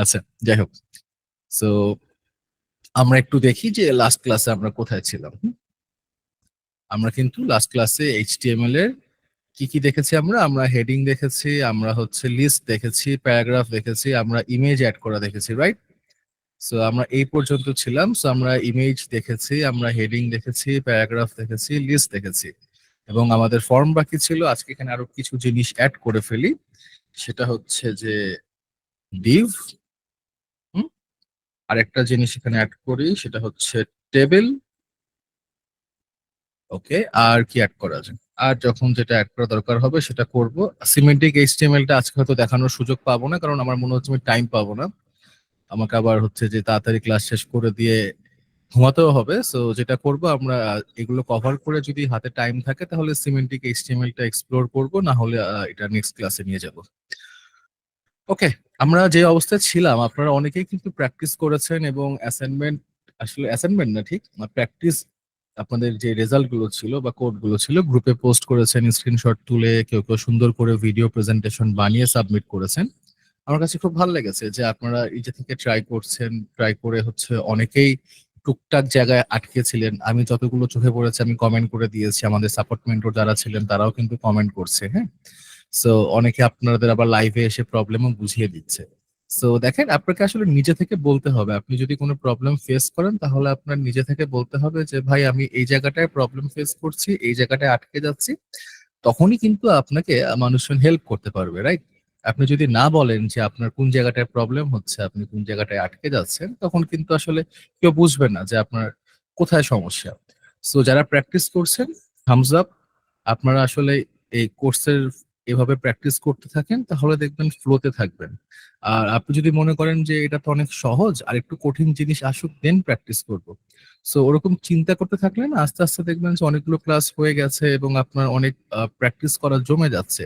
আচ্ছা, যাই হোক। সো আমরা একটু দেখি যে লাস্ট ক্লাসে আমরা কোথায় ছিলাম। আমরা কিন্তু লাস্ট ক্লাসে এইচটিএমএল এর কি কি দেখেছি? আমরা হেডিং দেখেছি, আমরা হচ্ছে লিস্ট দেখেছি, প্যারাগ্রাফ দেখেছি, আমরা ইমেজ অ্যাড করা দেখেছি, রাইট? সো আমরা এই পর্যন্ত ছিলাম। সো আমরা ইমেজ দেখেছি, আমরা হেডিং দেখেছি, প্যারাগ্রাফ দেখেছি, লিস্ট দেখেছি, এবং আমাদের ফর্ম বাকি ছিল। আজকে এখানে আরো কিছু জিনিস অ্যাড করে ফেলি। সেটা হচ্ছে যে ডিভ, আরেকটা জিনিস এখানে অ্যাড করি, সেটা হচ্ছে টেবিল। ওকে, আর কি অ্যাড করা যায়? আর যখন যেটা অ্যাড করা দরকার হবে সেটা করব। সিমেন্টিক এইচটিএমএল টা আজকে হয়তো দেখানোর সুযোগ পাবো না, কারণ আমার মনে হচ্ছে আমি টাইম পাবো না। আমাকে আবার হচ্ছে যে তাড়াতাড়ি ক্লাস শেষ করে দিয়ে ঘুমাতেও হবে। সো যেটা করব, আমরা এগুলো কভার করে যদি হাতে টাইম থাকে তাহলে সিমেন্টিক এইচটিএমএল টা এক্সপ্লোর করব, না হলে এটা নেক্সট ক্লাসে নিয়ে যাব। ওকে, আমরা যে অবস্থায় ছিলাম আপনারা অনেকেই কিন্তু প্র্যাকটিস করেছেন, এবং অ্যাসাইনমেন্ট, আসলে অ্যাসাইনমেন্ট না, ঠিক প্র্যাকটিস, আপনাদের যে রেজাল্ট গুলো ছিল বা কোড গুলো ছিল গ্রুপে পোস্ট করেছেন, স্ক্রিনশট তুলে কেউ কেউ সুন্দর করে ভিডিও প্রেজেন্টেশন বানিয়ে সাবমিট করেছেন। আমার কাছে খুব ভালো লেগেছে যে আপনারা এই যে থেকে ট্রাই করছেন, ট্রাই করে হচ্ছে অনেকেই টুকটাক জায়গায় আটকে ছিলেন। আমি যতগুলো চোখে পড়েছে আমি কমেন্ট করে দিয়েছি, আমাদের সাপোর্ট মেন্টর যারা ছিলেন তারাও কিন্তু কমেন্ট করছে, হ্যাঁ। সো অনেকে আপনাদের আবার লাইভে এসে প্রবলেমও বুঝিয়ে দিচ্ছে। সো দেখেন, আপনাকে আসলে নিজে থেকে বলতে হবে। আপনি যদি কোনো প্রবলেম ফেস করেন তাহলে আপনার নিজে থেকে বলতে হবে যে ভাই আমি এই জায়গাটায় প্রবলেম ফেস করছি, এই জায়গাটায় আটকে যাচ্ছি। তখনই কিন্তু আপনাকে মানুষজন হেল্প করতে পারবে, রাইট? আপনি যদি না বলেন যে আপনার কোন জায়গাটায় প্রবলেম হচ্ছে, আপনি কোন জায়গাটায় আটকে যাচ্ছেন, তখন কিন্তু আসলে কেউ বুঝবে না যে আপনার কোথায় সমস্যা। সো যারা প্র্যাকটিস করছেন, থামস আপ। আপনারা আসলে এই কোর্সের এভাবে প্র্যাকটিস করতে থাকেন তাহলে দেখবেন ফ্লোতে থাকবেন। আর আপনি যদি মনে করেন যে এটা তো অনেক সহজ, আর একটু কঠিন জিনিস আসুক দেন প্র্যাকটিস করব, সো ওরকম চিন্তা করতে থাকলে না আস্তে আস্তে দেখবেন যে অনেকগুলো ক্লাস হয়ে গেছে এবং আপনার অনেক প্র্যাকটিস করা জমে যাচ্ছে।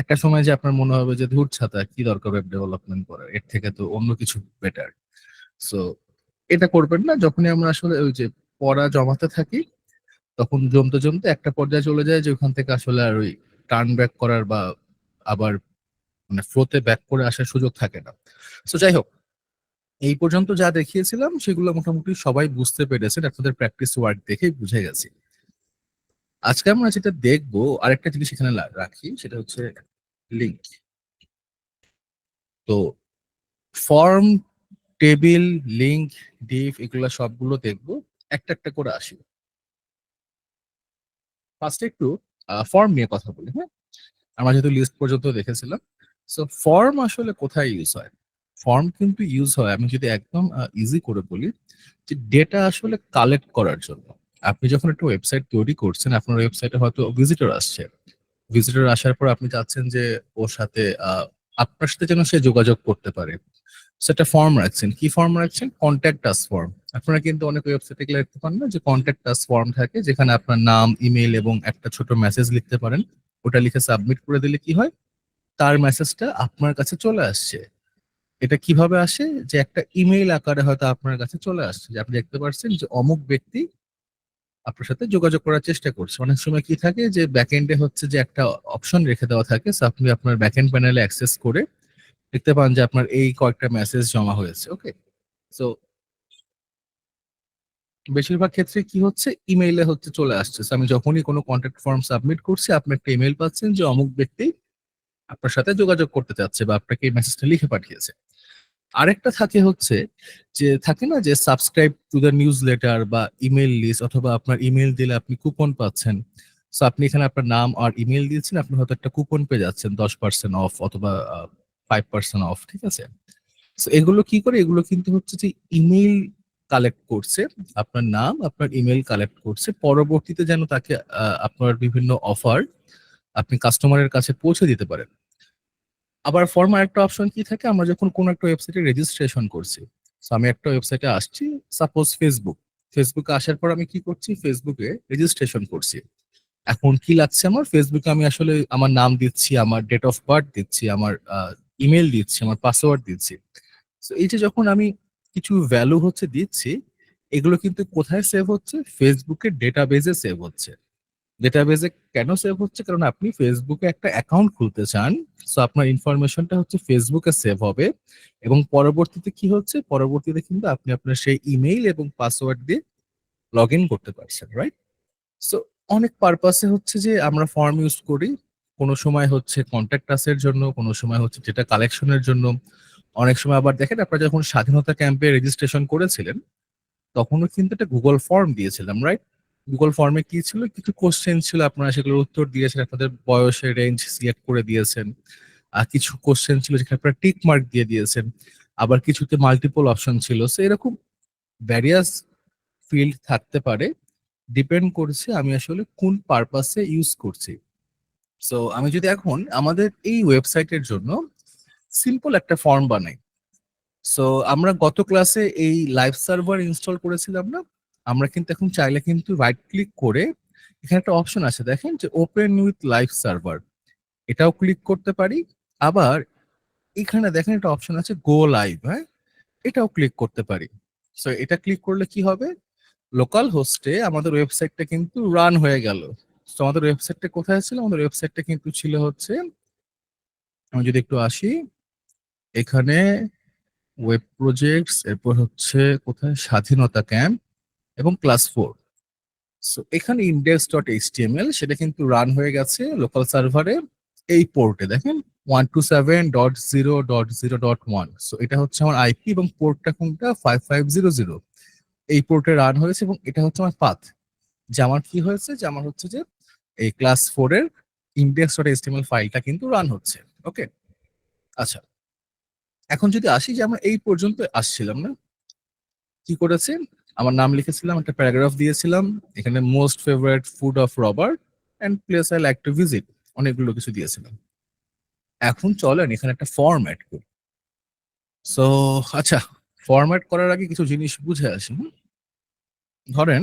একটা সময় যে আপনার মনে হবে যে ধুর ছাতা, কি দরকার ওয়েব ডেভেলপমেন্ট করার, এর থেকে তো অন্য কিছু বেটার। সো এটা করবেন না। যখনই আমরা আসলে ওই যে পড়া জমাতে থাকি, তখন জমতে জমতে একটা পর্যায়ে চলে যায় যে ওখান থেকে আসলে আর ওই টার্ন ব্যাক করার বা আবার মানে ফ্লোতে ব্যাক করে আসার সুযোগ থাকে না। সো যাই হোক, এই পর্যন্ত যা দেখিয়েছিলাম সেগুলো মোটামুটি সবাই বুঝতে পেরেছেন, আপনাদের প্র্যাকটিস ওয়ার্ক দেখেই বুঝে গেছি। আজকে আমরা যেটা দেখবো, আরেকটা জিনিস এখানে রাখি, সেটা হচ্ছে লিঙ্ক। তো ফর্ম, টেবিল, লিঙ্ক, ডিভ, এগুলা সবগুলো দেখবো, একটা একটা করে আসি। ফার্স্টে একটু ফর্ম নিয়ে কথা বলি, হ্যাঁ। আমরা যেহেতু লিস্ট পর্যন্ত দেখেছিলাম, সো ফর্ম আসলে কোথায় ইউজ হয়? ফর্ম কিন্তু ইউজ হয়, আমি যদি একদম ইজি করে বলি, যে ডেটা আসলে কালেক্ট করার জন্য। আপনি যখন একটা ওয়েবসাইট তৈরি করছেন, আপনার ওয়েবসাইটে হয়তো ভিজিটর আসছে। ভিজিটর আসার পর আপনি চাচ্ছেন যে ওর সাথে আপনার সাথে যেন সে যোগাযোগ করতে পারে। সেটা ফর্ম রাখছেন। কি ফর্ম রাখছেন? Contact us form. আপনারা কিন্তু অনেক ওয়েবসাইটে গেলে দেখতে পান না যে কন্ট্যাক্ট আস ফর্ম থাকে, যেখানে আপনার নাম, ইমেল এবং একটা ছোট মেসেজ লিখতে পারেন। ওটা লিখে সাবমিট করে দিলে কি হয়? তার মেসেজটা আপনার কাছে চলে আসছে। এটা কিভাবে আসে? যে একটা ইমেইল আকারে হয়তো আপনার কাছে চলে আসছে, যে আপনি দেখতে পাচ্ছেন যে অমুক ব্যক্তি আপনার সাথে যোগাযোগ করার চেষ্টা করছে। অনেক সময় কি থাকে যে ব্যাকএন্ডে হচ্ছে যে একটা অপশন রেখে দেওয়া থাকে। সো আপনি আপনার ব্যাকএন্ড প্যানেলে অ্যাক্সেস করে দেখতে পান যে আপনার এই কয়েকটা মেসেজ জমা হয়েছে। ওকে? সো বেশিরভাগ ক্ষেত্রে কি হচ্ছে? ইমেইলে হচ্ছে চলে আসছে। সো আমি যখনই কোনো কনট্যাক্ট ফর্ম সাবমিট করছি, আপনি একটা ইমেইল পাচ্ছেন যে অমুক ব্যক্তি আপনার সাথে যোগাযোগ করতে চাচ্ছে বা আপনাকে এই মেসেজটা লিখে পাঠিয়েছে। আরেকটা থাকে হচ্ছে যে থাকে না যে subscribe to the news letter বা ইমেইল লিস্ট, অথবা আপনার ইমেইল দিলে আপনি কুপন পাচ্ছেন। সো আপনি এখানে আপনার নাম আর ইমেইল দিয়েছেন, আপনি হয়তো একটা কুপন পেয়ে যাচ্ছেন 10% অফ অথবা 5% অফ, ঠিক আছে? সো এগুলো কি করে? এগুলো কিন্তু হচ্ছে যে ইমেইল কালেক্ট করছে, আপনার নাম, আপনার ইমেইল কালেক্ট করছে। পরবর্তীতে যেন তাকে আপনার বিভিন্ন অফার আপনি কাস্টমারের কাছে পৌঁছে দিতে পারেন। আবার ফর্ম আরেকটা অপশন কি থাকে? আমরা যখন কোনো একটা ওয়েবসাইটে রেজিস্ট্রেশন করছি। সো আমি একটা ওয়েবসাইটে আসছি, সাপোজ ফেসবুক। ফেসবুকে আসার পর আমি কি করছি? ফেসবুকে রেজিস্ট্রেশন করছি। এখন কি লাগছে আমার? ফেসবুকে আমি আসলে আমার নাম দিচ্ছি, আমার ডেট অফ বার্থ দিচ্ছি, আমার ইমেল দিচ্ছি, আমার পাসওয়ার্ড দিচ্ছি। সো এই যে যখন আমি কিছু ভ্যালু হচ্ছে দিচ্ছি, এগুলো কিন্তু কোথায় সেভ হচ্ছে? ফেসবুকের ডেটাবেজে সেভ হচ্ছে। ডেটাবেজে কেন সেভ হচ্ছে? কারণ আপনি ফেসবুকে একটা অ্যাকাউন্ট খুলতে চান। সো আপনার ইনফরমেশনটা হচ্ছে ফেসবুকে সেভ হবে এবং পরবর্তীতে কি হচ্ছে? পরবর্তীতে কিন্তু আপনি আপনার সেই ইমেইল এবং পাসওয়ার্ড দিয়ে লগইন করতে পারছেন, রাইট? সো অনেক পারপাসে হচ্ছে যে আমরা ফর্ম ইউজ করি। কোনো সময় হচ্ছে কনট্যাক্ট আস এর জন্য, কোনো সময় হচ্ছে ডেটা কালেকশনের জন্য। অনেক সময় আবার দেখেন আপনারা যখন স্বাধীনতা ক্যাম্পে রেজিস্ট্রেশন করেছিলেন, তখনও কিন্তু একটা গুগল ফর্ম দিয়েছিলাম, রাইট? গুগল ফর্মে কি ছিল? কিছু কোশ্চেন ছিল, আপনারা সেগুলোর উত্তর দিয়েছেন, আপনাদের বয়সের রেঞ্জ সিলেক্ট করে দিয়েছেন। আর কিছু কোশ্চেন ছিল যেখানে আপনারা টিক মার্ক দিয়ে দিয়েছেন। আবার কিছুতে মাল্টিপল অপশন ছিল। সো এরকম ভ্যারিয়াস ফিল্ড থাকতে পারে। ডিপেন্ড করছে আমি আসলে কোন পারপাসে ইউজ করছি। সো আমি যদি এখন আমাদের এই ওয়েবসাইটের জন্য সিম্পল একটা ফর্ম বানাই। সো আমরা গত ক্লাসে এই লাইভ সার্ভার ইনস্টল করেছিলাম না? আমরা কিন্তু এখন চাইলে কিন্তু রাইট ক্লিক করে এখানে একটা অপশন আছে দেখেন যে ওপেন উইথ লাইভ সার্ভার, এটাও ক্লিক করতে পারি। আবার এখানে দেখেন একটা অপশন আছে গো লাইভ, হ্যাঁ, এটাও ক্লিক করতে পারি। সো এটা ক্লিক করলে কি হবে? লোকাল হোস্টে আমাদের ওয়েবসাইটটা কিন্তু রান হয়ে গেল। তো আমাদের ওয়েবসাইটটা কোথায় ছিল? আমাদের ওয়েবসাইটটা কিন্তু ছিল হচ্ছে, আমি যদি একটু আসি এখানে, ওয়েব প্রজেক্টস, এরপর হচ্ছে কোথায়, স্বাধীনতা ক্যাম্প এবং ক্লাস 4। সো এখানে index.html সেটা কিন্তু রান হয়ে গেছে লোকাল সার্ভারে এই পোর্টে দেখেন 127.0.0.1। সো এটা হচ্ছে আমার আইপি এবং পোর্টটা কোনটা? 5500। এই পোর্টে রান হয়েছে এবং এটা হচ্ছে আমার পাথ। যে আমার কি হয়েছে, যে আমার হচ্ছে যে এই ক্লাস 4 এর index.html ফাইলটা কিন্তু রান হচ্ছে। ওকে, আচ্ছা, এখন যদি আসি যে আমরা এই পর্যন্ত আসছিলাম না, কি করেছি? আমার নাম লিখেছিলাম, একটা প্যারাগ্রাফ দিয়েছিলাম, এখানে most favourite food of Robert and place I like to visit, অনেকগুলো কিছু দিয়েছিলাম। এখন চলেন এখানে একটা ফরম্যাট করি। সো আচ্ছা, ফরম্যাট করার আগে কিছু জিনিস বুঝে আসি। ধরেন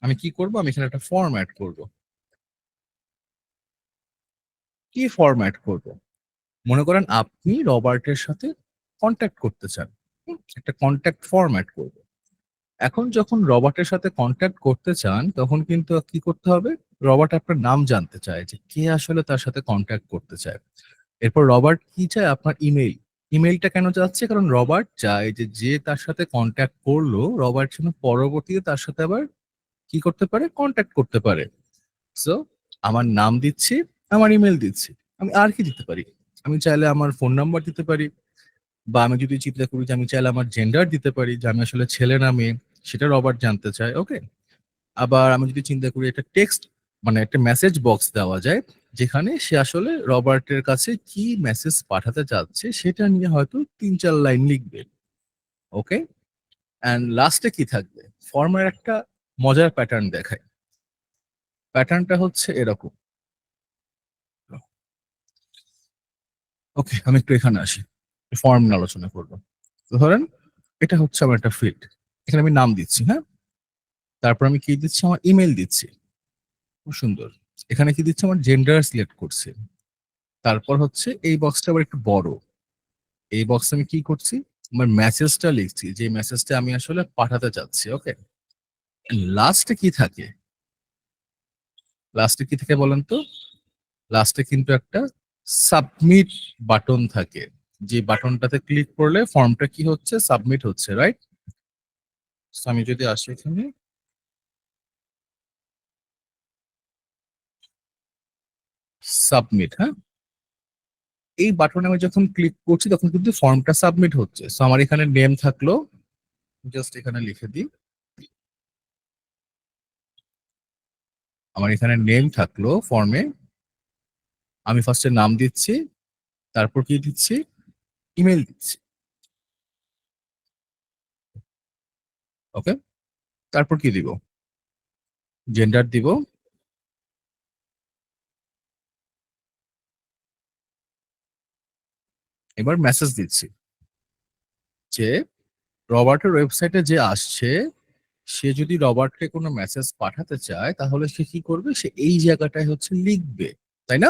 আমি কি করব, আমি এখানে একটা ফরম্যাট করব। কি ফরম্যাট করব? মনে করেন আপনি রবার্টের সাথে কন্ট্যাক্ট করতে চান, একটা কন্ট্যাক্ট ফরম্যাট করব। এখন যখন রবার্টের সাথে কন্ট্যাক্ট করতে চান তখন কিন্তু কি করতে হবে? রবার্ট আপনার নাম জানতে চায় যে কে আসলে তার সাথে কন্ট্যাক্ট করতে চায়। এরপর রবার্ট কি চায়? আপনার ইমেইল। ইমেইলটা কেন যাচ্ছে? কারণ রবার্ট চায় যে যে তার সাথে কন্ট্যাক্ট করলো, রবার্ট যেন পরবর্তীতে তার সাথে আবার কি করতে পারে? কন্ট্যাক্ট করতে পারে। সো আমার নাম দিচ্ছি, আমার ইমেল দিচ্ছি। আমি আর কি দিতে পারি? আমি চাইলে আমার ফোন নাম্বার দিতে পারি, বা আমি যদি চিন্তা করি যে আমি চাইলে আমার জেন্ডার দিতে পারি, যে আমি আসলে ছেলে না মেয়ে, সেটা রবার্ট জানতে চায়। ওকে, আবার আমি যদি চিন্তা করি একটা টেক্সট, মানে একটা মেসেজ বক্স দেওয়া যায়, যেখানে সে আসলে রবার্টের কাছে কি মেসেজ পাঠাতে চাচ্ছে সেটা নিয়ে হয়তো 3-4 লাইন লিখবে। ওকে, অ্যান্ড লাস্টে কি থাকবে? ফর্মের একটা মজার প্যাটার্ন দেখায়। প্যাটার্নটা হচ্ছে এরকম। ওকে, আমি একটু এখানে আসি, ফর্ম নিয়ে আলোচনা করবো। তো ধরেন এটা হচ্ছে আমার একটা ফিল্ড, এখানে আমি নাম দিচ্ছি, হ্যাঁ, তারপর আমি কি দিচ্ছি? আমার ইমেল দিচ্ছি, খুব সুন্দর। এখানে কি দিচ্ছি? আমার জেন্ডার সিলেক্ট করছি। তারপর হচ্ছে এই বক্সটা আবার একটু বড়, এই বক্সে আমি কি করছি? আমার মেসেজটা লিখছি, যে মেসেজটা আমি আসলে পাঠাতে চাচ্ছি। ওকে, লাস্টে কি থাকে? লাস্টে কি থাকে বলেন তো? লাস্টে কিন্তু একটা সাবমিট বাটন থাকে, যে বাটনটাতে ক্লিক করলে ফর্মটা কি হচ্ছে? সাবমিট হচ্ছে, রাইট? আমি যদি আসি এখানে, সাবমিট, হ্যাঁ, এই বাটনে আমি যখন ক্লিক করছি তখন কিন্তু ফর্মটা সাবমিট হচ্ছে। সো আমার এখানে নেম থাকলো, জাস্ট এখানে লিখে দিই, আমার এখানে নেম থাকলো ফর্মে, আমি ফার্স্টে নাম দিচ্ছি, তারপর কি দিচ্ছি? ইমেল দিচ্ছি। ওকে, তারপর কি দিব? জেন্ডার দিব। এবার মেসেজ দিচ্ছি যে রবার্টের ওয়েবসাইটে যে আসছে, সে যদি রবার্টকে কোনো মেসেজ পাঠাতে চায় তাহলে সে কি করবে? সে এই জায়গাটায় হচ্ছে লিখবে, তাই না?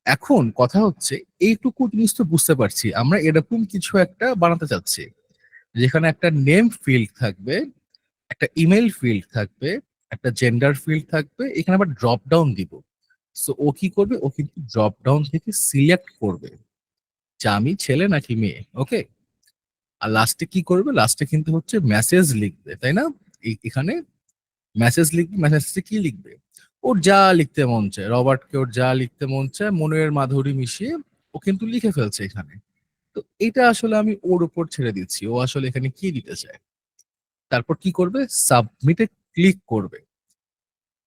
এখন কথা হচ্ছে, এইটুকু জিনিস তো বুঝতে পারছি, আমরা এরকম কিছু একটা বানাতে চাচ্ছি যেখানে একটা নেম ফিল্ড থাকবে, একটা ইমেল ফিল্ড থাকবে, একটা জেন্ডার ফিল্ড থাকবে, এখানে আবার ড্রপ ডাউন দিব। সো ও কি করবে, ও কিন্তু ড্রপ ডাউন থেকে সিলেক্ট করবে যে আমি ছেলে নাকি মেয়ে। ওকে, আর লাস্টে কি করবে, লাস্টে কিন্তু হচ্ছে মেসেজ লিখবে, তাই না? এখানে মেসেজ লিখবে, মেসেজে কি লিখবে, ওর যা লিখতে মন চায়, রবার্টকে ওর যা লিখতে মন চায় মনের মাধুরী মিশিয়ে ও কিন্তু লিখে ফেলছে এখানে। তো এটা আসলে আমি ওর উপর ছেড়ে দিচ্ছি, ও আসলে এখানে কি দিতে চায়। তারপর কি করবে, সাবমিটে ক্লিক করবে।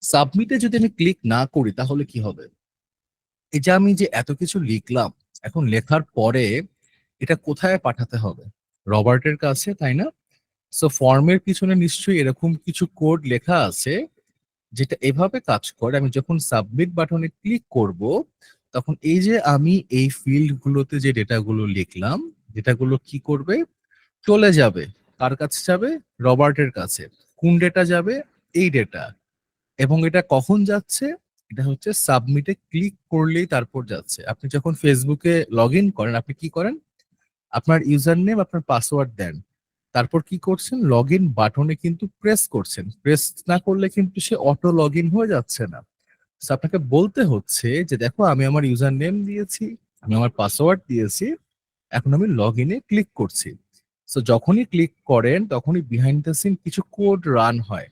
সাবমিটে যদি আমি ক্লিক না করি তাহলে কি হবে, এই যে আমি যে এত কিছু লিখলাম, এখন লেখার পরে এটা কোথায় পাঠাতে হবে, রবার্টের কাছে, তাই না? সো ফর্মের পিছনে নিশ্চয়ই এরকম কিছু কোড লেখা আছে যেটা এভাবে কাজ করে। আমি যখন সাবমিট বাটনে ক্লিক করব, তখন এই যে আমি এই ফিল্ড গুলোতে যে ডেটাগুলো লিখলাম, ডেটাগুলো কি করবে, চলে যাবে। কার কাছে যাবে, রবার্টের কাছে। কোন ডেটা যাবে, এই ডেটা। এবং এটা কখন যাচ্ছে, এটা হচ্ছে সাবমিটে ক্লিক করলেই তারপর যাচ্ছে। আপনি যখন ফেসবুকে লগ ইন করেন, আপনি কি করেন, আপনার ইউজার নেম, আপনার পাসওয়ার্ড দেন, তারপর কি করছেন, লগ ইন বাটনে কিন্তু প্রেস করছেন। প্রেস না করলে কিন্তু সে অটো লগ ইন হয়ে যাচ্ছে না। So আপনাকে বলতে হচ্ছে যে দেখো আমি আমার ইউজার নেম দিয়েছি, আমি আমার পাসওয়ার্ড দিয়েছি, এখন আমি লগ ইনে ক্লিক করছি। সো যখনই ক্লিক করেন তখনই বিহাইন্ড দ্য সিন কিছু কোড রান হয়।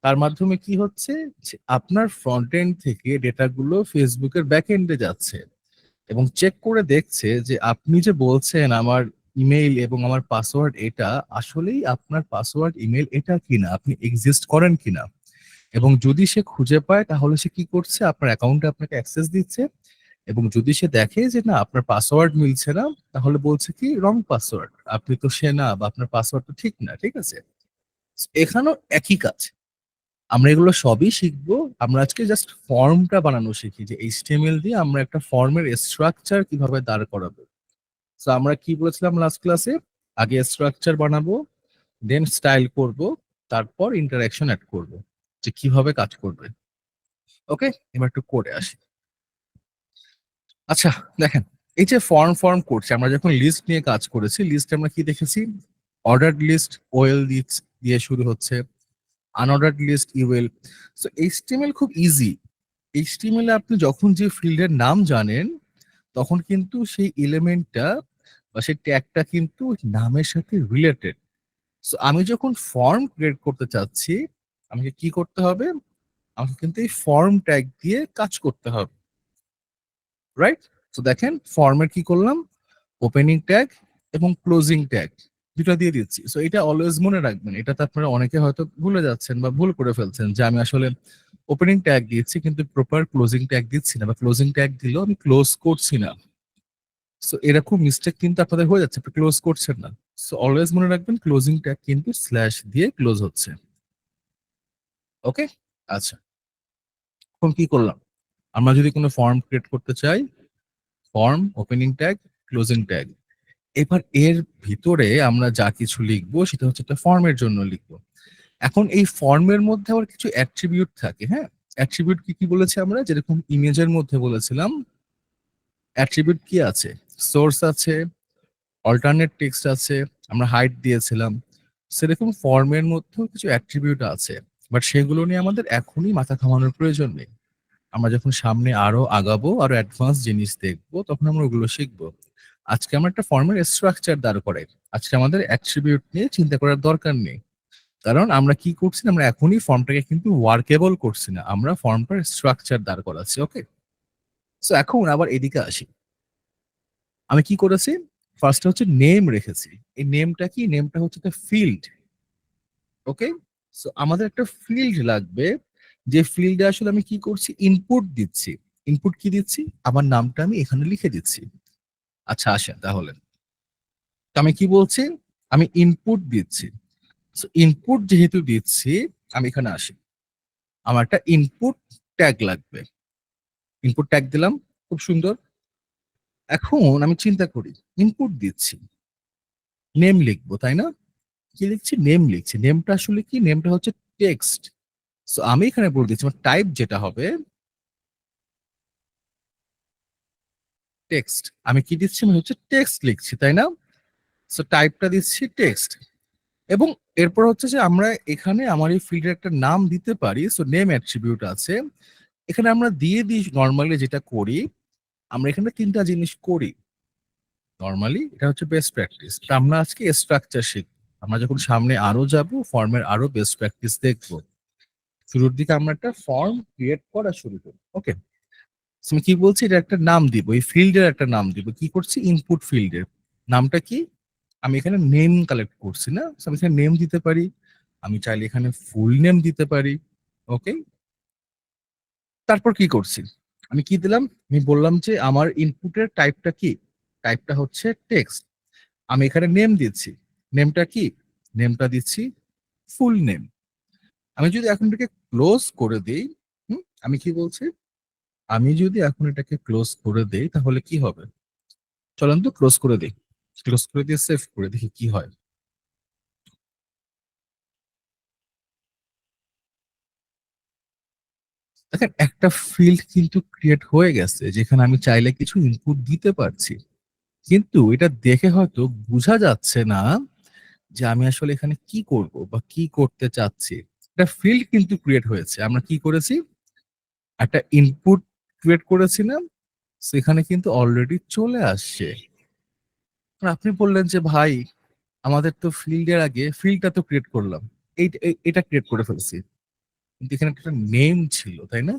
তার মাধ্যমে কি হচ্ছে, যে আপনার ফ্রন্ট এন্ড থেকে ডেটাগুলো ফেসবুকের ব্যাক এন্ডে যাচ্ছে এবং চেক করে দেখছে যে আপনি যে বলছেন আমার ইমেইল এবং আমার পাসওয়ার্ড এটা, আসলেই আপনার পাসওয়ার্ড ইমেইল এটা কিনা, আপনি এক্সিস্ট করেন কিনা। এবং যদি সে খুঁজে পায় তাহলে সে কি করছে, আপনার অ্যাকাউন্টে আপনাকে অ্যাক্সেস দিচ্ছে। এবং যদি সে দেখে যে না আপনার পাসওয়ার্ড মিলছে না, তাহলে বলছে কি রং পাসওয়ার্ড, আপনি তো সে না, বা আপনার পাসওয়ার্ড তো ঠিক না, ঠিক আছে? এখানেও একই কাজ, আমরা এগুলো সবই শিখবো। আমরা আজকে জাস্ট ফর্মটা বানানো শিখি, যে এইচটিএমএল দিয়ে আমরা একটা ফর্মের স্ট্রাকচার কিভাবে দাঁড় করাবো। তো আমরা কি বলেছিলাম লাস্ট ক্লাসে, আগে স্ট্রাকচার বানাবো, দেন স্টাইল করব, তারপর ইন্টারঅ্যাকশন অ্যাড করব, যে কিভাবে কাজ করবে। ওকে, এবার একটু করে আসি। আচ্ছা, দেখেন, এই যে ফর্ম ফর্ম করছে, আমরা যখন লিস্ট নিয়ে কাজ করেছি, লিস্ট আমরা কি দেখেছি, অর্ডার্ড লিস্ট ওয়েল দিয়ে শুরু হচ্ছে, unordered list UL. So HTML খুব ইজি। এইচটিএমএল এ আপনি যখন যে ফিল্ডের নাম জানেন, তখন কিন্তু সেই এলিমেন্টটা বা সেই ট্যাগটা কিন্তু নামের সাথে রিলেটেড। সো আমি যখন ফর্ম ক্রিয়েট করতে চাচ্ছি, আমাকে কি করতে হবে, আমাকে কিন্তু এই ফর্ম ট্যাগ দিয়ে কাজ করতে হবে, রাইট? তো দেখেন ফর্মের কি করলাম, ওপেনিং ট্যাগ এবং ক্লোজিং ট্যাগ দুটো দিয়ে দিচ্ছি। সো এটা অলওয়েজ মনে রাখবেন, এটাতে আপনারা অনেকে হয়তো ভুলে যাচ্ছেন বা ভুল করে ফেলছেন, যে আমি আসলে ওপেনিং ট্যাগ দিচ্ছি কিন্তু প্রপার ক্লোজিং ট্যাগ দিচ্ছি না, বা ক্লোজিং ট্যাগ দিলেও আমি ক্লোজ করছি না। সো এরকম মিস্টেক কিন্তু আপনাদের হয়ে যাচ্ছে, আপনি ক্লোজ করছেন না। সো অলওয়েজ মনে রাখবেন ক্লোজিং ট্যাগ কিন্তু স্ল্যাশ দিয়ে ক্লোজ হচ্ছে। ওকে, আচ্ছা, এখন কি করলাম, আমরা যদি কোনো ফর্ম ক্রিয়েট করতে চাই, form, opening tag, closing tag, এবার এর ভিতরে আমরা যা কিছু লিখবো সেটা হচ্ছে একটা ফর্মের জন্য লিখবো। এখন এই ফর্মের মধ্যে আবার কিছু অ্যাট্রিবিউট থাকে, হ্যাঁ? অ্যাট্রিবিউট কি কি বলেছি আমরা, যেরকম ইমেজের মধ্যে বলেছিলাম অ্যাট্রিবিউট কি আছে, সোর্স আছে, অল্টারনেট টেক্সট আছে, আমরা হাইট দিয়েছিলাম। সেরকম ফর্মের মধ্যেও কিছু অ্যাট্রিবিউট আছে, বাট সেগুলো নিয়ে আমাদের এখনই মাথা ঘামানোর প্রয়োজন নেই। আমরা যখন সামনে আরো আগাবো, আরো অ্যাডভান্স জিনিস দেখবো, তখন আমরা ওগুলো শিখবো। আজকে আমরা একটা ফর্মের স্ট্রাকচার দাঁড় করাই, আজকে আমাদের অ্যাট্রিবিউট নিয়ে চিন্তা করার দরকার নেই। কারণ আমরা কি করছি, আমরা এখনই ফর্মটাকে কিন্তু ওয়ার্কেবল করছি না, আমরা ফর্মটার স্ট্রাকচার দাঁড় করাচ্ছি। ওকে, সো এখন আবার এদিকে আসি। আমি কি করেছি, ফার্স্টে হচ্ছে নেম রেখেছি। এই নেমটা কি, নেমটা হচ্ছে একটা ফিল্ড। ওকে, সো আমাদের একটা ফিল্ড লাগবে, যে ফিল্ডে আসলে আমি কি করছি, ইনপুট দিচ্ছি। ইনপুট কি দিচ্ছি, আমার নামটা আমি এখানে লিখে দিচ্ছি। আচ্ছা আসেন তাহলে, তো আমি কি বলছি, আমি ইনপুট দিচ্ছি। ইনপুট যেহেতু দিচ্ছি, আমি এখানে আসি, আমার একটা ইনপুট ট্যাগ লাগবে। ইনপুট ট্যাগ দিলাম, খুব সুন্দর। এখন আমি চিন্তা করি, ইনপুট দিচ্ছি, নেম লিখবো, তাই না? কি লিখছি, নেম লিখছি। নেমটা আসলে কি, নেমটা হচ্ছে টেক্সট। সো আমি এখানে বলে দিচ্ছি আমার টাইপ যেটা হবে টেক্সট। আমি কি দিচ্ছি, আমি হচ্ছে টেক্সট লিখছি, তাই না? সো টাইপটা দিচ্ছি টেক্সট। এবং এরপর হচ্ছে যে আমরা এখানে আমার এই ফিল্ডের একটা নাম দিতে পারি। সো নেম অ্যাট্রিবিউট আছে। এখানে আমরা দিয়ে দিই নরমালি যেটা করি, আমরা এখানে ৩ টা জিনিস করি। নরমালি এটা হচ্ছে বেস্ট প্র্যাকটিস। তা আমরা আজকে স্ট্রাকচার শিখব। আমরা যখন সামনে আরো যাব, ফর্মের আরো বেস্ট প্র্যাকটিস দেখব। শুরুর দিকে আমরা একটা ফর্ম ক্রিয়েট করা শুরু করি। ওকে? সো আমি কি বলছি, এটা একটা নাম দিব। এই ফিল্ডের একটা নাম দিব। কি করছি? ইনপুট ফিল্ডের। নামটা কি? আমি এখানে নেম কালেক্ট করছি না? সো আমি এখানে নেম দিতে পারি। আমি চাইলে এখানে ফুল নেম দিতে পারি। ওকে? তারপর কি করছি? আমি কি দিলাম? আমি বললাম যে আমার ইনপুটের টাইপটা কি? টাইপটা হচ্ছে টেক্সট। আমি এখানে নেম দিচ্ছি। নেমটা কি? নেমটা দিচ্ছি ফুল নেম। আমি যদি এখন এটাকে ক্লোজ করে দেই, আমি কি বলছি? আমি যদি এখন এটাকে ক্লোজ করে দেই তাহলে কি হবে? চলেন তো ক্লোজ করে দেই। ক্লোজ করে দিয়ে সেভ করে দেখি কি হয়। দেখেন একটা ফিল্ড কিন্তু ক্রিয়েট হয়ে গেছে যেখানে আমি চাইলে কিছু ইনপুট দিতে পারছি। কিন্তু এটা দেখে হয়তো বোঝা যাচ্ছে না যে আমি আসলে এখানে কি করব বা কি করতে চাচ্ছি। একটা ফিল্ড কিন্তু ক্রিয়েট হয়েছে। আমরা কি করেছি? একটা ইনপুট ক্রিয়েট করেছিলাম। সেখানে কিন্তু অলরেডি চলে আসছে। আর আপনি বললেন যে ভাই আমাদের তো ফিল্ডের আগে ফিল্ডটা তো ক্রিয়েট করলাম। এটা ক্রিয়েট করে ফেলছি। কিন্তু এখানে একটা নেম ছিল, তাই না?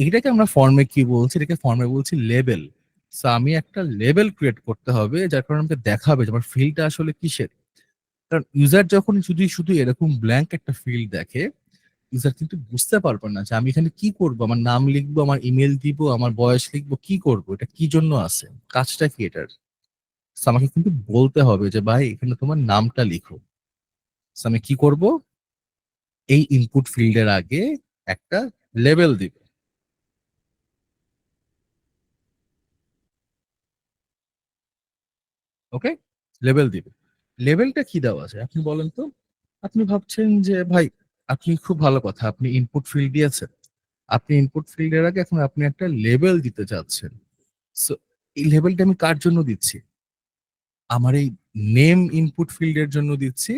এটাকে আমরা ফর্মে কি বলছি? এটাকে ফর্মে বলছি লেবেল। সো আমি একটা লেবেল ক্রিয়েট করতে হবে যার কারণে আমাকে দেখাবে যে আমার ফিল্ডটা আসলে কিসের। কারণ ইউজার যখন যদি শুধু এরকম ব্ল্যাঙ্ক একটা ফিল্ড দেখে, ইউজার কিন্তু বুঝতে পারবে না যে আমি এখানে কি করব। আমার নাম লিখবো, আমার ইমেল দিব, আমার বয়স লিখবো, কি করব, এটা কি জন্য আছে, কাজটা কি এটার। So আমাকে কিন্তু বলতে হবে যে ভাই এখানে তোমার নামটা লিখো। So আমি কি করব? এই ইনপুট ফিল্ডের আগে একটা লেবেল দিব। ওকে? লেবেল দিব। লেবেলটা কি দেওয়া যায় আপনি বলেন তো? আপনি ভাবছেন যে ভাই আপনি খুব ভালো কথা, আপনি ইনপুট ফিল্ড দিয়েছেন। আপনি ইনপুট ফিল্ডের আগে এখন আপনি একটা লেবেল দিতে চাচ্ছেন। সো এই লেবেলটা আমি কার জন্য দিচ্ছি? আমার এই নেম ইনপুট ফিল্ডের জন্য দিচ্ছি।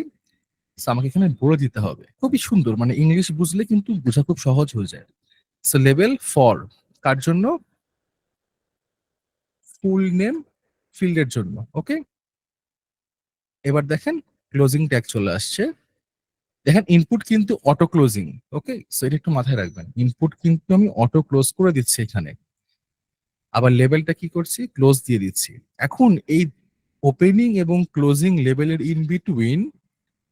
সো আমাকে এখানে বলে দিতে হবে। খুবই সুন্দর, মানে ইংলিশ বুঝলে কিন্তু বোঝা খুব সহজ হয়ে যায়। সো লেবেল ফর কার জন্য? ফুল নেম ফিল্ডের জন্য। ওকে? এবার দেখেন ক্লোজিং ট্যাগ চলে আসছে। দেখেন ইনপুট কিন্তু অটো ক্লোজিং। ওকে? সো এটা একটু মাথায় রাখবেন। ইনপুট কিন্তু আমি অটো ক্লোজ করে দিচ্ছি এখানে। আবার লেবেলটা কি করছি? ক্লোজ দিয়ে দিচ্ছি। এখন এই ওপেনিং এবং ক্লোজিং লেবেলের ইন বিটুইন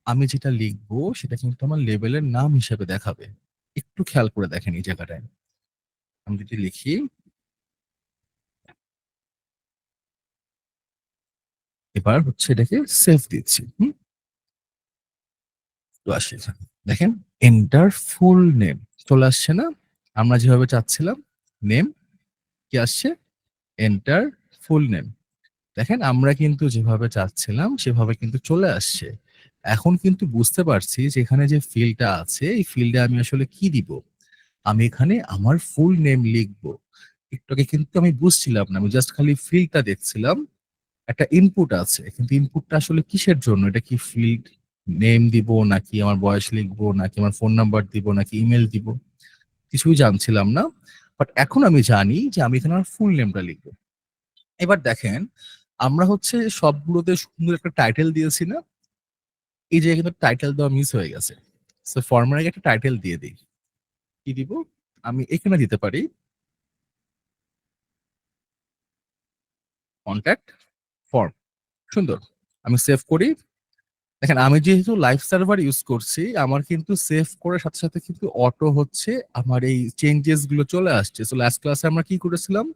আমি যেটা লিখবো সেটা কিন্তু আমার লেবেলের নাম হিসেবে দেখাবে। একটু খেয়াল করে দেখেন এই জায়গাটায়। আমি যদি লিখি, এবার হচ্ছে এটাকে সেভ দিচ্ছি। তো আসে দেখেন এন্টার ফুল নেম চলে আসছে না? আমরা যেভাবে চাচ্ছিলাম নেম কি আসছে? Enter full name. দেখেন আমরা কিন্তু যেভাবে চাচ্ছিলাম সেভাবে কিন্তু চলে আসছে। এখন কিন্তু বুঝতে পারছি যে এখানে যে ফিল্ডটা আছে এই ফিল্ডে আমি আসলে কি দিব। আমি এখানে আমার ফুল নেম লিখবো। একটু আগে কিন্তু আমি বুঝছিলাম না, আমি জাস্ট খালি ফিল্ডটা দেখছিলাম। একটা ইনপুট আছে কিন্তু ইনপুটটা আসলে কিসের জন্য? এটা কি ফিল্ড নেম দিব নাকি আমার বয়স লিখবো নাকি আমার ফোন নাম্বার দিব নাকি ইমেল দিব, কিছুই জানছিলাম না। বাট এখন আমি জানি যে আমি এখানে আমার ফুল নেমটা লিখবো। এবার দেখেন আমরা হচ্ছে সবগুলোতে সুন্দর একটা টাইটেল দিয়েছি না? এই যে কিন্তু টাইটেল দেওয়া মিস হয়ে গেছে। সো ফর্মের আগে একটা টাইটেল দিয়ে দিই। কি দিব? আমি এখানে দিতে পারি কন্ট্যাক্ট ফর্ম। সুন্দর। আমি সেভ করি। দেখেন আমি যেহেতু লাইভ সার্ভার ইউজ করছি আমার কিন্তু সেভ করার সাথে সাথে কিন্তু অটো হচ্ছে আমার এই চেঞ্জেস গুলো চলে আসছে। সো লাস্ট ক্লাসে আমরা কি করেছিলাম?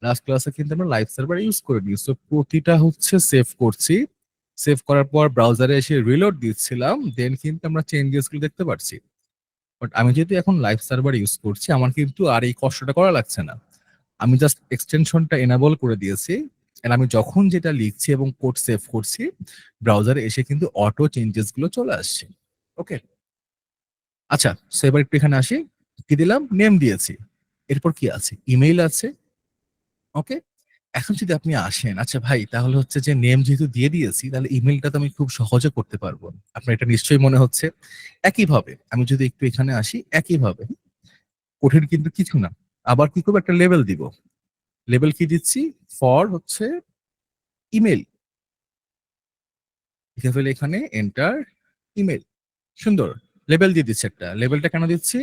লাস্ট ক্লাসে কিন্তু আমরা লাইভ সার্ভার ইউজ করে নিই। সো প্রতিটা হচ্ছে সেভ করছি। সেভ করার পর ব্রাউজারে এসে রিলোড দিচ্ছিলাম। দেন কিন্তু আমরা চেঞ্জেস গুলো দেখতে পারছি। বাট আমি যেহেতু এখন লাইভ সার্ভার ইউজ করছি আমার কিন্তু আর এই কষ্টটা করা লাগছে না। আমি জাস্ট এক্সটেনশনটা এনাবল করে দিয়েছি। এন্ড আমি যখন যেটা লিখছি এবং কোড সেভ করছি ব্রাউজারে এসে কিন্তু অটো চেঞ্জেস গুলো চলে আসছে। ওকে? আচ্ছা, সো এবার একটু এখানে আসি। কি দিলাম? নেম দিয়েছি। এরপর কি আছে? ইমেইল আছে। ওকে? এখন যদি আপনি আসেন, আচ্ছা ভাই তাহলে হচ্ছে যে নেম যেহেতু দিয়ে দিয়েছি তাহলে ইমেইলটা তো আমি খুব সহজে করতে পারবো। আপনার এটা নিশ্চয়ই মনে হচ্ছে। একইভাবে আমি যদি একটু এখানে আসি, একইভাবে কঠিন কিন্তু কিছু না। আবার কি করব, একটা লেবেল দিব। লেবেল কি দিচ্ছি? ফর হচ্ছে ইমেইল। লিখে ফেলে এখানে এন্টার ইমেইল। সুন্দর। লেবেল দিয়ে দিচ্ছি একটা। লেবেলটা কেন দিচ্ছি?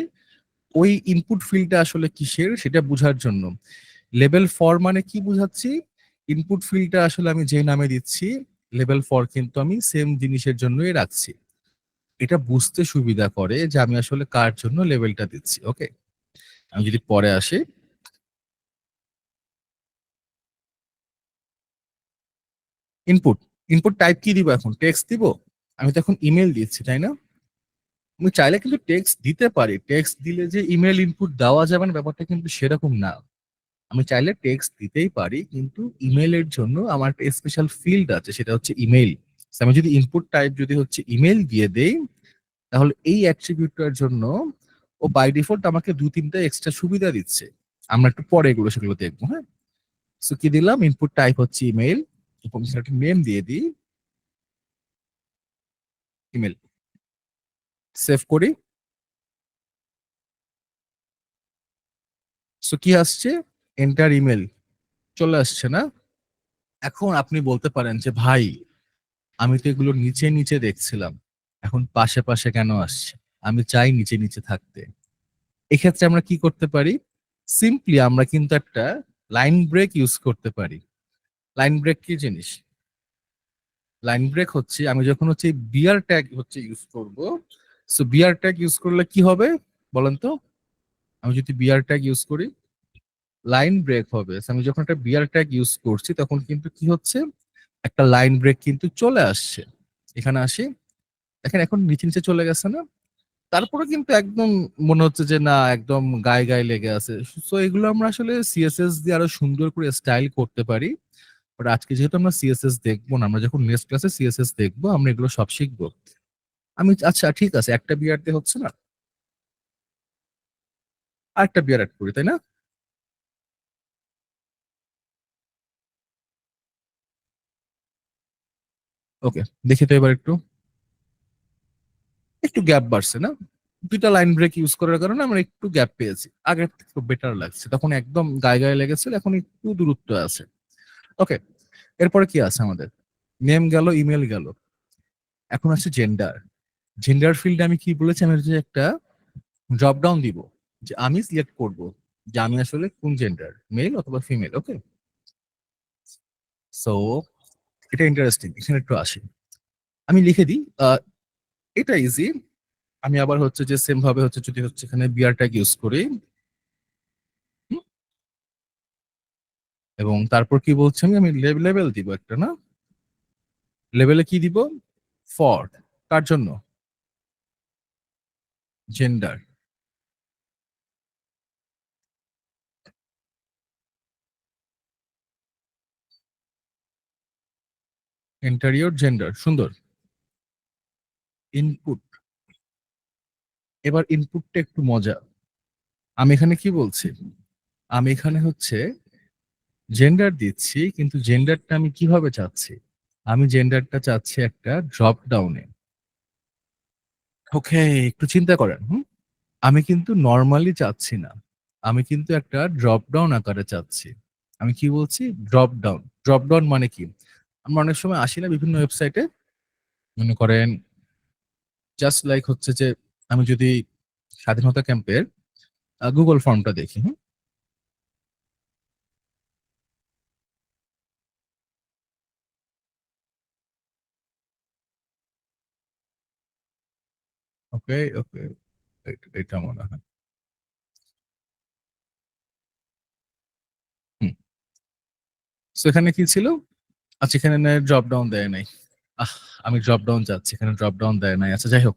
ওই ইনপুট ফিল্ডটা আসলে কিসের সেটা বুঝার জন্য। লেবেল ফর মানে কি বুঝাচ্ছি? ইনপুট ফিল্ডটা আসলে আমি যে নামে দিচ্ছি, লেবেল ফর কিন্তু আমি সেম জিনিসের জন্যই রাখছি। এটা বুঝতে সুবিধা করে যে আমি আসলে কার জন্য লেবেলটা দিচ্ছি। ওকে? আমি যদি পরে আসি, ইনপুট, ইনপুট টাইপ কি দিব এখন? টেক্সট দিব? আমি তো এখন ইমেইল দিচ্ছি, তাই না? আমি চাইলে কিন্তু টেক্সট দিতে পারি। টেক্সট দিলে যে ইমেইল ইনপুট দেওয়া যাবে না ব্যাপারটা কিন্তু সেরকম না। আমি চাইলে টেক্সট দিতেই পারি কিন্তু ইমেইলের জন্য আমার একটা স্পেশাল ফিল্ড আছে সেটা হচ্ছে ইমেইল। আমি যদি ইনপুট টাইপ যদি হচ্ছে ইমেইল দিয়ে দেই তাহলে এই অ্যাট্রিবিউটটার জন্য ও বাই ডিফল্ট আমাকে ২-৩ টা এক্সট্রা সুবিধা দিচ্ছে। আমরা একটু পরে এগুলো সেগুলো দেখবো, হ্যাঁ? সো কি দিলাম? ইনপুট টাইপ হচ্ছে ইমেইল এবং একটা নেম দিয়ে দিই ইমেইল। সেভ করি। সো কি আসছে? এন্টার ইমেইল চলে আসছে না? এখন আপনি বলতে পারেন যে ভাই আমি তো এগুলো নিচে, নিচে দেখছিলাম। এখন পাশে, পাশে কেন আসছে? আমি চাই নিচে, নিচে থাকতে। এক্ষেত্রে আমরা কি করতে পারি? সিম্পলি আমরা কিন্তু একটা লাইন ব্রেক ইউজ করতে পারি। লাইন ব্রেক কি জিনিস? লাইন ব্রেক হচ্ছে আমি যখন হচ্ছে বিয়ার ট্যাগ হচ্ছে ইউজ করব। সো বিয়ার ট্যাগ ইউজ করলে কি হবে? বলেন তো? আমি যদি বিয়ার ট্যাগ ইউজ করি, লাইন ব্রেক হবে। So, আমি যখন একটা বিয়ার ট্যাগ ইউজ করছি তখন কিন্তু কি হচ্ছে? একটা লাইন ব্রেক কিন্তু চলে আসছে। এখানে আসি। দেখেন এখন নিচে, নিচে চলে গেছে না? তারপরে কিন্তু একদম মনে হচ্ছে যে না একদম গায়ে গায়ে লেগে আছে। সো এগুলো আমরা আসলে সিএসএস দিয়ে আরো সুন্দর করে স্টাইল করতে পারি। বাট আজকে যেহেতু আমরা সিএসএস দেখবো না, আমরা যখন নেক্সট ক্লাসে সিএসএস দেখবো আমরা এগুলো সব শিখবো। আমি আচ্ছা ঠিক আছে, একটা বিয়ার দিয়ে হচ্ছে না, আরেকটা বিয়ার অ্যাড করি, তাই না? ওকে, দেখি তো এবার একটু, একটু গ্যাপ বাড়ছে না? দুইটা লাইন ব্রেক ইউজ করার কারণে আমরা একটু গ্যাপ পেয়েছি। আগের থেকে একটু বেটার লাগছে। তখন একদম গায়ে গায়ে লেগেছিল, এখন একটু দূরত্ব আছে। ওকে, এরপরে কি আছে আমাদের? নেম গেল, ইমেল গেল। এখন আছে জেন্ডার। জেন্ডার ফিল্ডে আমি কি বলেছি? আমি হচ্ছে একটা ড্রপ ডাউন দিব যে আমি সিলেক্ট করব যে আমি আসলে কোন জেন্ডার, মেল অথবা ফিমেল। ওকে, সো এটা ইন্টারেস্টিং। এখানে একটু আসি, আমি লিখে দিই এটা ইজি। আমি আবার হচ্ছে যে সেম ভাবে হচ্ছে যদি হচ্ছে এখানে বিয়ার ট্যাগ ইউজ করি, হুম, এবং তারপর কি বলছি আমি লেবেল দিব একটা, না? লেবেলে কি দিব? ফর কার জন্য? জেন্ডার। ইন্টারিয়র জেন্ডার, সুন্দর। ইনপুট, এবার ইনপুটটা একটু মজা। আমি এখানে কি বলছি? আমি এখানে হচ্ছে জেন্ডার দিচ্ছি কিন্তু জেন্ডারটা আমি কিভাবে চাচ্ছি? আমি জেন্ডারটা চাচ্ছি একটা ড্রপ ডাউনে। ওকে, একটু চিন্তা করেন। আমি কিন্তু নরমালি চাচ্ছি না। আমি কিন্তু একটা ড্রপ ডাউন আকারে চাচ্ছি। আমি কি বলছি? Drop down. ড্রপ ডাউন মানে কি? আমরা অনেক সময় আসি না বিভিন্ন ওয়েবসাইটে, মনে করেন জাস্ট লাইক হচ্ছে যে আমি যদি স্বাধীনতা ক্যাম্পের গুগল ফর্মটা দেখি, ওকে ওকে, এটা মনে হয়। হুম, সো এখানে কি ছিল? আচ্ছা এখানে ড্রপ ডাউন দেয় নাই। আহ, আমি ড্রপ ডাউন চাচ্ছি, এখানে ড্রপ ডাউন দেয় নাই। আচ্ছা যাই হোক,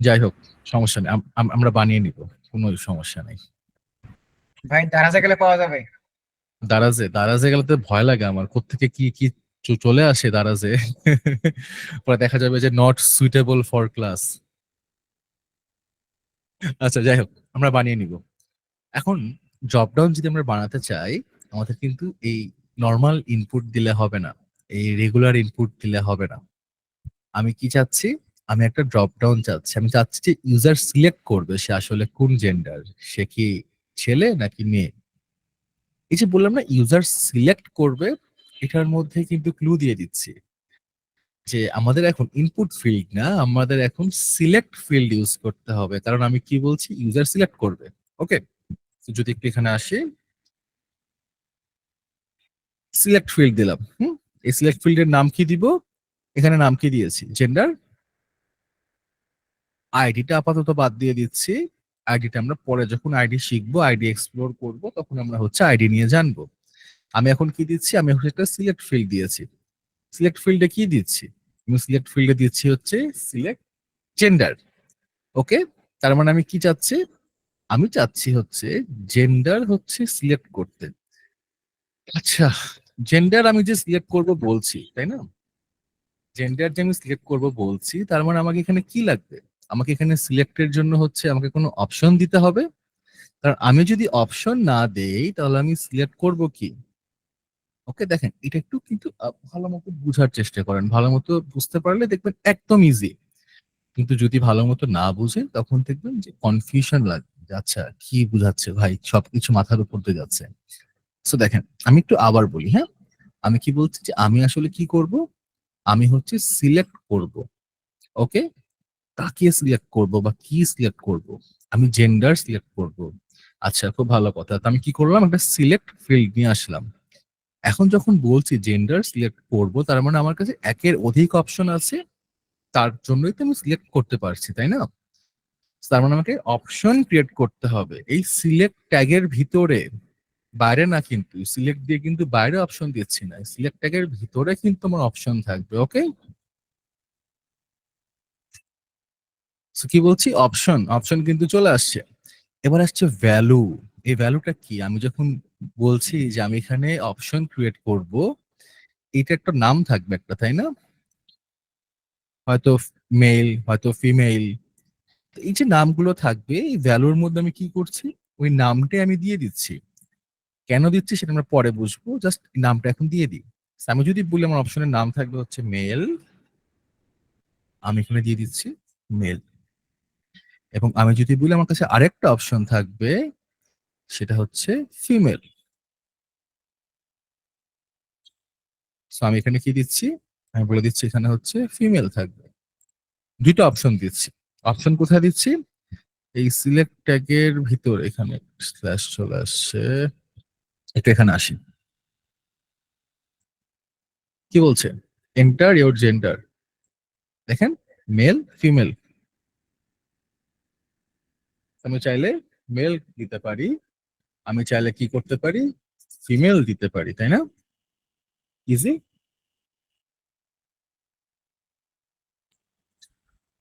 যাই হোক, সমস্যা নেই। আমরা বানিয়ে নিব, কোনো সমস্যা নেই। ভাই দারাজে গেলে পাওয়া যাবে? দারাজে, দারাজে গেলে তো ভয় লাগে আমার, কোত্থেকে কি কি চলে আসে দারাজে। পরে দেখা যাবে যে নট সুইটেবল ফর ক্লাস। আচ্ছা যাই হোক, আমরা বানিয়ে নিব। এখন ড্রপ ডাউন যদি আমরা বানাতে চাই, আমাদের কিন্তু এই নর্মাল ইনপুট দিলে হবে না, এই রেগুলার ইনপুট দিলে হবে না। আমি কি চাচ্ছি, আমি একটা ড্রপ ডাউন চাচ্ছি। আমি চাচ্ছি যে ইউজার সিলেক্ট করবে সে আসলে কোন জেন্ডার, সে কি ছেলে নাকি মেয়ে। এই যে বললাম না ইউজার সিলেক্ট করবে, এটার মধ্যে কিন্তু ক্লু দিয়ে দিচ্ছি যে আমাদের এখন ইনপুট ফিল্ড না, আমাদের এখন সিলেক্ট ফিল্ড ইউজ করতে হবে। কারণ আমি কি বলছি, ইউজার সিলেক্ট করবে। ওকে, যদি একটু এখানে আসি, সিলেক্ট ফিল্ড দিলাম। এই সিলেক্ট ফিল্ডের নাম কি দিব, এখানে নাম কি দিয়েছি, জেন্ডার। আইডিটা আপাতত বাদ দিয়ে দিচ্ছি, আইডিটা আমরা পরে যখন আইডি শিখবো, আইডি এক্সপ্লোর করব, তখন আমরা হচ্ছে আইডি নিয়ে জানবো। আমি এখন কি দিচ্ছি, আমি হচ্ছে একটা সিলেক্ট ফিল্ড দিয়েছি। সিলেক্ট ফিল্ডে কি দিচ্ছি, আমি সিলেক্ট ফিল্ডে দিচ্ছি হচ্ছে সিলেক্ট জেন্ডার। ওকে, তার মানে আমি কি চাচ্ছি, আমি চাচ্ছি হচ্ছে জেন্ডার হচ্ছে সিলেক্ট করতে। আচ্ছা, জেন্ডার আমি যে সিলেক্ট করব বলছি, তাই না, জেন্ডার যে আমি সিলেক্ট করব বলছি, তার মানে আমাকে এখানে কি লাগবে, আমাকে এখানে সিলেক্টের জন্য হচ্ছে আমাকে কোনো অপশন দিতে হবে। কারণ আমি যদি অপশন না দেই তাহলে আমি সিলেক্ট করব কি। ওকে, দেখেন এটা একটু কিন্তু ভালো মতো বুঝার চেষ্টা করেন, ভালো মতো বুঝতে পারলে দেখবেন একদম ইজি। কিন্তু যদি ভালো মতো না বুঝেন তখন দেখবেন যে কনফিউশন লাগবে, যে আচ্ছা কি বুঝাচ্ছে ভাই, সবকিছু মাথার উপর দিয়ে যাচ্ছে। সো দেখেন আমি একটু আবার বলি, হ্যাঁ, আমি কি বলছি যে আমি আসলে কি করব, আমি হচ্ছে সিলেক্ট করব। ওকে, কাকে সিলেক্ট করব বা কি সিলেক্ট করব, আমি জেন্ডার সিলেক্ট করব। আচ্ছা, খুব ভালো কথা। তো আমি কি করলাম, একটা সিলেক্ট ফিল্ড নিয়ে আসলাম। এখন যখন বলছি জেন্ডার সিলেক্ট করব, তার মানে আমার কাছে একের অধিক অপশন আছে, তার জন্যই তো আমি সিলেক্ট করতে পারছি, তাই না। তার মানে আমাকে অপশন ক্রিয়েট করতে হবে এই সিলেক্ট ট্যাগের ভিতরে, বাইরে না। কিন্তু সিলেক্ট দিয়ে কিন্তু বাইরে অপশন দিচ্ছি না, সিলেক্ট ট্যাগের ভিতরে কিন্তু আমার অপশন থাকবে। ওকে, কি বলছি, অপশন, অপশন কিন্তু চলে আসছে। এবার আসছে ভ্যালু। এই ভ্যালুটা কি, আমি যখন বলছি যে আমি এখানে অপশন ক্রিয়েট করব, এটা একটা নাম থাকবে একটা, তাই না, হয়তো মেল, হয়তো ফিমেল। এই যে নামগুলো থাকবে, এই ভ্যালুর মধ্যে আমি কি করছি, ওই নামটাই আমি দিয়ে দিচ্ছি। কেন দিচ্ছি সেটা আমরা পরে বুঝবো, জাস্ট নামটা এখন দিয়ে দিই। So, আমি যদি বলি আমার অপশনের নাম থাকবে হচ্ছে মেল, আমি এখানে দিয়ে দিচ্ছি মেল। এবং আমি যদি বলি আমার কাছে আরেকটা অপশন থাকবে, সেটা হচ্ছে ফিমেল। সো আমি এখানে কি দিচ্ছি, আমি বলে দিচ্ছি এখানে হচ্ছে ফিমেল থাকবে। দুইটা অপশন দিচ্ছি। অপশন কোথায় দিচ্ছি, এই সিলেক্ট ট্যাগের ভিতর, এখানে স্ল্যাশ চলে আসছে, একটু এখানে আসি। কি বলছে, এন্টার ইওর জেন্ডার, দেখেন মেল ফিমেল। আমি চাইলে মেল দিতে পারি, আমি চাইলে কি করতে পারি, ফিমেল দিতে পারি, তাই না, ইজি।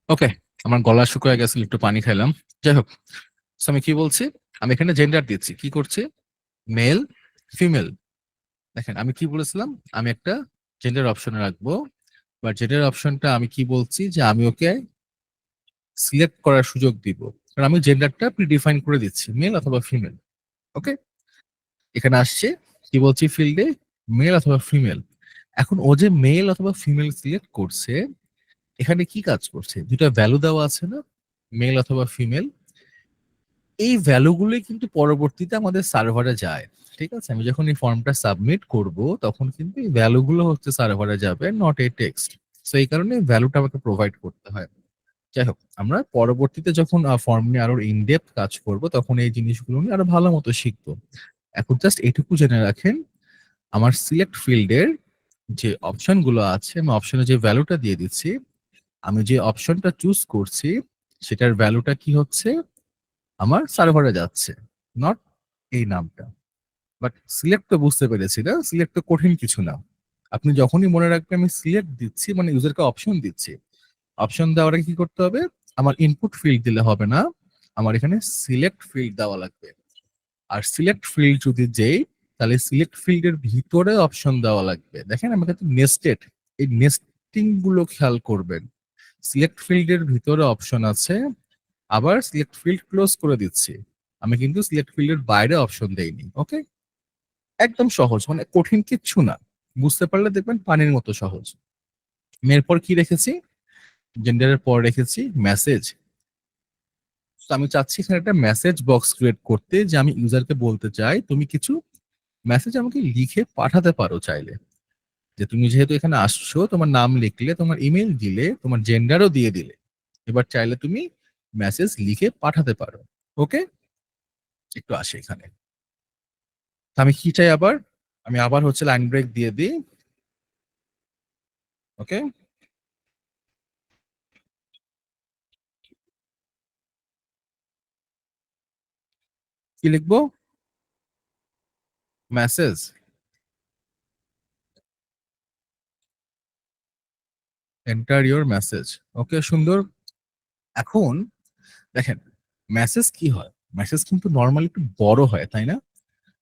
ওকে, আমার গলা শুকিয়ে গেছিল, একটু পানি খাইলাম। যাই হোক, so আমি কি বলছি, আমি এখানে জেন্ডার দিচ্ছি, কি করছি, মেল ফিমেল। দেখেন আমি কি বলেছিলাম, আমি একটা জেন্ডার অপশনে রাখবো, বা জেন্ডার অপশনটা আমি কি বলছি যে আমি ওকে সিলেক্ট করার সুযোগ দিব। কারণ আমি জেন্ডারটা প্রিডিফাইন করে দিচ্ছি, মেল অথবা ফিমেল। ওকে, এখানে আসছে কি বলছি, ফিল্ডে মেল অথবা ফিমেল। এখন ও যে মেল অথবা ফিমেল সিলেক্ট করছে, এখানে কি কাজ করছে, দুটা ভ্যালু দেওয়া আছে না, মেল অথবা ফিমেল। এই ভ্যালুগুলোই কিন্তু পরবর্তীতে আমাদের সার্ভারে যায়। ঠিক আছে, আমি যখন এই ফর্মটা সাবমিট করব, তখন কিন্তু এই ভ্যালুগুলো হচ্ছে সার্ভারে যাবে, নট এ টেক্সট। তো এই কারণে ভ্যালুটা আমাকে প্রোভাইড করতে হয়। যাই হোক, আমরা পরবর্তীতে যখন ফর্ম নিয়ে আরো ইনডেপথ কাজ করব, তখন এই জিনিসগুলো নিয়ে আরো ভালো মতো শিখবো। এখন জাস্ট এটুকু জেনে রাখেন, আমার সিলেক্ট ফিল্ডের যে অপশন গুলো আছে, আমি অপশনে যে ভ্যালুটা দিয়ে দিচ্ছি, আমি যে অপশনটা চুজ করছি সেটার ভ্যালুটা কি হচ্ছে, আমার সার্ভারে যাচ্ছে, নট এই নামটা। বাট সিলেক্ট তো বুঝতে পেরেছি না, সিলেক্ট তো কঠিন কিছু না। আপনি যখনই মনে রাখবেন আমি সিলেক্ট দিচ্ছি মানে ইউজারকে অপশন দিচ্ছি, অপশন দেওয়ার আগে কি করতে হবে, আমার ইনপুট ফিল্ড দিলে হবে না, আমার এখানে সিলেক্ট ফিল্ড দেওয়া লাগবে। আর সিলেক্ট ফিল্ড যদি যেই, তাহলে সিলেক্ট ফিল্ডের ভিতরে অপশন দেওয়া লাগবে। দেখেন আমার কাছে নেস্টেড, এই নেস্টিং গুলো খেয়াল করবেন। সিলেক্ট ফিল্ডের ভিতরে অপশন আছে, আবার সিলেক্ট ফিল্ড ক্লোজ করে দিচ্ছি। আমি কিন্তু সিলেক্ট ফিল্ডের বাইরে অপশন দেইনি। ওকে, একদম সহজ, মানে কঠিন কিচ্ছু না। বুঝতে পারলে দেখবেন পানির মতো সহজ। এরপর কি রেখেছি? জেন্ডারের পর রেখেছি মেসেজ। তো আমি চাচ্ছি এখানে একটা মেসেজ বক্স ক্রিয়েট করতে, যে আমি ইউজারকে বলতে চাই তুমি কিছু মেসেজ আমাকে লিখে পাঠাতে পারো চাইলে। যে তুমি যেহেতু এখানে আসছো, তোমার নাম লিখলে, তোমার ইমেল দিলে, তোমার জেন্ডারও দিয়ে দিলে, এবার চাইলে তুমি মেসেজ লিখে পাঠাতে পারো। ওকে, একটু আসে এখানে। তো আমি কি চাই আবার? আমি আবার হচ্ছে লাইন ব্রেক দিয়ে দিই। ওকে, কি লিখবো? Message, enter your message. Okay, সুন্দর। এখন দেখেন, মেসেজ কি হয়, মেসেজ কিন্তু নর্মালি একটু বড় হয়, তাই না?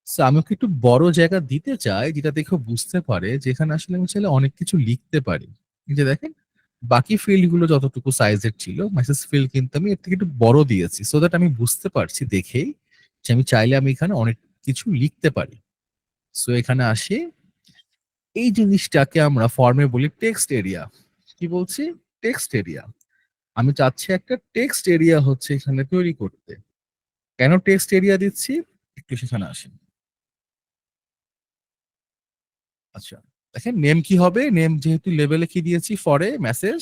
So, আমি ওকে একটু বড় জায়গা দিতে চাই, যেটা দেখে বুঝতে পারে যেখানে আসলে আমি চাইলে অনেক কিছু লিখতে পারি। এই যে দেখেন, বাকি ফিল্ড গুলো যতটুকু সাইজের ছিল, মেসেজ ফিল্ড কিন্তু আমি এর থেকে একটু বড় দিয়েছি, সো দ্যাট আমি বুঝতে পারছি দেখেই যে আমি চাইলে আমি এখানে অনেক কিছু লিখতে পারি। সো এখানে আসি, এই জিনিসটাকে আমরা ফর্মে বলি টেক্সট এরিয়া। কি বলছি? Text area. আমি চাচ্ছি একটা টেক্সট এরিয়া হচ্ছে এখানে তৈরি করতে। কেন টেক্সট এরিয়া দিচ্ছি, একটু সেখানে আসি। আচ্ছা, দেখেন নেম কি হবে, নেম যেহেতু লেভেলে কি দিয়েছি ফরে মেসেজ,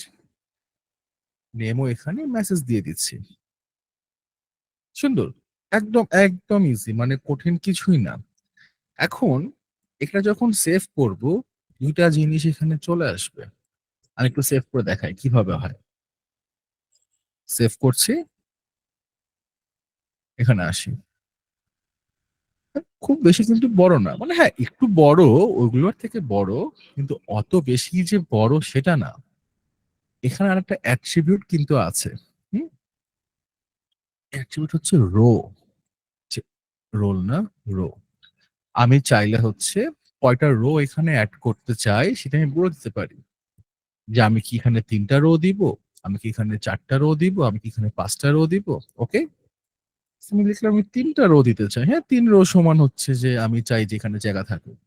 নেমও এখানে মেসেজ দিয়ে দিচ্ছি। সুন্দর, একদম একদম ইজি, মানে কঠিন কিছুই না। এখন এটা যখন সেভ করব, দুইটা জিনিস এখানে চলে আসবে। আমি একটু সেভ করে দেখাই কিভাবে হয়। সেভ করছি, এখানে আসি। খুব বেশি কিন্তু বড় না, মানে হ্যাঁ একটু বড়, ওইগুলোর থেকে বড়, কিন্তু অত বেশি যে বড় সেটা না। এখানে আরেকটা অ্যাট্রিবিউট কিন্তু আছে। হুম, অ্যাট্রিবিউট হচ্ছে রো। রোল না, রো। আমি চাইলে হচ্ছে কয়টা রো এখানে অ্যাড করতে চাই সেটা আমি বলে দিতে পারি। যে আমি কি এখানে 3টা রো দিব, আমি কি এখানে 4টা রো দিব, আমি কি এখানে 5টা রো দিব। ওকে, আমি লিখলাম আমি 3টা রো দিতে চাই। হ্যাঁ, 3 রো সমান হচ্ছে যে আমি চাই যে এখানে জায়গা থাকুক।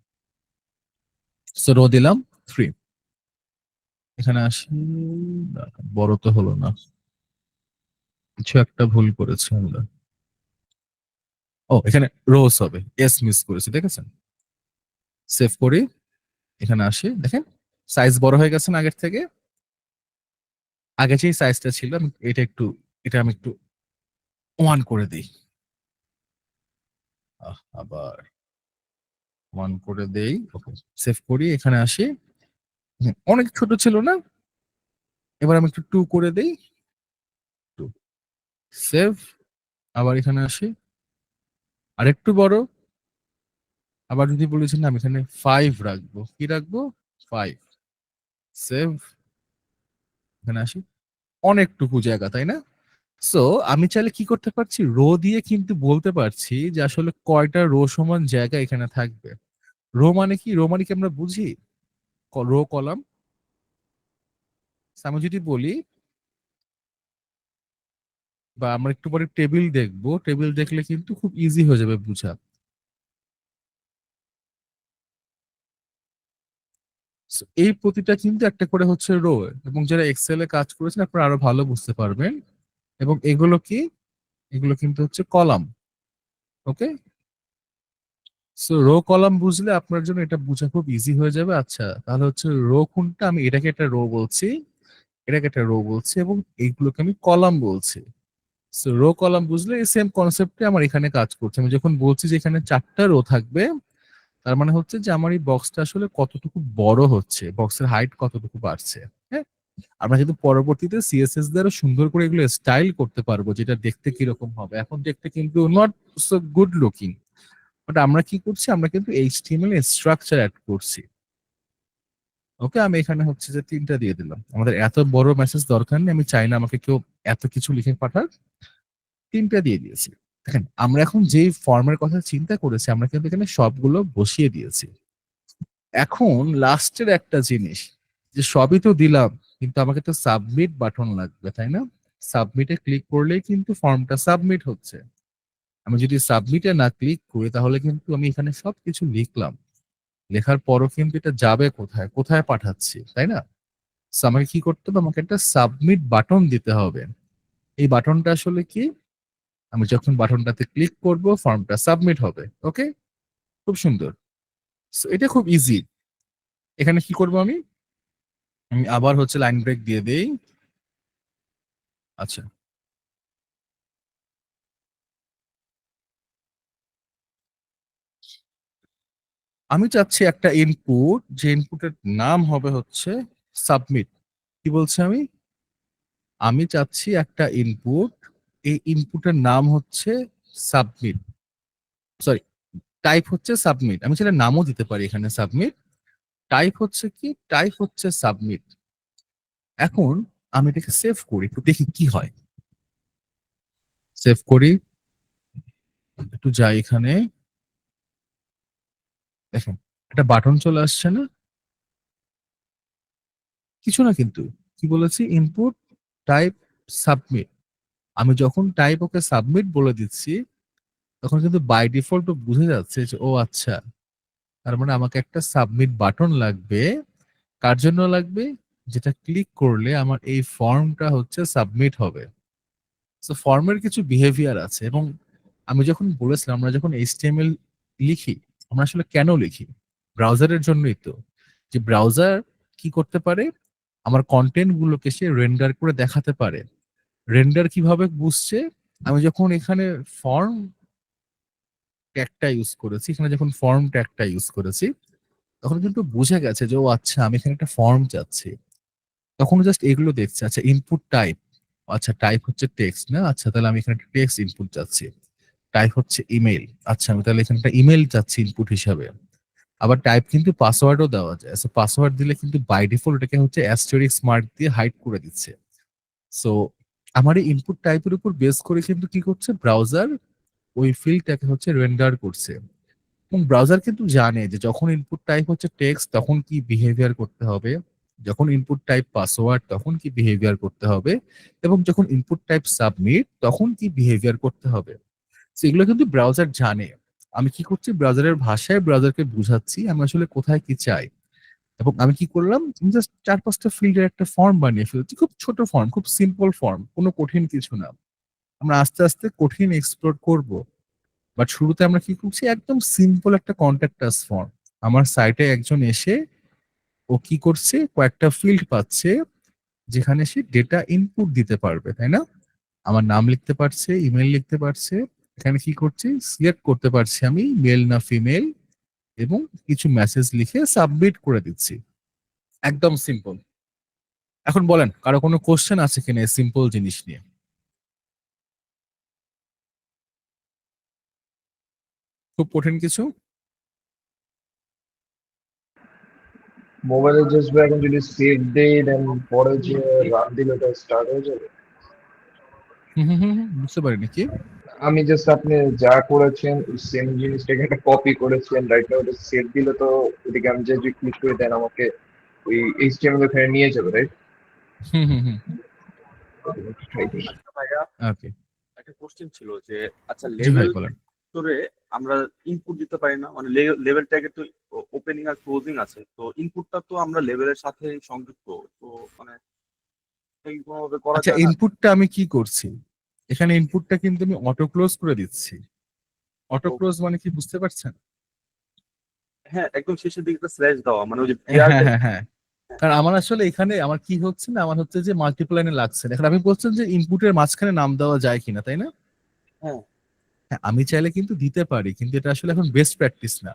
সো রো দিলাম 3। এখানে আসি, না, বড় তো হলো না, কিছু একটা ভুল করেছি আমরা। ও, এখানে রোস হবে, এস মিস করেছি, দেখেছেন? সেভ করি, এখানে আসি, দেখেন সাইজ বড় হয়ে গেছে না আগের থেকে। আগে যে সাইজটা ছিল আমি এটা একটু, এটা আমি একটু 1 করে দিই। আবার 1 করে দেই। ওকে, সেভ করি, এখানে আসি। অনেক ছোট ছিল না? এবার আমি একটু 2 করে দেই। 2, সেভ। আবার এখানে আসি, আরেকটু বড়। আবার যদি বলেছেন আমি এখানে 5 রাখবো, কি রাখবো? 5, সেভ। এখানে আসি, অনেকটুকু জায়গা, তাই না? সো আমি চাইলে কি করতে পারছি, রো দিয়ে কিন্তু বলতে পারছি যে আসলে কয়টা রো সমান জায়গা এখানে থাকবে। রো মানে কি, রো মানে কি আমরা বুঝি, রো কলাম। আমি যদি বলি, বা আমরা একটু পরে টেবিল দেখবো, টেবিল দেখলে কিন্তু খুব ইজি হয়ে যাবে বুঝা। So, এই প্রতিটা কিন্তু একটা করে হচ্ছে রো, এবং যারা এক্সেল এ কাজ করেছেন আপনারা আরো ভালো বুঝতে পারবেন। এবং এগুলো কি, এগুলো কিন্তু হচ্ছে কলাম। ওকে, সো রো কলাম বুঝলে আপনার জন্য এটা বোঝা খুব ইজি হয়ে যাবে। আচ্ছা, তাহলে হচ্ছে রো কোনটা, আমি এটাকে একটা রো বলছি, এটাকে একটা রো বলছি, এবং এইগুলোকে আমি কলাম বলছি। সো রো কলাম বুঝলে এই সেম কনসেপ্টে আমার এখানে কাজ করছে। আমি যখন বলছি যে এখানে 4টা রো থাকবে, তার মানে হচ্ছে যে আমার এই বক্সটা আসলে কতটুকু বড় হচ্ছে, বক্সের হাইট কতটুকু বাড়ছে। হ্যাঁ, আমরা কিন্তু পরবর্তীতে সিএসএস দ্বারা সুন্দর করে এগুলো স্টাইল করতে পারবো, যেটা দেখতে কিরকম হবে। এখন দেখতে কিন্তু not so good looking, but আমরা কি করছি, আমরা কিন্তু এইচটিএমএল স্ট্রাকচার অ্যাড করছি। ওকে, আমি এখানে হচ্ছে যে 3টা দিয়ে দিলাম, আমাদের এত বড় মেসেজ দরকার নেই, আমি চাই না আমাকে কেউ এত কিছু লিখে পাঠাক। 3টা দিয়ে দিয়েছি। দেখেন আমরা এখন যেই ফর্মের কথা চিন্তা করেছি, আমরা কিন্তু এখানে সবগুলো বসিয়ে দিয়েছি। এখন লাস্টের একটা জিনিস, যে সবই তো দিলাম, কিন্তু আমাকে তো সাবমিট বাটন লাগবে, তাই না? সাবমিটে ক্লিক করলেই কিন্তু ফর্মটা সাবমিট হচ্ছে। আমি যদি সাবমিটে না ক্লিক করি তাহলে কিন্তু আমি এখানে সবকিছু লিখলাম, লেখার পরও কিন্তু এটা যাবে কোথায়, কোথায় পাঠাচ্ছি, তাই না? So আমাকে কি করতে হবে, আমাকে একটা সাবমিট বাটন দিতে হবে। এই বাটনটা আসলে কি, আমি যখন বাটনটাতে ক্লিক করব ফর্মটা সাবমিট হবে। ওকে, খুব সুন্দর। So এটা খুব ইজি। এখানে কি করব আমি আমি আবার হচ্ছে লাইন ব্রেক দিয়ে দেই। আচ্ছা, আমি চাচ্ছি একটা ইনপুট, যে ইনপুটের নাম হবে হচ্ছে সাবমিট। কি বলছি আমি আমি চাচ্ছি একটা ইনপুট, এই ইনপুটের নাম হচ্ছে সাবমিট, সরি, টাইপ হচ্ছে সাবমিট। আমি সেটা নামও দিতে পারি এখানে সাবমিট। টাইপ হচ্ছে কি, টাইপ হচ্ছে সাবমিট। এখন আমি এটাকে সেভ করি, একটু দেখি কি হয়। সেভ করি, একটু যাই এখানে, দেখেন একটা বাটন চলে আসছে না, কিছু না কিন্তু, কি বলেছি, ইনপুট টাইপ সাবমিট। আমি যখন টাইপ ওকে সাবমিট বলে দিচ্ছি তখন কিন্তু বাই ডিফল্ট বুঝে যাচ্ছে যে ও আচ্ছা, তার মানে আমাকে একটা সাবমিট বাটন লাগবে। কার জন্য লাগবে, যেটা ক্লিক করলে আমার এই ফর্মটা হচ্ছে সাবমিট হবে। তো ফর্মের কিছু বিহেভিয়ার আছে, এবং আমি যখন বলেছিলাম আমরা যখন এইচটিএমএল লিখি, আমরা আসলে কেন লিখি, ব্রাউজারের জন্যই তো, যে ব্রাউজার কি করতে পারে, আমার কন্টেন্ট গুলোকে সে রেন্ডার করে দেখাতে পারে। রেন্ডার কিভাবে বুঝছে, আমি যখন এখানে ফর্ম ট্যাগটা ইউজ করেছি, এখানে যখন ফর্ম ট্যাগটা ইউজ করেছি তখন কিন্তু বুঝে গেছে যে ও আচ্ছা আমি এখানে একটা ফর্ম চাচ্ছি। তখন জাস্ট এগুলো দেখছে, আচ্ছা ইনপুট টাইপ, আচ্ছা টাইপ হচ্ছে টেক্সট না, আচ্ছা তাহলে আমি এখানে একটা টেক্সট ইনপুট চাচ্ছি। টাইপ হচ্ছে ইমেল, আচ্ছা আমি তাহলে এখানে একটা ইমেল চাচ্ছি ইনপুট হিসাবে। আবার টাইপ কিন্তু পাসওয়ার্ডও দেওয়া যায়, সো পাসওয়ার্ড দিলে কিন্তু বাই ডিফল্ট এটাকে হচ্ছে অ্যাস্টেরিক্স মার্ক দিয়ে হাইড করে দিচ্ছে। সো আমার এই ইনপুট টাইপের উপর বেস করে কিন্তু কি করছে, ব্রাউজার ওই ফিল্ডটাকে হচ্ছে রেন্ডার করছে। এবং ব্রাউজার কিন্তু জানে যে যখন ইনপুট টাইপ হচ্ছে টেক্সট তখন কি বিহেভিয়ার করতে হবে, যখন ইনপুট টাইপ পাসওয়ার্ড তখন কি বিহেভিয়ার করতে হবে, এবং যখন ইনপুট টাইপ সাবমিট তখন কি বিহেভিয়ার করতে হবে। So এগুলো কিন্তু ব্রাউজার জানে। আমি কি করছি, ব্রাউজারের ভাষায় ব্রাউজারকে বুঝাচ্ছি আমি আসলে কোথায় কি চাই। এবং আমি কি করলাম, জাস্ট 4-5টা ফিল্ডের একটা ফর্ম বানিয়ে ফেলছি, খুব ছোট ফর্ম, খুব সিম্পল ফর্ম, কোনো কঠিন কিছু না। আমরা আস্তে আস্তে কঠিন এক্সপ্লোর করব, বাট শুরুতে আমরা কি করছি, একদম সিম্পল একটা কন্ট্যাক্ট আস ফর্ম। আমার সাইটে একজন এসে ও কি করছে, কয়েকটা ফিল্ড পাচ্ছে যেখানে সে ডেটা ইনপুট দিতে পারবে, তাই না? আমার নাম লিখতে পারছে, ইমেল লিখতে পারছে, এখানে কি করছি, সিলেক্ট করতে পারছি আমি মেল না ফিমেল, এবং কিছু মেসেজ লিখে সাবমিট করে দিচ্ছি। একদম সিম্পল। এখন বলেন কারো কোনো কোশ্চেন আছে কিনা এই সিম্পল জিনিস নিয়ে? খুব কঠিন কিছু? মোবাইলে জাস্ট ভাই এখন যদি সেভ দেই দেন পরে যে রান দিলে ওটা স্টার্ট হয়ে যাবে। বুঝতে পারিনি কি। আমি জাস্ট আপনি যা করেছেন সেম জিনিসটাকে একটা কপি করেছেন রাইট নাও, ওটা সেভ দিলে তো ওদিকে আমি যে ক্লিক করে দেন আমাকে ওই এইচটিএমএল ওখানে নিয়ে যাবে রাইট। হুম হুম হুম ট্রাই করি। আচ্ছা ভাইয়া, ওকে, একটা কোশ্চেন ছিল যে আচ্ছা জি ভাই লেভেল বলেন। ভিতরে আমরা ইনপুট দিতে পারি না, মানে লেভেল ট্যাগে তো ওপেনিং আর ক্লোজিং আছে, তো ইনপুটটা তো আমরা লেভেলের সাথে সংযুক্ত, তো মানে এইভাবে করা আচ্ছা যায় না? ইনপুটটা আমি কি করছি, এখানে ইনপুটটা কিন্তু আমি অটো ক্লোজ করে দিচ্ছি। অটো তো ক্লোজ মানে কি বুঝতে পারছেন? হ্যাঁ, একদম শেষের দিকে একটা স্ল্যাশ দেওয়া, মানে ওই যে হ্যাঁ হ্যাঁ হ্যাঁ, কারণ আমার আসলে এখানে আমার কি হচ্ছে না, আমার হচ্ছে যে মাল্টিপ্লাইনে লাগছে না। এখন আপনি বলছেন যে ইনপুটের মাঝখানে নাম দেওয়া যায় কিনা, তাই না? হ্যাঁ। হ্যাঁ, আমি চাইলে কিন্তু দিতে পারি, কিন্তু এটা আসলে এখন বেস্ট প্র্যাকটিস না।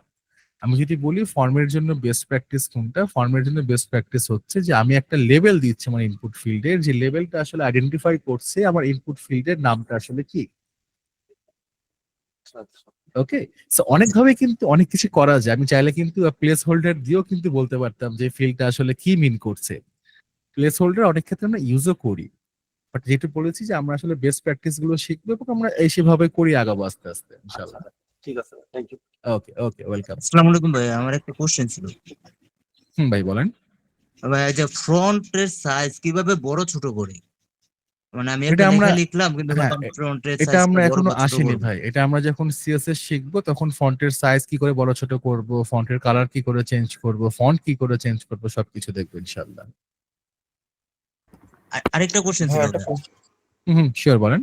আমি যদি বলি ফর্মের জন্য বেস্ট প্র্যাকটিস কোনটা, ফর্মের জন্য বেস্ট প্র্যাকটিস হচ্ছে যে আমি একটা লেভেল দিচ্ছি আমার ইনপুট ফিল্ডের, যে লেভেলটা আসলে আইডেন্টিফাই করছে আমার ইনপুট ফিল্ডের নামটা আসলে কি। আচ্ছা আচ্ছা। ওকে, সো অনেকভাবে কিন্তু অনেক কিছু করা যায়। আমি চাইলে কিন্তু প্লেস হোল্ডার দিয়েও কিন্তু বলতে পারতাম যে ফিল্ডটা আসলে কি মিন করছে। প্লেস হোল্ডার অনেক ক্ষেত্রে আমরা ইউজও করি, বাট যেটা বলেছি যে আমরা আসলে বেস্ট প্র্যাকটিস গুলো শিখবো এবং আমরা এই সেভাবে করি আগাবো আস্তে আস্তে আচ্ছা, ইনশাল্লাহ। ঠিক আছে, thank you. Okay okay, welcome. আসসালামু আলাইকুম ভাই, আমার একটা কোশ্চেন ছিল। ভাই বলেন। ভাই এই যে ফ্রন্টের সাইজ কিভাবে বড় ছোট করে? মানে আমি এটা একটা আমরা লেখা লিখলাম কিন্তু হ্যাঁ ফন্টের এটা সাইজটা আমরা বড় এখনো বা ছোট আসিনি করব। ভাই, এটা আমরা যখন সিএসএস শিখবো তখন ফন্টের সাইজ কি করে বড় ছোট করব, ফন্টের কালার কি করে চেঞ্জ করব, ফন্ট কি করে চেঞ্জ করব, সবকিছু দেখবো ইনশাল্লাহ। আরেকটা কোশ্চেন ভাই ছিল একটা ভাইয়া। হুম, শিওর বলেন।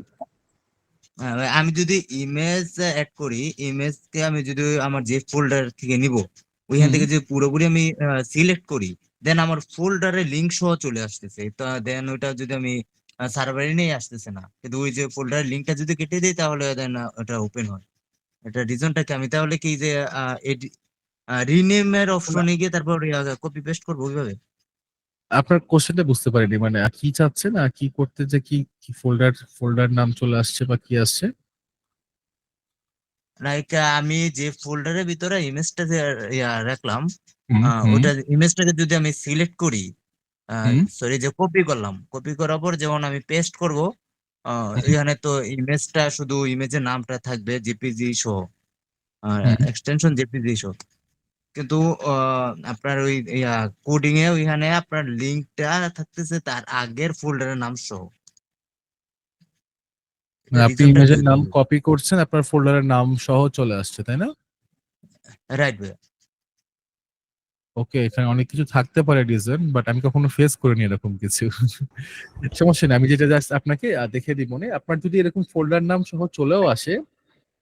ভাই, আমি যদি ইমেজ অ্যাড করি, ইমেজ কে আমি যদি আমার যে ফোল্ডার থেকে নিব ওইখান হুম থেকে যদি পুরোপুরি আমি সিলেক্ট করি, দেন আমার ফোল্ডারে লিংক সহ চলে আসতেছে। তো দেন ওইটা যদি আমি সার্ভারে নিয়ে আসতেছে না, কিন্তু ওই যে ফোল্ডারের লিংকটা যদি কেটে দিই তাহলে দেন ওটা ওপেন হয়। এটা রিজনটা কি? আমি তাহলে কি যে রিনেমের না, অপশনে গিয়ে তারপর কপি পেস্ট করবো ওইভাবে? আপনার কোশ্চেনটা বুঝতে পারিনি, মানে কি চাচ্ছেন আর কি করতে, যে কি কি ফোল্ডার ফোল্ডার নাম চলে আসছে বা কি আসছে? লাইক আমি যে ফোল্ডারের ভিতরে ইমেজটা রাখলাম, হুম হুম ওটা ইমেজটাকে যদি আমি সিলেক্ট করি, হুম সরি যে কপি করলাম, কপি করার পর যেমন আমি পেস্ট করব, হুম এখানে তো ইমেজটা শুধু ইমেজের নামটা থাকবে জেপিজি সহ, হুম। এক্সটেনশন জেপিজি সহ। কিন্তু আপনার ওই কোডিং এ ওইখানে আপনার লিঙ্কটা থাকতেছে তার আগের ফোল্ডারের নাম সহ। এটা মানে আপনি রিজনটা কি? ইমেজের নাম কপি করছেন, আপনার ফোল্ডারের নাম সহ চলে আসছে, তাই না? রাইট ভাই। ওকে, এখানে অনেক কিছু থাকতে পারে রিজন, বাট আমি কখনো ফেস করিনি এরকম কিছু। সমস্যা নেই, আমি যেটা জাস্ট আপনাকে দেখে দিব মনে, আপনার যদি এরকম ফোল্ডার নাম সহ চলেও আসে,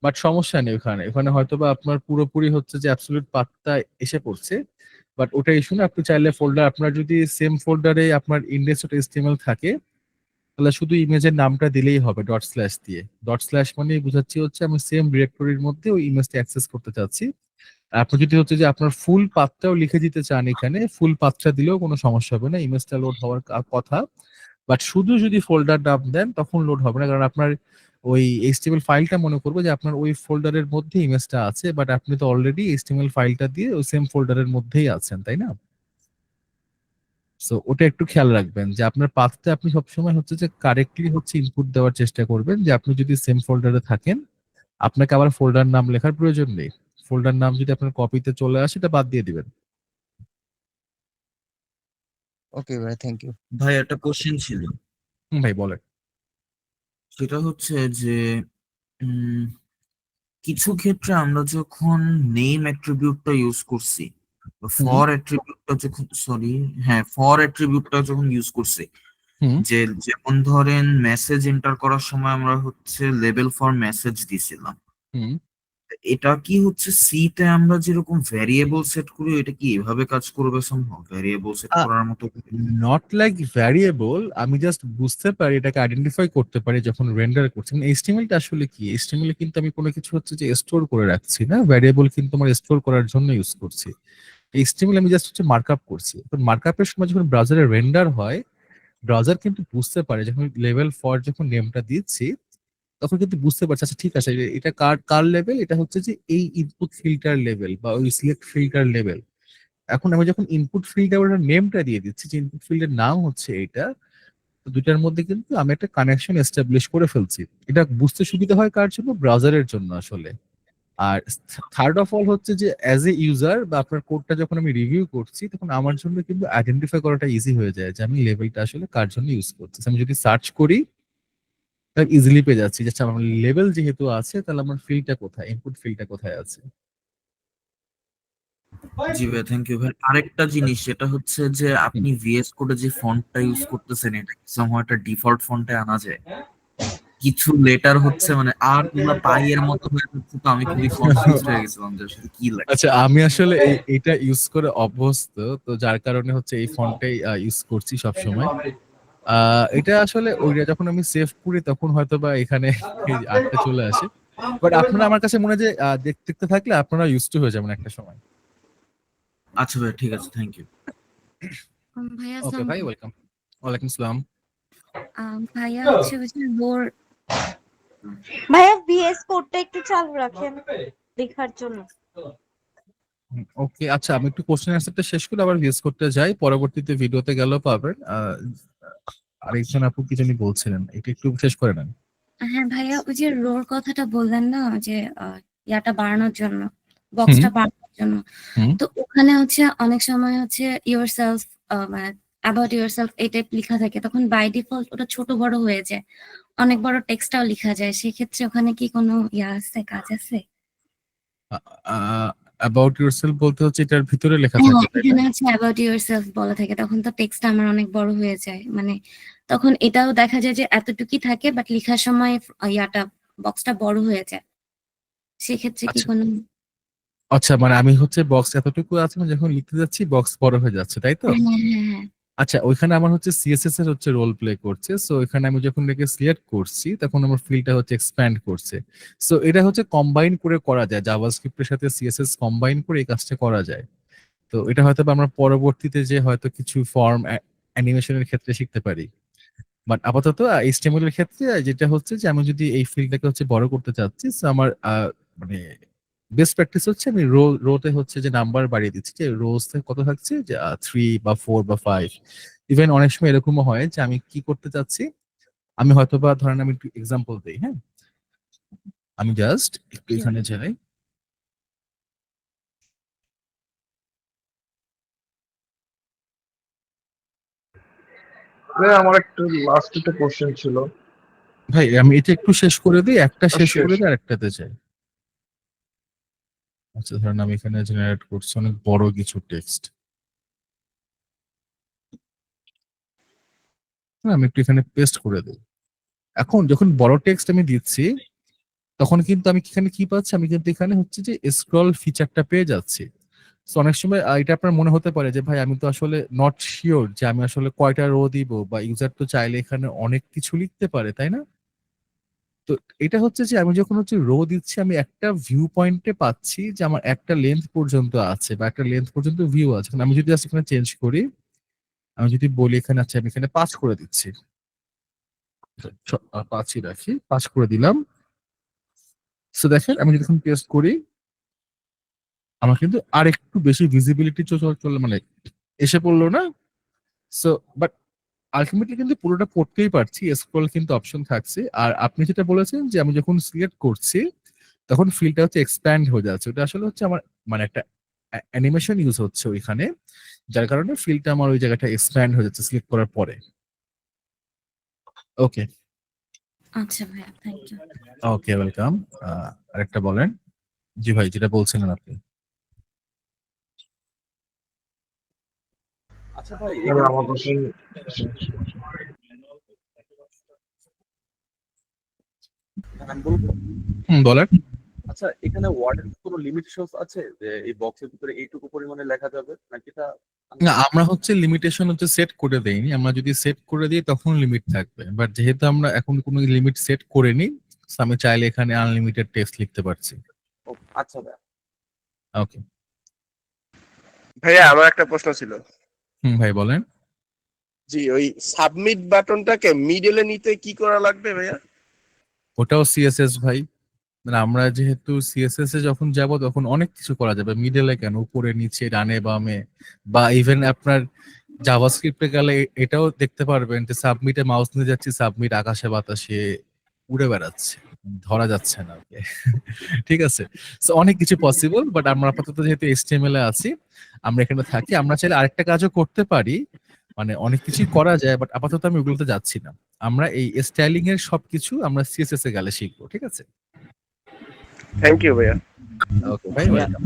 বাট সমস্যা নেই, ওখানে ওখানে হয়তোবা আপনার পুরোপুরি হচ্ছে যে অ্যাবসলিউট পাথটা এসে পড়ছে, বাট ওটা ইস্যু না। আপনি চাইলে ফোল্ডার, আপনার যদি সেম ফোল্ডারে আপনার index.html থাকে, তাহলে শুধু ইমেজের নামটা দিলেই হবে ডট স্ল্যাশ দিয়ে। ডট স্ল্যাশ মানে বুঝাচ্ছি হচ্ছে আমি সেম ডিরেক্টরির মধ্যে ওই ইমেজটা অ্যাক্সেস করতে চাচ্ছি। আপনি যদি হচ্ছে যে আপনার ফুল পাথটাও লিখে দিতে চান, এখানে ফুল পাথটা দিলেও কোনো সমস্যা হবে না, ইমেজটা লোড হওয়ার কথা। বাট শুধু যদি ফোল্ডার নাম দেন তখন লোড হবে না, কারণ আপনার ওই এইচটিএমএল ফাইলটা মনে করবে যে আপনার ওই ফোল্ডারের মধ্যে ইমেজটা আছে, বাট আপনি তো অলরেডি এইচটিএমএল ফাইলটা দিয়ে ওই সেম ফোল্ডারের মধ্যেই আছেন, তাই না? সো ওটা একটু খেয়াল রাখবেন যে আপনার পাথটা আপনি সবসময় হচ্ছে যে কারেক্টলি হচ্ছে ইনপুট দেওয়ার চেষ্টা করবেন, যে আপনি যদি সেম ফোল্ডারে থাকেন আপনাকে আবার ফোল্ডার নাম লেখার প্রয়োজন নেই। ফোল্ডার নাম যদি আপনার কপিতে চলে আসে এটা বাদ দিয়ে দিবেন। ওকে ভাই, থ্যাংক ইউ। ভাই একটা কোশ্চেন ছিল। ভাই বলেন। সেটা হচ্ছে যে উম, কিছু ক্ষেত্রে আমরা যখন নেম অ্যাট্রিবিউটটা ইউজ করছি, হুম ফর অ্যাট্রিবিউটটা যখন, সরি, হ্যাঁ, ফর অ্যাট্রিবিউটটা যখন ইউজ করছি, হুম যে যেমন ধরেন মেসেজ এন্টার করার সময় আমরা হচ্ছে লেবেল ফর মেসেজ দিছিলাম, হুম। এটা কি হচ্ছে সি তে আমরা যেরকম ভ্যারিয়েবল সেট করি এটা কি এভাবে কাজ করবে? সম্ভব ভ্যারিয়েবল সেট করার মতো? নট লাইক ভ্যারিয়েবল, আমি জাস্ট বুঝতে পারি, এটাকে আইডেন্টিফাই করতে পারি যখন রেন্ডার করছি। মানে এইচটিএমএল টা আসলে কি, এইচটিএমএল এ কিন্তু আমি কোনো কিছু হচ্ছে যে স্টোর করে রাখছি না, ভ্যারিয়েবল কিন্তু আমার স্টোর করার জন্য ইউজ করছি। এইচটিএমএল আমি জাস্ট হচ্ছে মার্কআপ করছি। তো মার্কআপের সময় যখন ব্রাউজারে রেন্ডার হয়, ব্রাউজার কিন্তু বুঝতে পারে, যখন লেভেল ফর যখন নেমটা দিচ্ছি তখন কিন্তু বুঝতে পারছে আচ্ছা ঠিক আছে এটা কার কার লেভেল, এটা হচ্ছে যে এই ইনপুট ফিল্টার লেভেল বা ওই সিলেক্ট ফিল্টার লেভেল। এখন আমি যখন ইনপুট ফিল্ডে ওটার নেমটা দিয়ে দিচ্ছি যে ইনপুট ফিল্ডের নাম হচ্ছে এটা, তো দুইটার মধ্যে কিন্তু আমি একটা কানেকশন এস্টাবলিশ করে ফেলছি। এটা বুঝতে সুবিধা হয় কার জন্য? ব্রাউজারের জন্য আসলে। আর থার্ড অফ অল হচ্ছে যে অ্যাজ এ ইউজার বা আপনার কোডটা যখন আমি রিভিউ করছি তখন আমার জন্য কিন্তু আইডেন্টিফাই করাটা ইজি হয়ে যায় যে আমি লেভেলটা আসলে কার জন্য ইউজ করছি। আমি যদি সার্চ করি তাহলে ইজিলি পেয়ে যাচ্ছি যে আচ্ছা, আমার লেভেল যেহেতু আছে তাহলে আমার ফিল্ডটা কোথায়, ইনপুট ফিল্ডটা কোথায় আছে। জি ভাই, থ্যাংক ইউ ভাই। আরেকটা জিনিস সেটা হচ্ছে যে হুম। আপনি ভিএস কোডে যে ফন্টটা ইউজ করতেছেন এটা কি সময় একটা ডিফল্ট ফন্টে আনা যায়? কিছু লেটার হচ্ছে মানে আর গুলা পাইয়ের মতো হয়ে যাচ্ছে, তো আমি খুবই কনফিউজড হয়ে গেছিলাম যে আসলে কি লাগে। আচ্ছা, আমি আসলে এটা ইউজ করে অভ্যস্ত, তো যার কারণে হচ্ছে এই ফন্টটাই ইউজ করছি সব সময়। এটা আসলে ওইটা যখন আমি সেভ করি তখন হয়তো বা এখানে এই আর্টটা চলে আসে, বাট আপনারা আমার কাছে মনে হয় যে দেখতে দেখতে থাকলে আপনারা ইউজ টু হয়ে যাবেন একটা সময়। আচ্ছা ভাই, ঠিক আছে, থ্যাংক ইউ। ভাইয়া ওকে আসসালামু ভাই, আলাইকুম। ওয়েলকাম। ওয়ালাইকুম আসসালাম। ভাইয়া হচ্ছে ওই যে লোর ভাইয়া ভিএস কোডটা একটু চালু রাখেন লেখার জন্য। ওকে আচ্ছা, আমি একটু কোশ্চেন অ্যান্সারটা শেষ করে আবার ভিএস করতে যাই, পরবর্তীতে ভিডিওতে গেলেও পাবেন। আরেকজন আপু কি জানি বলছিলেন, এটা একটু শেষ করে নেন। হ্যাঁ ভাইয়া, ওই যে রোর কথাটা বললেন না, যে ইয়াটা বাড়ানোর জন্য, হুম বক্সটা বাড়ানোর জন্য। হুম তো ওখানে হচ্ছে অনেক সময় হচ্ছে ইয়োর সেলফ মানে অ্যাবাউট ইউরসেলফ এই টাইপ লেখা থাকে, তখন বাই ডিফল্ট ওটা ছোট বড় হয়ে যায়, অনেক বড় টেক্সটটাও লেখা যায়। সেক্ষেত্রে ওখানে কি কোনো আছে, কাজ আছে? অ্যাবাউট ইউরসেলফ বলতে হচ্ছে এটার ভিতরে লেখা হ্যাঁ, থাকে, তাই না? এখানে হচ্ছে অ্যাবাউট ইউরসেলফ বলা থাকে, তখন তো টেক্সটটা আমার অনেক বড় হয়ে যায়, মানে তখন এটাও দেখা যায় যে এতটুকুই থাকে, বাট লেখার সময় ইয়াটা বক্সটা বড় হয়ে যায়। সেক্ষেত্রে কি আচ্ছা কোনো? আচ্ছা, মানে আমি হচ্ছে বক্স এতটুকু আছে না, যখন লিখতে যাচ্ছি বক্স বড় হয়ে যাচ্ছে, তাই তো? হ্যাঁ হ্যাঁ হ্যাঁ। আচ্ছা, ওইখানে আমার হচ্ছে সিএসএস এর হচ্ছে রোল প্লে করছে। সো এখানে আমি যখন এটাকে সিলেক্ট করছি তখন আমার ফিল্ডটা হচ্ছে এক্সপ্যান্ড করছে। সো এটা হচ্ছে কম্বাইন করে করা যায়, জাভাস্ক্রিপ্ট এর সাথে সিএসএস কম্বাইন করে এই কাজটা করা যায়। তো এটা হয়তো বা আমরা পরবর্তীতে যে হয়তো কিছু ফর্ম অ্যানিমেশনের ক্ষেত্রে শিখতে পারি। বাট আপাতত এইচটিএমএল এর ক্ষেত্রে যেটা হচ্ছে যে আমি যদি এই ফিল্ডটাকে হচ্ছে বড় করতে চাচ্ছি, সো আমার মানে বেস্ট প্র্যাকটিস হচ্ছে আমি রোতে হচ্ছে যে নাম্বার বাড়িয়ে দিচ্ছি, যে রোজ কত থাকছে, যে 3 বা 4 বা 5। ইভেন অনেক সময় এরকমও হয় যে আমি কি করতে চাচ্ছি, আমি হয়তো বা ধরেন আমি একটু এক্সাম্পল দিই, হ্যাঁ, আমি জাস্ট একটু এখানে যাই। আমার একটা লাস্ট একটা কোশ্চেন ছিল। ভাই আমি এটা একটু শেষ করে দিই, একটা শেষ Sure, করে দিই sure. আর একটাতে যাই। আচ্ছা ধরেন আমি এখানে জেনারেট করছি অনেক বড় কিছু টেক্সট, আমি একটু এখানে পেস্ট করে দিই। এখন যখন বড় টেক্সট আমি দিচ্ছি তখন কিন্তু আমি এখানে কি পাচ্ছি, আমি কিন্তু এখানে হচ্ছে যে স্ক্রল ফিচারটা পেয়ে যাচ্ছি। তো অনেক সময় এটা আপনার মনে হতে পারে যে ভাই আমি তো আসলে নট শিওর যে আমি আসলে কয়টা রো দিব, বা ইউজার তো চাইলে এখানে অনেক কিছু লিখতে পারে, তাই না? তো এটা হচ্ছে যে আমি যখন হচ্ছে রো দিচ্ছি আমি একটা ভিউ পয়েন্টে পাচ্ছি যে আমার একটা লেন্থ পর্যন্ত আছে বা একটা লেন্থ পর্যন্ত ভিউ আছে। এখন আমি যদি জাস্ট এখানে চেঞ্জ করি, আমি যদি বলি এখানে আছে, আমি এখানে 5 করে দিচ্ছি, 5ই রাখি, 5 করে দিলাম। সো দেখেন আমি যদি এখন পেস্ট করি আমার কিন্তু আর একটু বেশি ভিজিবিলিটি চলে মানে এসে পড়লো না? সো বাট আলটিমেটলি কিন্তু পুরোটা পড়তেই পারছি, স্ক্রল কিন্তু অপশন থাকছে। আর আপনি যেটা বলেছেন যে আমি যখন সিলেক্ট করছি তখন ফিল্ডটা হচ্ছে এক্সপ্যান্ড হয়ে যাচ্ছে, ওটা আসলে হচ্ছে আমার মানে একটা অ্যানিমেশন ইউজ হচ্ছে ওইখানে, যার কারণে ফিল্ডটা আমার ওই জায়গাটা এক্সপ্যান্ড হয়ে যাচ্ছে সিলেক্ট করার পরে। ওকে আচ্ছা ভাইয়া, থ্যাংক ইউ। Okay, welcome. আরেকটা বলেন। জি ভাই, যেটা বলছিলেন আপনি। আচ্ছা ভাই, এবার এখানে আমার কোশ্চেন, আমি বলবো। বলেন। আচ্ছা, এখানে ওয়ার্ডের কোনো লিমিটেশন আছে যে এই বক্সের ভিতরে এইটুকু পরিমাণে লেখা যাবে, নাকি এটা না, আমরা হচ্ছে লিমিটেশন হচ্ছে সেট করে দেইনি, আমরা যদি সেট করে দিই তখন লিমিট থাকবে, বাট যেহেতু আমরা এখন কোনো লিমিট সেট করিনি, so আমি চাইলে এখানে আনলিমিটেড টেক্সট লিখতে পারছি। ও, আচ্ছা ভাই। ওকে। ভাইয়া আমার একটা প্রশ্ন ছিল। ভাই বলেন। জি, ওই সাবমিট বাটনটাকে মিডলে নিতে কি করা লাগবে ভাইয়া? ওটাও সিএসএস ভাই, মানে আমরা যেহেতু সিএসএস এ যখন যাব তখন অনেক কিছু করা যাবে, মিডলে কেন, উপরে নিচে ডানে বামে, বা ইভেন আপনার জাভাস্ক্রিপ্টে গেলে এটাও দেখতে পারবেন যে সাবমিটে মাউস নিয়ে যাচ্ছি, সাবমিট আকাশে বাতাসে উড়ে বেড়াচ্ছে, ধরা যাচ্ছে না ওকে। ঠিক আছে, সো অনেক কিছু পসিবল, বাট আমরা আপাতত যেহেতু এইচটিএমএল এ আছি, আমরা এখানে থাকি। আমরা চাইলে আরেকটা কাজও করতে পারি, মানে অনেক কিছুই করা যায়, বাট আপাতত আমি ওগুলোতে যাচ্ছি না। আমরা এই স্টাইলিং এর সবকিছু আমরা সিএসএস এ গেলে শিখবো, ঠিক আছে? থ্যাংক ইউ ভাইয়া। ওকে ভাই, ওয়েলকাম।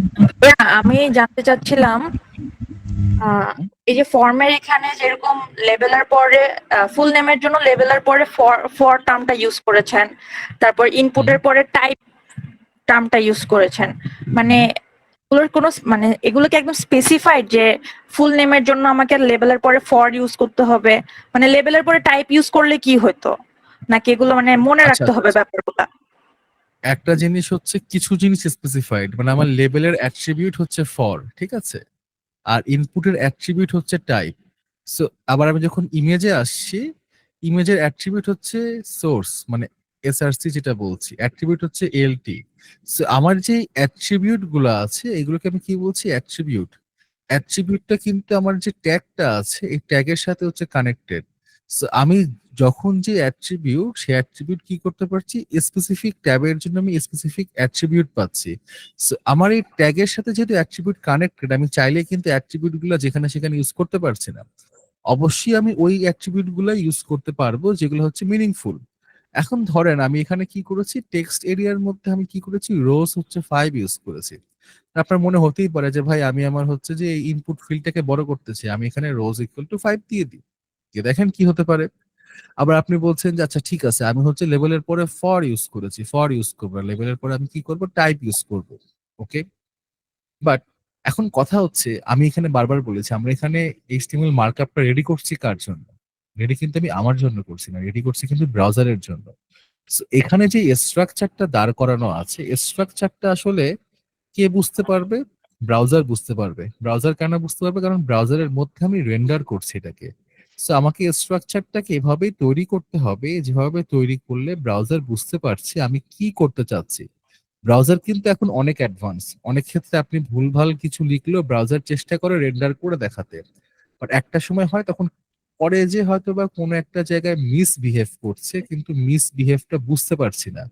আমি জানতে চাচ্ছিলাম, এই যে ফর্মের এখানে যেরকম লেবেলের পরে ফুল নেমের জন্য লেবেলের পরে ফর টার্মটা ইউজ করেছেন, তারপর ইনপুটের পরে টাইপ টার্মটা ইউজ করেছেন, মানে এগুলোর কোনো মানে এগুলো কি একদম স্পেসিফাইড যে ফুল নেমের জন্য আমাকে লেবেলের পরে ফর ইউজ করতে হবে, মানে লেবেলের পরে টাইপ ইউজ করলে কি হতো, নাকি এগুলো মানে মনে আচ্ছা রাখতে হবে ব্যাপারগুলো? একটা জিনিস হচ্ছে, কিছু জিনিস স্পেসিফাইড, মানে আমার লেবেলের অ্যাট্রিবিউট হচ্ছে ফর, ঠিক আছে, আর ইনপুটের অ্যাট্রিবিউট হচ্ছে টাইপ। সো আবার আমি যখন ইমেজে আসছি, ইমেজের অ্যাট্রিবিউট হচ্ছে সোর্স, মানে এসআরসি যেটা বলছি, অ্যাট্রিবিউট হচ্ছে এলটি। সো আমার যে অ্যাট্রিবিউট গুলো আছে এগুলোকে আমি কি বলছি, অ্যাট্রিবিউট। অ্যাট্রিবিউটটা কিন্তু আমার যে ট্যাগটা আছে এই ট্যাগের সাথে হচ্ছে কানেক্টেড। সো আমি যখন যে অ্যাট্রিবিউট, সেই অ্যাট্রিবিউট কি করতে পারছি, স্পেসিফিক ট্যাবের জন্য আমি স্পেসিফিক অ্যাট্রিবিউট পাচ্ছি। সো আমার এই ট্যাগের সাথে যেহেতু অ্যাট্রিবিউট কানেক্টেড, আমি চাইলে কিন্তু অ্যাট্রিবিউট গুলো যেখানে সেখানে ইউজ করতে পারছি না। অবশ্যই আমি ওই অ্যাট্রিবিউট গুলো ইউজ করতে পারবো যেগুলো হচ্ছে মিনিংফুল। এখন ধরেন আমি এখানে কি করেছি, টেক্সট এরিয়ার মধ্যে আমি কি করেছি, রোজ হচ্ছে 5 ইউজ করেছি। আপনার মনে হতেই পারে যে ভাই আমি আমার হচ্ছে যে ইনপুট ফিল্ডটাকে বড় করতেছি, আমি এখানে রোজ ইকুয়াল টু 5 দিয়ে দিই। দেখেন কি হতে পারে। আবার আপনি বলছেন যে আচ্ছা ঠিক আছে, আমি হচ্ছে লেভেলের পরে ফর ইউজ করেছি, ফর ইউজ করবো, লেভেলের পরে আমি কি করব, টাইপ ইউজ করব। ওকে, বাট এখন কথা হচ্ছে আমি এখানে বারবার বলেছি আমরা এখানে এইচটিএমএল মার্কআপটা রেডি করছি কার জন্য? রেডি কিন্তু আমি আমার জন্য করছি না, রেডি করছি কিন্তু ব্রাউজারের জন্য। So, এখানে যে স্ট্রাকচারটা দাঁড় করানো আছে, স্ট্রাকচারটা আসলে কে বুঝতে পারবে? ব্রাউজার বুঝতে পারবে। ব্রাউজার কেন বুঝতে পারবে? কারণ ব্রাউজারের মধ্যে আমি রেন্ডার করছি এটাকে। সো আমাকে স্ট্রাকচারটাকে এভাবেই তৈরি করতে হবে যেভাবে তৈরি করলে ব্রাউজার বুঝতে পারছে আমি কি করতে চাচ্ছি। ব্রাউজার কিন্তু এখন অনেক অ্যাডভান্স, অনেক ক্ষেত্রে আপনি ভুলভাল কিছু লিখলেও ব্রাউজার চেষ্টা করে রেন্ডার করে দেখাতে, বাট একটা সময় হয় তখন পরে যে হয়তো বা কোনো একটা জায়গায় মিসবিহেভ করছে কিন্তু মিসবিহেভটা বুঝতে পারছি না।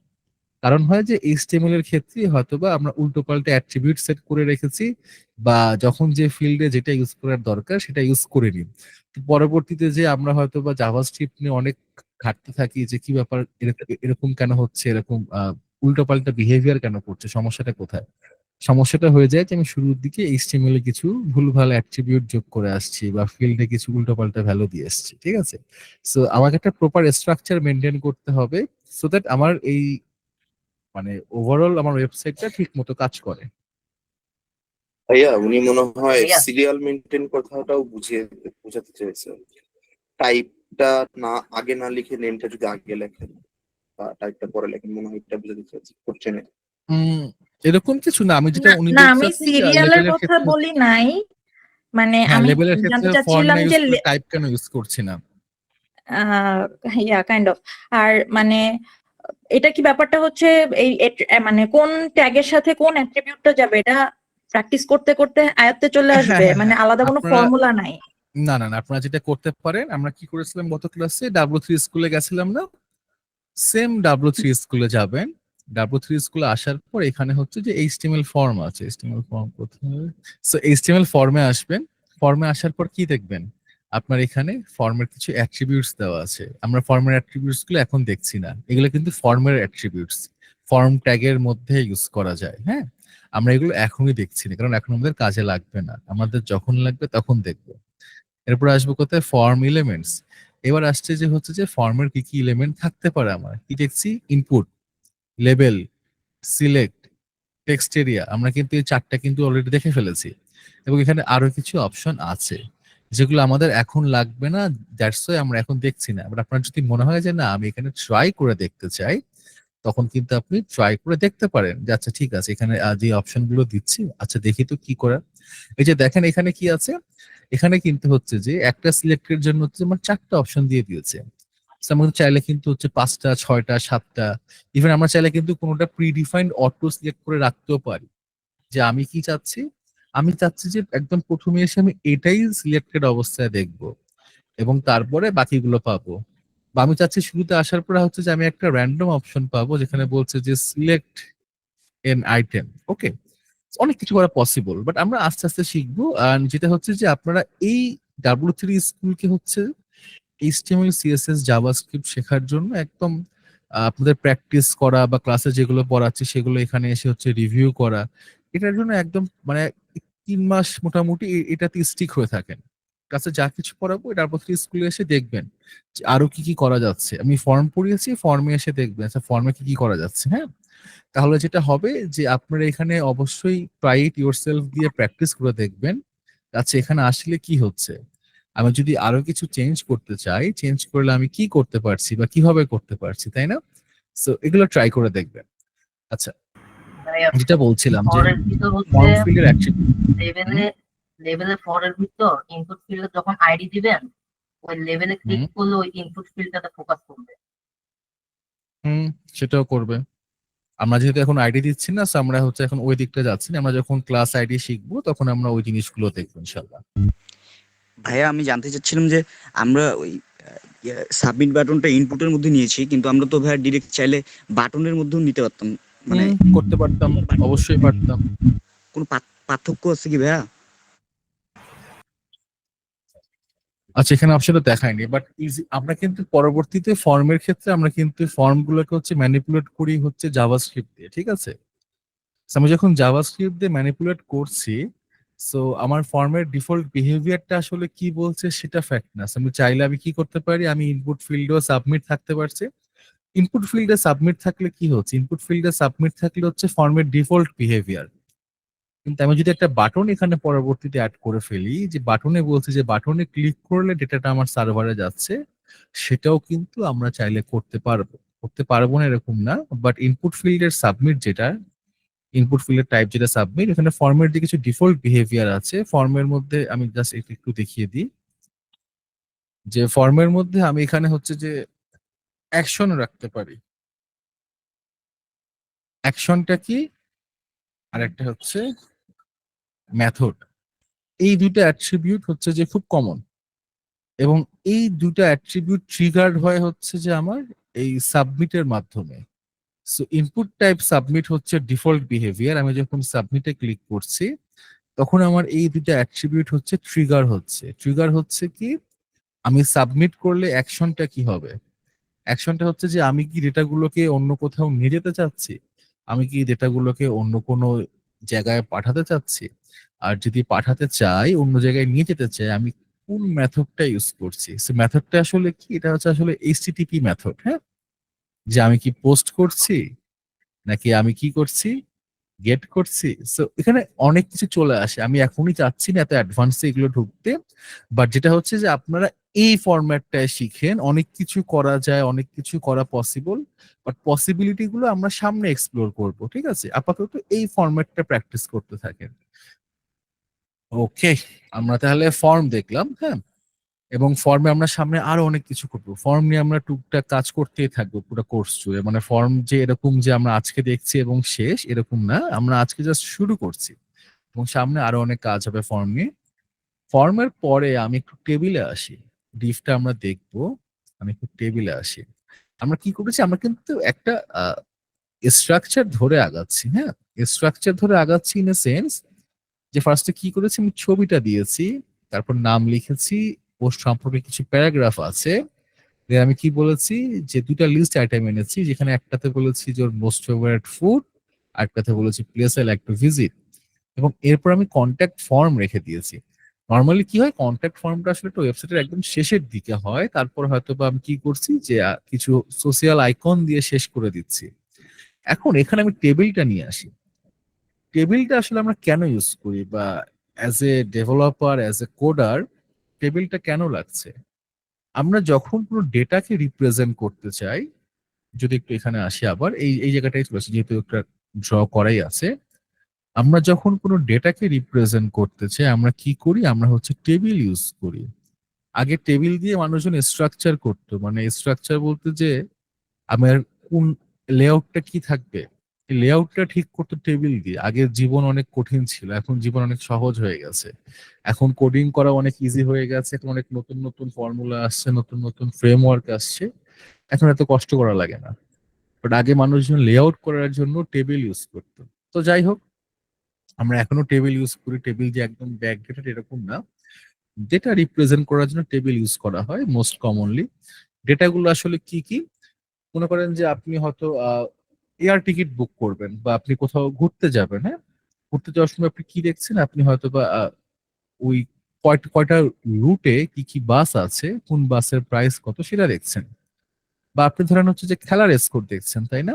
কারণ হয় যে এইচটিএমএল এর ক্ষেত্রে হয়তোবা আমরা উল্টোপাল্টা অ্যাট্রিবিউট সেট করে রেখেছি, বা যখন যে ফিল্ডে যেটা ইউজ করার দরকার সেটা ইউজ করে নিই। পরবর্তীতে যে আমরা হয়তোবা জাভাস্ক্রিপ্ট নিয়ে অনেক ঘাটতে থাকি যে কি ব্যাপার, এরকম কেন হচ্ছে, এরকম উল্টোপাল্টা বিহেভিয়ার কেন করছে, সমস্যাটা কোথায়? সমস্যাটা হয়ে যায় যে আমি শুরুর দিকে এইচটিএমএল এ কিছু ভুলভাল অ্যাট্রিবিউট যোগ করে আসছি বা ফিল্ডে কিছু উল্টোপাল্টা ভ্যালু দিয়ে আসছি, ঠিক আছে? সো আমাকে একটা প্রপার স্ট্রাকচার মেনটেন করতে হবে সো দ্যাট আমার এই মানে ওভারঅল আমার ওয়েবসাইটটা ঠিক মতো কাজ করে। ভাইয়া উনি মনে হয় সিরিয়াল মেনটেন কথাটাও বুঝাতে চেয়েছেন। টাইপটা না আগে না লিখে নেমটা যদি আগে লেখেন বা টাইপটা পরে লেখেন, মনে হয় এটা বুঝাতে করছেন। এরকম কিছু না, আমি যেটা উনি না, বলতে আমি চাচ্ছেন যে সিরিয়ালের লেভেলের কথা ক্ষেত্রে, বলি নাই, মানে হ্যাঁ আমি লেভেলের ক্ষেত্রে জানতে ফর না চাচ্ছিলাম ইউজ যে করে টাইপ কেন ইউজ করছি না। ইয়া কাইন্ড অফ। আর মানে এটা কি ব্যাপারটা হচ্ছে এই মানে কোন ট্যাগের সাথে কোন অ্যাট্রিবিউটটা যাবে এটা প্র্যাকটিস করতে করতে আয়ত্তে চলে হ্যাঁ আসবে, হ্যাঁ মানে হ্যাঁ, আলাদা কোনো আপনারা ফর্মুলা নাই? না না না, আপনারা যেটা করতে পারেন, আমরা কি করেছিলাম গত ক্লাসে W3 স্কুলে গেছিলাম না, সেম W3 স্কুলে যাবেন। W3 স্কুলে আসার পর এখানে হচ্ছে যে এইচটিএমএল ফর্ম আছে, এইচটিএমএল ফর্ম কোথায়, সো এইচটিএমএল ফর্মে আসবেন। ফর্মে আসার পর কি দেখবেন, আপনার এখানে ফর্মের কিছু অ্যাট্রিবিউটস দেওয়া আছে। আমরা ফর্মের অ্যাট্রিবিউটস গুলো এখন দেখছি না, এগুলো কিন্তু ফর্মের অ্যাট্রিবিউটস, ফর্ম ট্যাগের মধ্যে ইউজ করা যায়। হ্যাঁ, আমরা এগুলো এখনই দেখছি না কারণ এখন আমাদের কাজে লাগবে না, আমাদের যখন লাগবে তখন দেখবো। এরপর আসবো কোথায়, ফর্ম এলিমেন্টস। এবার আসছে যে হচ্ছে যে ফর্মের কি কি এলিমেন্ট থাকতে পারে, আমার কি দেখছি, input, label, select, text area. আমরা কিন্তু এই চারটা কিন্তু অলরেডি দেখে ফেলেছি, এবং এখানে আরো কিছু অপশন আছে যেগুলো আমাদের এখন লাগবে না, দ্যাটস ওয়াই আমরা এখন দেখছি না। এবার আপনার যদি মনে হয় যে না আমি এখানে ট্রাই করে দেখতে চাই, তখন কিন্তু আপনি ট্রাই করে দেখতে পারেন যে আচ্ছা ঠিক আছে এখানে যে অপশন গুলো দিচ্ছি, আচ্ছা দেখি তো কি করা। এই যে দেখেন এখানে কি আছে, এখানে কিন্তু হচ্ছে যে একটা সিলেক্টের জন্য হচ্ছে আমার 4টা অপশন দিয়ে দিয়েছে। So, আমরা চাইলে কিন্তু হচ্ছে 5টা, 6টা, 7টা, ইভেন আমরা চাইলে কিন্তু কোনোটা প্রিডিফাইন্ড অটো সিলেক্ট করে রাখতেও পারি যে আমি কি চাচ্ছি। আমি চাচ্ছি যে একদম প্রথমে এসে আমি এটাই সিলেক্টেড অবস্থায় দেখব এবং তারপরে বাকিগুলো পাবো। বা আমি চাচ্ছি শুরুতে আসার পরে হচ্ছে যে আমি একটা র্যান্ডম অপশন পাবো যেখানে বলছে যে সিলেক্ট এন আইটেম। ওকে, অনেক কিছু করা পসিবল, বাট আমরা আস্তে আস্তে শিখবো। আর যেটা হচ্ছে যে আপনারা এই W3 স্কুলকে হচ্ছে HTML, CSS, জাভাস্ক্রিপ্ট শেখার জন্য একদম আপনাদের প্র্যাকটিস করা বা ক্লাসে যেগুলো পড়াচ্ছে সেগুলো এখানে এসে হচ্ছে রিভিউ করা, এটার জন্য একদম মানে 3 মাস মোটামুটি এটাতে স্টিক হয়ে থাকেন। ক্লাসে যা কিছু পড়াবো তারপর স্কুলে এসে দেখবেন যে আরো কি কি করা যাচ্ছে। আমি ফর্ম পড়িয়েছি, ফর্মে এসে দেখবেন আচ্ছা ফর্মে কি কি করা যাচ্ছে। হ্যাঁ, তাহলে যেটা হবে যে আপনারা এখানে অবশ্যই ট্রাই ইট ইয়োরসেলফ দিয়ে প্র্যাকটিস করে দেখবেন আচ্ছা এখানে আসলে কি হচ্ছে, আমি যদি আরো কিছু চেঞ্জ করতে চাই, চেঞ্জ করলে আমি কি করতে পারছি বা কিভাবে করতে পারছি, তাই না? সো এগুলো ট্রাই করে দেখবেন। আচ্ছা, যেটা বলছিলাম যে ফরের ভিতর হচ্ছে ফর্ম ফিল্ডের অ্যাট্রিবিউট, লেভেলে ফরের ভিতর ইনপুট ফিল্ডে যখন আইডি দিবেন ওই লেভেলে ক্লিক করলে ওই ইনপুট ফিল্ডটাতে ফোকাস করবে। সেটাও করবে। আমরা যেহেতু এখন আইডি দিচ্ছি না, so আমরা হচ্ছে এখন ওই দিকটা যাচ্ছি না, আমরা যখন ক্লাস আইডি শিখবো তখন আমরা ওই জিনিসগুলো দেখবো ইনশাআল্লাহ। ভাইয়া আমি জানতে চাচ্ছিলাম যে আমরা ওই সাবমিট বাটনটা ইনপুটের মধ্যে নিয়েছি, কিন্তু আমরা তো ভাইয়া ডিরেক্ট চাইলে বাটনের মধ্যেও নিতে পারতাম, মানে করতে পারতাম, অবশ্যই পারতাম। কোনো পার্থক্য আছে কি ভাইয়া? আচ্ছা, এখানে অপশনটা দেখায়নি, বাট আমরা কিন্তু পরবর্তীতে ফর্মের ক্ষেত্রে আমরা কিন্তু ফর্ম গুলোকে হচ্ছে ম্যানিপুলেট করি হচ্ছে জাভাস্ক্রিপ্ট দিয়ে, ঠিক আছে? So, আমি যখন জাভাস্ক্রিপ্ট দিয়ে ম্যানিপুলেট করছি, সো আমার ফর্মের ডিফল্ট বিহেভিয়ারটা আসলে কি বলছে সেটা ফ্যাক্ট না। So, আমি চাইলে আমি কি করতে পারি, আমি ইনপুট ফিল্ডেও সাবমিট থাকতে পারছি। ইনপুট ফিল্ডে সাবমিট থাকলে কি হচ্ছে, ইনপুট ফিল্ডে সাবমিট থাকলে হচ্ছে ফর্মের ডিফল্ট বিহেভিয়ার। কিন্তু আমি যদি একটা বাটন এখানে পরবর্তীতে অ্যাড করে ফেলি, যে বাটনে বলছে যে বাটনে ক্লিক করলে ডেটাটা আমার সার্ভারে যাচ্ছে, সেটাও কিন্তু আমরা চাইলে করতে পারবো। করতে পারবো না এরকম না, বাট ইনপুট ফিল্ডের সাবমিট যেটা, ইনপুট ফিল্ডের টাইপ যেটা সাবমিট, এখানে ফর্মের যে কিছু ডিফল্ট বিহেভিয়ার আছে, ফর্মের মধ্যে আমি জাস্ট একটু দেখিয়ে দিই যে ফর্মের মধ্যে আমি এখানে হচ্ছে যে অ্যাকশন রাখতে পারি। অ্যাকশনটা কি, আর একটা হচ্ছে মেথড। এই দুইটা অ্যাট্রিবিউট হচ্ছে যে খুব কমন, এবং এই দুইটা অ্যাট্রিবিউট ট্রিগার্ড হয় হচ্ছে যে আমার এই সাবমিটের মাধ্যমে। সো ইনপুট টাইপ সাবমিট হচ্ছে ডিফল্ট বিহেভিয়ার। আমি যখন সাবমিটে ক্লিক করছি তখন আমার এই দুইটা অ্যাট্রিবিউট হচ্ছে ট্রিগার হচ্ছে। ট্রিগার হচ্ছে কি, আমি সাবমিট করলে অ্যাকশনটা কি হবে, অ্যাকশনটা হচ্ছে যে আমি কি ডেটাগুলোকে অন্য কোথাও নিয়ে যেতে চাচ্ছি, আমি কি ডেটাগুলোকে অন্য কোনো জায়গায় পাঠাতে চাচ্ছি, আর যদি পাঠাতে চাই, অন্য জায়গায় নিয়ে যেতে চাই, আমি কোন মেথডটা ইউজ করছি। সে মেথডটা আসলে কি, এটা হচ্ছে আসলে এইচটিটিপি মেথড। হ্যাঁ, যে আমি কি পোস্ট করছি নাকি আমি কি করছি, গেট করছি। সো এখানে অনেক কিছু চলে আসে, আমি এখনই চাচ্ছি না এত অ্যাডভান্সে এগুলো ঢুকতে, বাট যেটা হচ্ছে যে আপনারা এই ফরম্যাটটায় শিখেন, অনেক কিছু করা যায়, অনেক কিছু করা পসিবল, বাট পসিবিলিটি গুলো আমরা সামনে এক্সপ্লোর করব, ঠিক আছে? আপাতত এই ফরম্যাটটা প্র্যাকটিস করতে থাকেন। ওকে, আমরা তাহলে ফর্ম দেখলাম, হ্যাঁ, এবং ফর্মে আমরা সামনে আরো অনেক কিছু করবো। ফর্ম নিয়ে আমরা টুকটাক কাজ করতেই থাকবো পুরো কোর্স জুড়ে। মানে ফর্ম যে এরকম যে আমরা আজকে দেখছি এবং শেষ এরকম না, আমরা আজকে জাস্ট শুরু করছি, এবং সামনে আরো অনেক কাজ হবে ফর্ম নিয়ে। ফর্মের পরে আমি একটু টেবিলে আসি, ডিফটা আমরা দেখবো। আমি একটু টেবিলে আসি। আমরা কি করেছি, আমরা কিন্তু একটা স্ট্রাকচার ধরে আগাচ্ছি। হ্যাঁ, স্ট্রাকচার ধরে আগাচ্ছি ইন এ সেন্স যে ফার্স্টে কি করেছি, আমি ছবিটা দিয়েছি, তারপর নাম লিখেছি, পোস্ট সম্পর্কে কিছু প্যারাগ্রাফ আছে। Then আমি কি বলেছি, যে দুইটা লিস্ট আইটেম এনেছি, যেখানে একটাতে বলেছি যে ওর মোস্ট ফেভারিট ফুড, আর একটাতে বলেছি place I like to visit, এবং এরপর আমি কন্ট্যাক্ট ফর্ম রেখে দিয়েছি। নর্মালি কি হয়, কন্ট্যাক্ট ফর্মটা আসলে একটা ওয়েবসাইটের একদম শেষের দিকে হয়, তারপর হয়তো বা আমি কি করছি যে কিছু সোশিয়াল আইকন দিয়ে শেষ করে দিচ্ছি। এখন এখানে আমি টেবিলটা নিয়ে আসি। টেবিলটা আসলে আমরা কেন ইউজ করি, বা as a developer, as a coder টেবিলটা কেন লাগছে? আমরা যখন কোনো ডেটাকে রিপ্রেজেন্ট করতে চাই, যদি একটু এখানে আসি আবার, এই এই জায়গাটাই চলেছে, যেহেতু একটা ড্র করাই আছে। আমরা যখন কোনো ডেটাকে রিপ্রেজেন্ট করতে চাই, আমরা কি করি, আমরা হচ্ছে টেবিল ইউজ করি। আগে টেবিল দিয়ে মানুষজন স্ট্রাকচার করতো, মানে স্ট্রাকচার বলতে যে আমার কোন লেআউটটা কি থাকবে, এই লেআউটটা ঠিক করতো টেবিল দিয়ে। আগের জীবন অনেক কঠিন ছিল, এখন জীবন অনেক সহজ হয়ে গেছে। এখন কোডিং করা অনেক ইজি হয়ে গেছে, এখন অনেক নতুন নতুন ফর্মুলা আসছে, নতুন নতুন ফ্রেমওয়ার্ক আসছে, এখন এত কষ্ট করা লাগে না। বাট আগে মানুষজন লেআউট করার জন্য টেবিল ইউজ করতো। তো যাই হোক, আমরা এখনো টেবিল ইউজ করি। টেবিল যে একদম ব্যাকডেটেড এরকম না, ডেটা রিপ্রেজেন্ট করার জন্য টেবিল ইউজ করা হয় মোস্ট কমনলি। ডেটাগুলো আসলে কি কি, মনে করেন যে আপনি হয়তো এয়ার টিকিট বুক করবেন, বা আপনি কোথাও ঘুরতে যাবেন। হ্যাঁ, ঘুরতে যাওয়ার সময় আপনি কি দেখছেন, আপনি হয়তো বা ওই কয়টা কয়টা রুটে কি কি বাস আছে, কোন বাসের প্রাইস কত সেটা দেখছেন। বা আপনি ধরেন হচ্ছে যে খেলার স্কোর দেখছেন, তাই না?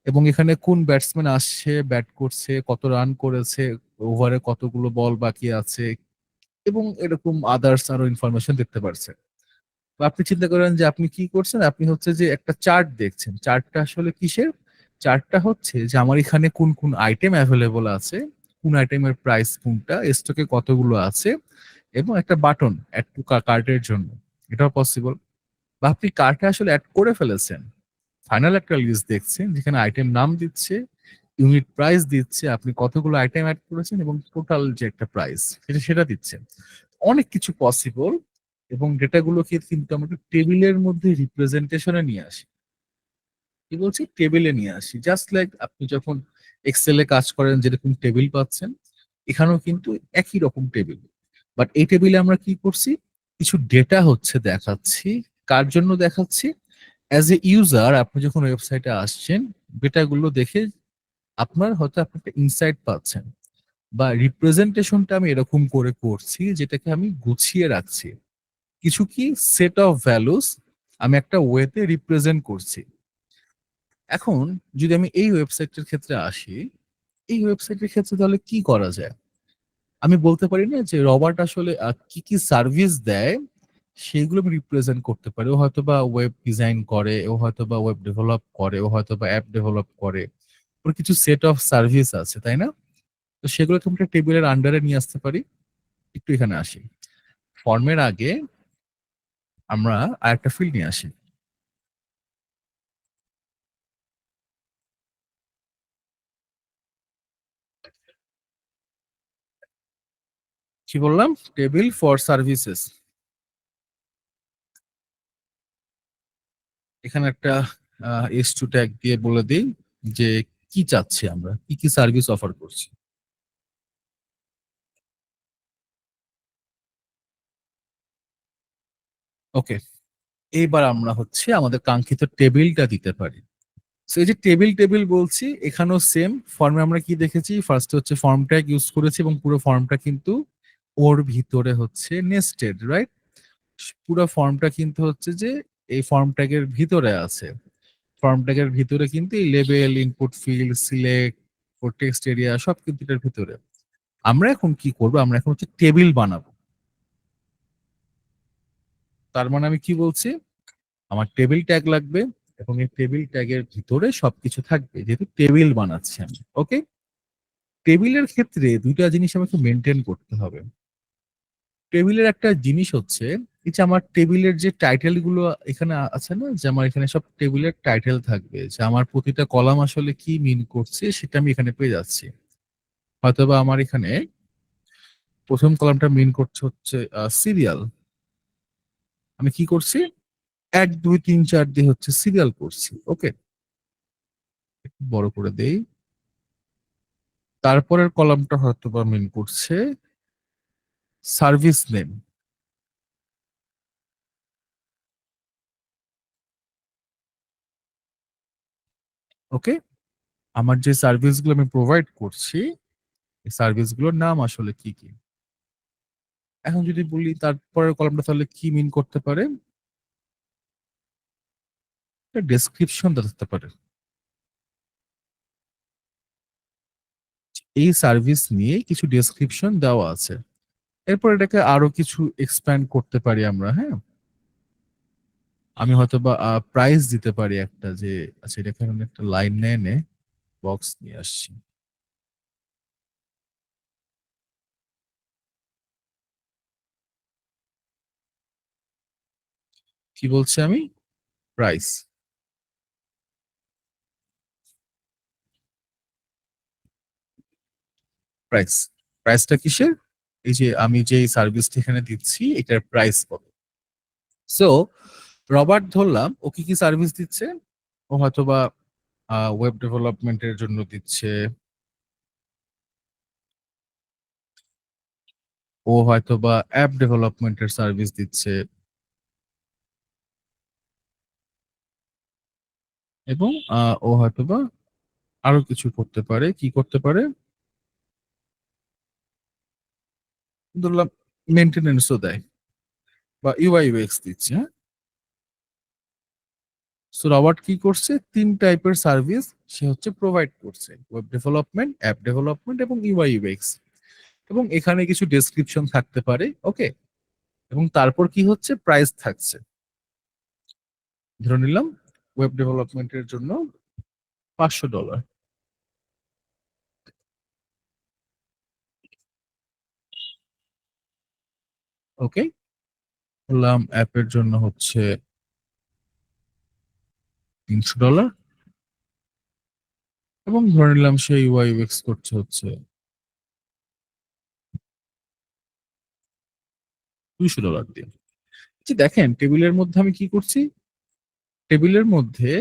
এবং এখানে কোন ব্যাটসম্যান আসছে, ব্যাট করছে, কত রান করেছে, ওভারে কতগুলো বল বাকি আছে, এবং এরকম আদার্স আরো ইনফরমেশন দেখতে পারছেন। বা আপনি চিন্তা করেন যে আপনি কি করছেন, আপনি হচ্ছে যে একটা চার্ট দেখছেন। চার্টটা আসলে কিসের, চার্টটা হচ্ছে যে আমার এখানে কোন কোন আইটেম অ্যাভেলেবল আছে, কোন আইটেমের প্রাইস কোনটা, স্টকে কতগুলো আছে, এবং একটা বাটন অ্যাড টু কার্টের জন্য, এটাও পসিবল। বা আপনি কার্টে আসলে অ্যাড করে ফেলেছেন, ফাইনাল একটা লিস্ট দেখছেন যেখানে আইটেম নাম দিচ্ছে, ইউনিট প্রাইস দিচ্ছে, আপনি কতগুলো আইটেম অ্যাড করেছেন, এবং টোটাল যে একটা প্রাইস সেটা দিচ্ছেন। অনেক কিছু পসিবল, এবং ডেটাগুলোকে কিন্তু আমরা টেবিলের মধ্যে রিপ্রেজেন্টেশনে নিয়ে আসি। কি বলছি, টেবিলে নিয়ে আসি। জাস্ট লাইক আপনি যখন এক্সেলে কাজ করেন যেরকম টেবিল পাচ্ছেন, এখানেও কিন্তু একই রকম টেবিল। বাট এই টেবিলে আমরা কি করছি, কিছু ডেটা হচ্ছে দেখাচ্ছি। কার জন্য দেখাচ্ছি? অ্যাজ এ ইউজার আপনি যখন ওয়েবসাইটে আসছেন, ডেটাগুলো দেখে আপনার হয়তো আপনি একটা ইনসাইট পাচ্ছেন, বা রিপ্রেজেন্টেশনটা আমি এরকম করে করছি যেটাকে আমি গুছিয়ে রাখছি। কিছু কি সেট অফ ভ্যালুস আমি একটা ওয়েতে রিপ্রেজেন্ট করছি। এখন যদি আমি এই ওয়েবসাইটের ক্ষেত্রে আসি, এই ওয়েবসাইটের ক্ষেত্রে তাহলে কি করা যায়? আমি বলতে পারি না যে রবার্ট আসলে কি কি সার্ভিস দেয় সেগুলো আমি রিপ্রেজেন্ট করতে পারি। ও হয়তো বা ওয়েব ডিজাইন করে, ও হয়তো বা ওয়েব ডেভেলপ করে, ও হয়তো বা অ্যাপ ডেভেলপ করে। ওর কিছু সেট অফ সার্ভিস আছে, তাই না? তো সেগুলোকে আমরা টেবিলের আন্ডারে নিয়ে আসতে পারি। একটু এখানে আসি। ফর্মের আগে আমরা আরেকটা ফিল্ড নিয়ে আসি। কি বললাম? Table for services. এখানে একটা S2 ট্যাগ দিয়ে বলে দিই যে কি চাচ্ছি আমরা, কি কি সার্ভিস অফার করছি। ওকে, এইবার আমরা হচ্ছে আমাদের কাঙ্ক্ষিত টেবিলটা দিতে পারি। সো এই যে টেবিল টেবিল বলছি, এখানেও সেম ফর্মে আমরা কি দেখেছি, ফার্স্টে হচ্ছে ফর্ম ট্যাগ ইউজ করেছি এবং পুরো ফর্মটা কিন্তু ওর ভিতরে হচ্ছে নেস্টেড, রাইট? পুরো ফর্মটা কিন্তু হচ্ছে যে এই ফর্ম ট্যাগের ভিতরে আছে। ফর্ম ট্যাগের ভিতরে কিন্তু এই লেবেল, ইনপুট ফিল্ড, সিলেক্ট ও টেক্সট এরিয়া সব কিন্তু এটার ভিতরে। আমরা এখন কি করব? আমরা এখন হচ্ছে টেবিল বানাবো। তার মানে আমি কি বলছি, আমার টেবিল ট্যাগ লাগবে এবং এই টেবিল ট্যাগের ভিতরে সবকিছু থাকবে, যেহেতু টেবিল বানাচ্ছি আমি। ওকে, টেবিলের ক্ষেত্রে দুইটা জিনিস আমাকে মেনটেন করতে হবে। টেবিলের একটা জিনিস হচ্ছে এই যে আমার টেবিলের যে টাইটেল গুলো এখানে আছে না, যে আমার এখানে সব টেবিলের টাইটেল থাকবে, যে আমার প্রতিটা কলাম আসলে কি মিন করছে সেটা আমি এখানে পেয়ে যাচ্ছি। হয়তোবা আমার এখানে প্রথম কলামটা মিন করছে হচ্ছে সিরিয়াল। আমি কি করছি? 1 2 3 4 দিয়ে হচ্ছে সিরিয়াল করছি। ওকে, একটু বড় করে দেই। তারপরের কলামটা হয়তোবা মিন করছে সার্ভিস নেম। ওকে, আমার যে সার্ভিসগুলো আমি প্রোভাইড করছি এই সার্ভিসগুলোর নাম আসলে কি কি। এখন যদি বলি তারপরের কলামটা তাহলে কি মিন করতে পারে, ডেসক্রিপশন থাকতে পারে। এই সার্ভিস নিয়ে কিছু ডেসক্রিপশন দেওয়া আছে। এরপর এটাকে আরো কিছু এক্সপ্যান্ড করতে পারি আমরা। হ্যাঁ, আমি হয়তো বা প্রাইস দিতে পারি একটা, যে আচ্ছা এটাকে আমি একটা লাইন এনে বক্স নিয়ে আসছি। কি বলছি আমি? প্রাইস। প্রাইস, প্রাইসটা কিসের? এই যে আমি যে সার্ভিসটা এখানে দিচ্ছি এটার প্রাইস কত। সো রবার্ট ধরলাম ও কি কি সার্ভিস দিচ্ছে। ও হয়তোবা ওয়েব ডেভেলপমেন্টের জন্য দিচ্ছে, ও হয়তোবা অ্যাপ ডেভেলপমেন্টের সার্ভিস দিচ্ছে, এবং ও হয়তোবা আরো কিছু করতে পারে। কি করতে পারে? ধরলাম মেনটেনেন্সও দেয় বা ইউআই ইউএক্স দিচ্ছে। হ্যাঁ, সো রবার্ট কি করছে? 3 টাইপের সার্ভিস সে হচ্ছে প্রোভাইড করছে, ওয়েব ডেভেলপমেন্ট, অ্যাপ ডেভেলপমেন্ট এবং ইউআই ইউএক্স। এবং এখানে কিছু ডেসক্রিপশন থাকতে পারে। ওকে, এবং তারপর কি হচ্ছে? প্রাইস থাকছে। ধরে নিলাম ওয়েব ডেভেলপমেন্টের জন্য $500। ওকে, বললাম অ্যাপের জন্য হচ্ছে $300, এবং ধরে নিলাম সে ইউআই ইউএক্স করছে হচ্ছে $200 দিয়ে। যে দেখেন টেবিলের মধ্যে আমি কি করছি, টেবিলের মধ্যে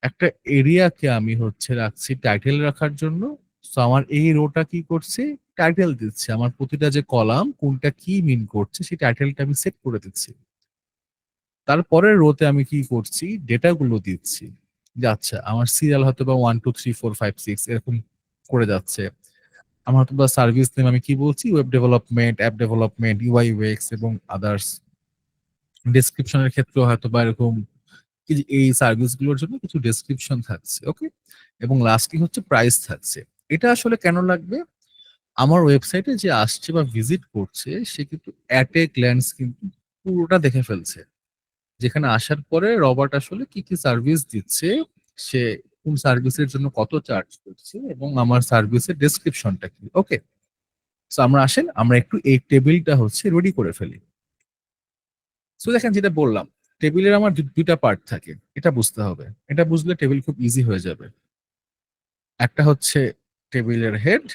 একটা এরিয়াকে আমি হচ্ছে রাখছি টাইটেল রাখার জন্য, সো আমার এই রোটা কি করছে, টাইটেল দিচ্ছে, আমার প্রতিটা যে কলাম কোনটা কি মিন করছে সেই টাইটেলটা আমি সেট করে দিচ্ছি। তারপরের রোতে আমি কি করছি, ডেটাগুলো দিচ্ছি যে আচ্ছা আমার সিরিয়াল হয়তো বা 1 2 3 4 5 6 এরকম করে যাচ্ছে। আমার হয়তো বা সার্ভিস নেম আমি কি বলছি, web development, app development, UI UX এবং আদার্স। ডেসক্রিপশনের ক্ষেত্রেও হয়তো বা এরকম এই সার্ভিসগুলোর জন্য কিছু ডেসক্রিপশন থাকছে, ওকে। এবং লাস্টলি হচ্ছে প্রাইস থাকছে। এটা আসলে কেন লাগবে, আমার ওয়েবসাইটে যে আসছে বা ভিজিট করছে সে কিন্তু অ্যাট এ গ্ল্যান্স কিন্তু পুরোটা দেখে ফেলছে, যেখানে আসার পরে রবার্ট আসলে কি কি সার্ভিস দিচ্ছে, সে কোন সার্ভিসের জন্য কত চার্জ করছে এবং আমার সার্ভিসের ডেসক্রিপশনটা কি, ওকে। সো আমরা আসেন আমরা একটু এই টেবিলটা হচ্ছে রেডি করে ফেলি। সো দেখেন যেটা বললাম, টেবিলের আমার দুইটা পার্ট থাকে, এটা বুঝতে হবে। এটা বুঝলে টেবিল খুব ইজি হয়ে যাবে। একটা হচ্ছে টেবিলের হেড,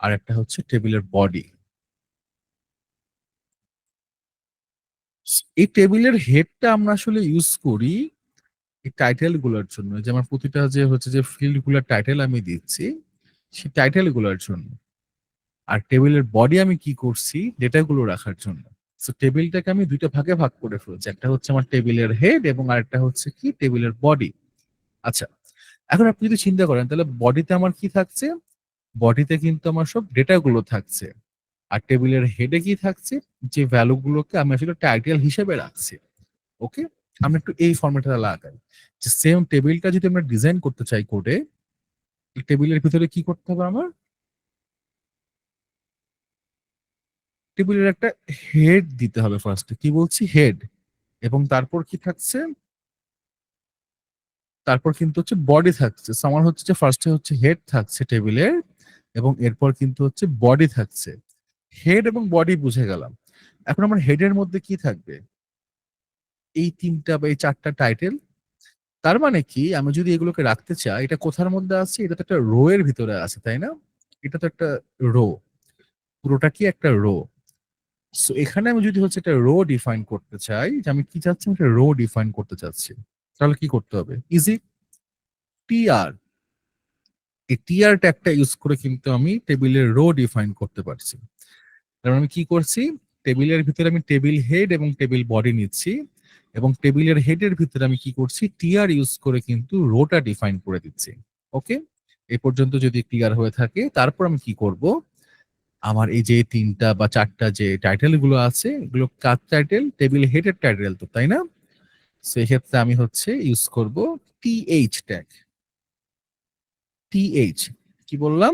আর একটা হচ্ছে টেবিলের বডি। এই টেবিলের হেডটা আমরা আসলে ইউজ করি এই টাইটেল গুলোর জন্য, যে আমার প্রতিটা যে হচ্ছে যে ফিল্ড গুলার টাইটেল আমি দিচ্ছি সেই টাইটেল গুলোর জন্য। আর টেবিলের বডি আমি কি করছি, ডেটাগুলো রাখার জন্য। সো টেবিলটাকে আমি দুইটা ভাগে ভাগ করে ফেলছি, একটা হচ্ছে আমার টেবিলের হেড এবং আরেকটা হচ্ছে কি টেবিলের বডি। আচ্ছা, এখন আপনি যদি চিন্তা করেন তাহলে বডিতে আমার কি থাকছে, বডিতে কিন্তু আমার সব ডেটাগুলো থাকছে। আর টেবিলের হেডে কি থাকছে, যে ভ্যালুগুলোকে আমি আসলে টাইটেল হিসেবে রাখছি, ওকে। আমরা একটু এই ফরম্যাটটা লাগাই, যে সেম টেবিলটা যদি আমরা ডিজাইন করতে চাই কোডে, এই টেবিলের ভিতরে কি করতে হবে, আমার টেবিলের একটা হেড দিতে হবে ফার্স্টে, কি বলছি হেড, এবং তারপর কি থাকছে, তারপর কিন্তু হচ্ছে বডি থাকছে। So আমার হচ্ছে যে ফার্স্টে হচ্ছে হেড থাকছে টেবিলের, এবং এরপর কিন্তু হচ্ছে বডি থাকছে। হেড এবং বডি বুঝে গেলাম। এখন আমার হেডের মধ্যে কি থাকবে, এই তিনটা বা এই চারটা টাইটেল। তার মানে কি, আমি যদি এগুলোকে রাখতে চাই, এটা কোথার মধ্যে আছে, এটা তো একটা রো এর ভিতরে আছে, তাই না? এটা তো একটা রো, পুরোটা কি একটা রো। সো এখানে আমি যদি হচ্ছে একটা রো ডিফাইন করতে চাই, যে আমি কি চাচ্ছি, একটা রো ডিফাইন করতে চাচ্ছি, তাহলে কি করতে হবে, ইজি, টিআর। এই টিআর ট্যাগটা ইউজ করে কিন্তু আমি টেবিলের রো ডিফাইন করতে পারছি। কারণ আমি কি করছি, টেবিলের ভিতরে আমি টেবিল হেড এবং টেবিল বডি নিচ্ছি, এবং টেবিলের হেডের ভিতরে আমি কি করছি, টিআর ইউজ করে কিন্তু রোটা ডিফাইন করে দিচ্ছি, ওকে। এই পর্যন্ত যদি ক্লিয়ার হয়ে থাকে, তারপর আমি কি করব, আমার এই যে তিনটা বা চারটা যে টাইটেল গুলো আছে, এগুলো কার টাইটেল, টেবিল হেডের টাইটেল তো, তাই না? সেই ক্ষেত্রে আমি হচ্ছে ইউজ করব টিএইচ ট্যাগ। টিএইচ কি বললাম,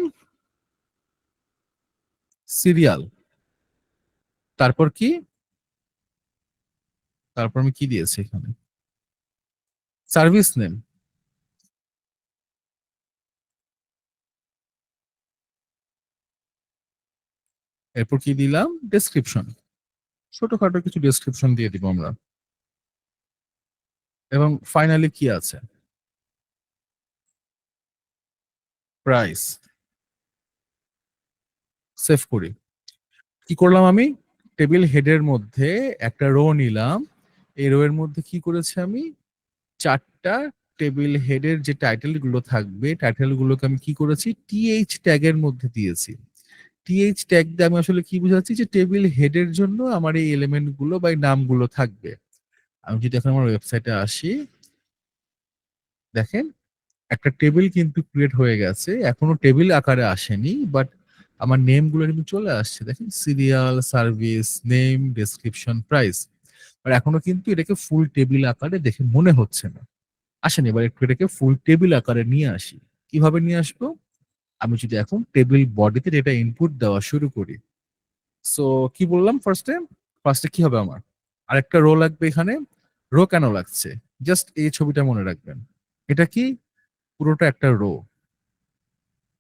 সিরিয়াল। তারপর কি, তারপর আমি কি দিয়েছি এখানে, সার্ভিস নেম। এরপর কি দিলাম, ডেসক্রিপশন, ছোটখাটো কিছু ডেসক্রিপশন দিয়ে দিব আমরা। এবং ফাইনালি কি আছে, প্রাইস। সেভ করি। কি করলাম আমি, টেবিল হেডের মধ্যে একটা রো নিলাম, এই রো এর মধ্যে কি করেছি আমি, চারটা টেবিল হেডের যে টাইটেল গুলো থাকবে, টাইটেল গুলোকে আমি কি করেছি, টিএইচ ট্যাগের মধ্যে দিয়েছি। টিএইচ ট্যাগ দিয়ে আমি আসলে কি বুঝাচ্ছি, যে টেবিল হেডের জন্য আমার এই এলিমেন্ট গুলো বা এই নামগুলো থাকবে। আমি যদি এখন আমার ওয়েবসাইটে আসি, দেখেন একটা টেবিল কিন্তু ক্রিয়েট হয়ে গেছে, এখনো টেবিল আকারে আসেনি, বাট আমার নেম গুলো কিন্তু চলে আসছে। দেখেন serial, service, name, description, price. আর এখনো কিন্তু এটাকে ফুল টেবিল আকারে দেখে মনে হচ্ছে না। আসেন এবার একটু এটাকে ফুল টেবিল আকারে নিয়ে আসি। কিভাবে নিয়ে আসবো, আমি যদি এখন টেবিল বডিতে ডেটা ইনপুট দেওয়া শুরু করি। সো কি বললাম, ফার্স্টে কি হবে, আমার আরেকটা রো লাগবে এখানে। রো কেন লাগছে, জাস্ট এই ছবিটা মনে রাখবেন, এটা কি, পুরোটা একটা রো।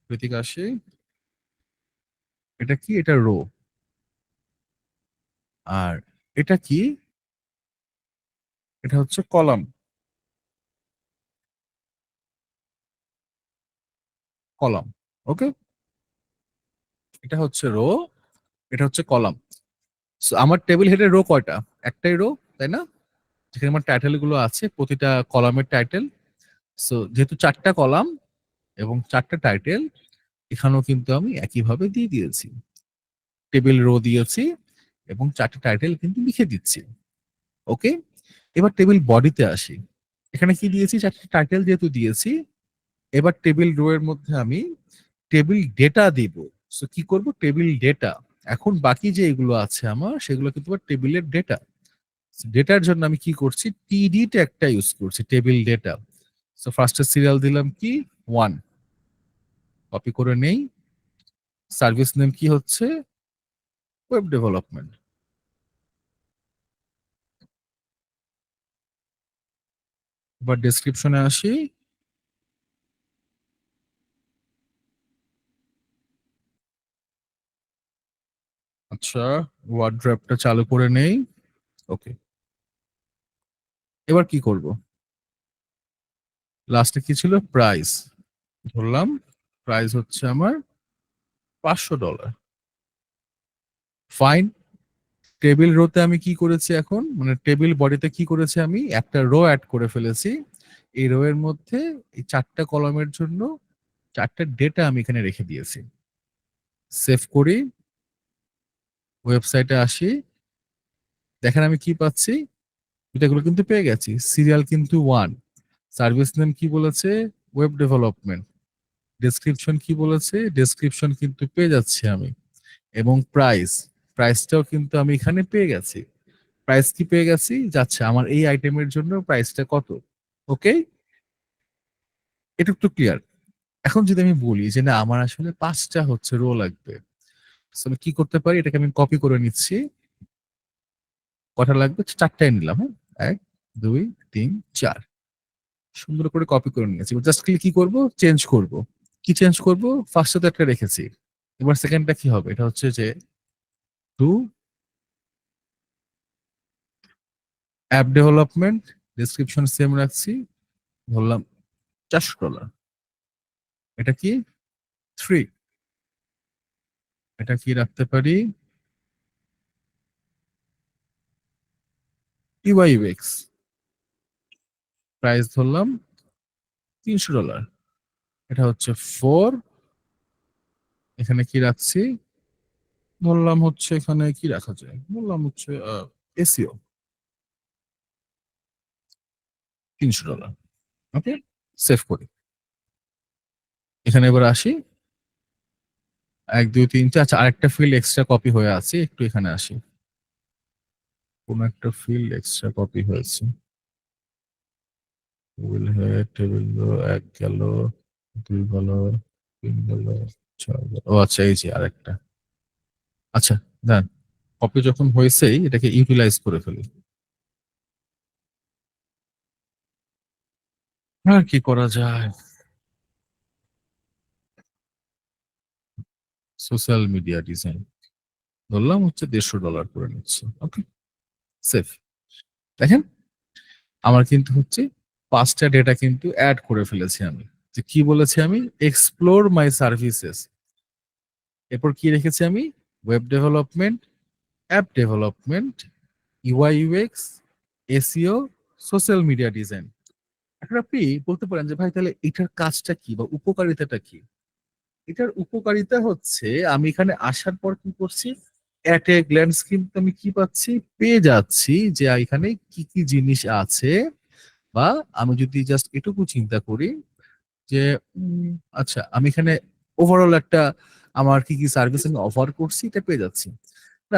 প্রতীক আসে, এটা কি, এটা রো। আর এটা কি, এটা হচ্ছে কলাম, কলাম, ওকে। এটা হচ্ছে রো, এটা হচ্ছে কলাম। আমার টেবিল হেডের রো কয়টা, একটাই রো, তাই না? যেখানে আমার টাইটেল গুলো আছে, প্রতিটা কলামের টাইটেল। সো যেহেতু 4টা কলাম এবং 4টা টাইটেল, এখানেও কিন্তু আমি একইভাবে দিয়ে দিয়েছি, টেবিল রো দিয়েছি এবং 4টা টাইটেল কিন্তু লিখে দিচ্ছি। ওকে, এবার টেবিল বডিতে আসি। এখানে কি দিয়েছি? 4টা টাইটেল যেহেতু দিয়েছি, এবার টেবিল রো এর মধ্যে আমি টেবিল ডেটা দিব। সো কি করব? Table data. এখন বাকি যে এগুলো আছে আমার, সেগুলো কিন্তু টেবিলের ডেটা। ডেটার জন্য আমি কি করছি? টিডি ট্যাগটা ইউজ করছি, টেবিল ডেটা। সো ফার্স্টে সিরিয়াল দিলাম কি 1, কপি করে নেই। সার্ভিস নেম কি হচ্ছে? Web development. এবার ডেসক্রিপশনে আসি। আচ্ছা, ওয়ার্ড্রপটা চালু করে নেই। ওকে, এবার কি করব? লাস্টে কি ছিল? প্রাইস ধরলাম। প্রাইস হচ্ছে আমার $500। ফাইন। টেবিল রোতে আমি কি করেছি এখন? মানে টেবিল বডিতে কি করেছি? আমি একটা রো অ্যাড করে ফেলেছি। এই রো এর মধ্যে এই 4টা কলামের জন্য 4টা ডেটা আমি এখানে রেখে দিয়েছি। সেভ করি, ওয়েবসাইটে আসি। দেখেন আমি কি পাচ্ছি? এটাগুলো কিন্তু পেয়ে গেছি। সিরিয়াল কিন্তু 1, সার্ভিস নেম কি বলেছে? Web development. ডেসক্রিপশন কি বলেছে? ডেসক্রিপশন কিন্তু পেয়ে যাচ্ছি আমি। এবং প্রাইসটাও কিন্তু আমি এখানে পেয়ে গেছি। প্রাইস কি পেয়ে গেছি? যাচ্ছে আমার এই আইটেমের জন্য প্রাইসটা কত। ওকে, এটা একটু ক্লিয়ার। এখন যদি আমি বলি যে না, আমার আসলে 5টা হচ্ছে রো লাগবে, So আমি কি করতে পারি? এটাকে আমি কপি করে নিচ্ছি। কটা লাগবে? 4টাই নিলাম। হ্যাঁ, 1 2 3 4, সুন্দর করে কপি করে নিয়েছি। জাস্ট কি করব? চেঞ্জ করব। কি চেঞ্জ করব? ফার্স্টে তো একটা রেখেছি, এবার সেকেন্ডটা কি হবে? এটা হচ্ছে যে 2 অ্যাপ ডেভেলপমেন্ট, ডেসক্রিপশন সেম রাখছি, বললাম $400। এটা কি? 3, এটা কি রাখতে পারি? UI UX, প্রাইস ধরলাম $300। এটা হচ্ছে 4, এখানে কি রাখছি? বললাম হচ্ছে এখানে কি রাখা যায়? বললাম হচ্ছে এসিও $300। ওকে, সেভ করি। এখানে এবার আসি, 1 2 3 4। আচ্ছা, আরেকটা ফিল্ড এক্সট্রা কপি হয়ে আছে, একটু এখানে আসি। কোন একটা ফিল্ড এক্সট্রা কপি হয়েছে। টেবিল হেড, টেবিল রো, 1 গেল, 2 গেল, 3 গেল, 4 গেল। ও আচ্ছা, এই যে আরেকটা। আচ্ছা, দেন কপি যখন হয়েছেই এটাকে ইউটিলাইজ করে ফেলি। আর কি করা যায়? সোশ্যাল মিডিয়া ডিজাইন ধরলাম হচ্ছে $150 করে নিচ্ছে। ওকে, সেভ। দেখেন আমার কিন্তু হচ্ছে 5টা ডেটা কিন্তু অ্যাড করে ফেলেছি আমি। যে কি বলেছি আমি? এক্সপ্লোর মাই সার্ভিসেস। এরপর কি রেখেছি আমি? Web development, app development, UI UX, SEO, social media design. এখন আপনি বলতে পারেন যে ভাই তাহলে এটার কাজটা কি বা উপকারিতাটা কি? এটার উপকারিতা হচ্ছে আমি এখানে আসার পর কি করছি? অ্যাট এ গ্ল্যান্স কিন্তু আমি কি পাচ্ছি? পেয়ে যাচ্ছি যে এখানে কি কি জিনিস আছে। বা আমি যদি জাস্ট এটুকু চিন্তা করি যে আচ্ছা, আমি এখানে ওভারঅল একটা আমার কি কি সার্ভিস আমি অফার করছি এটা পেয়ে যাচ্ছি।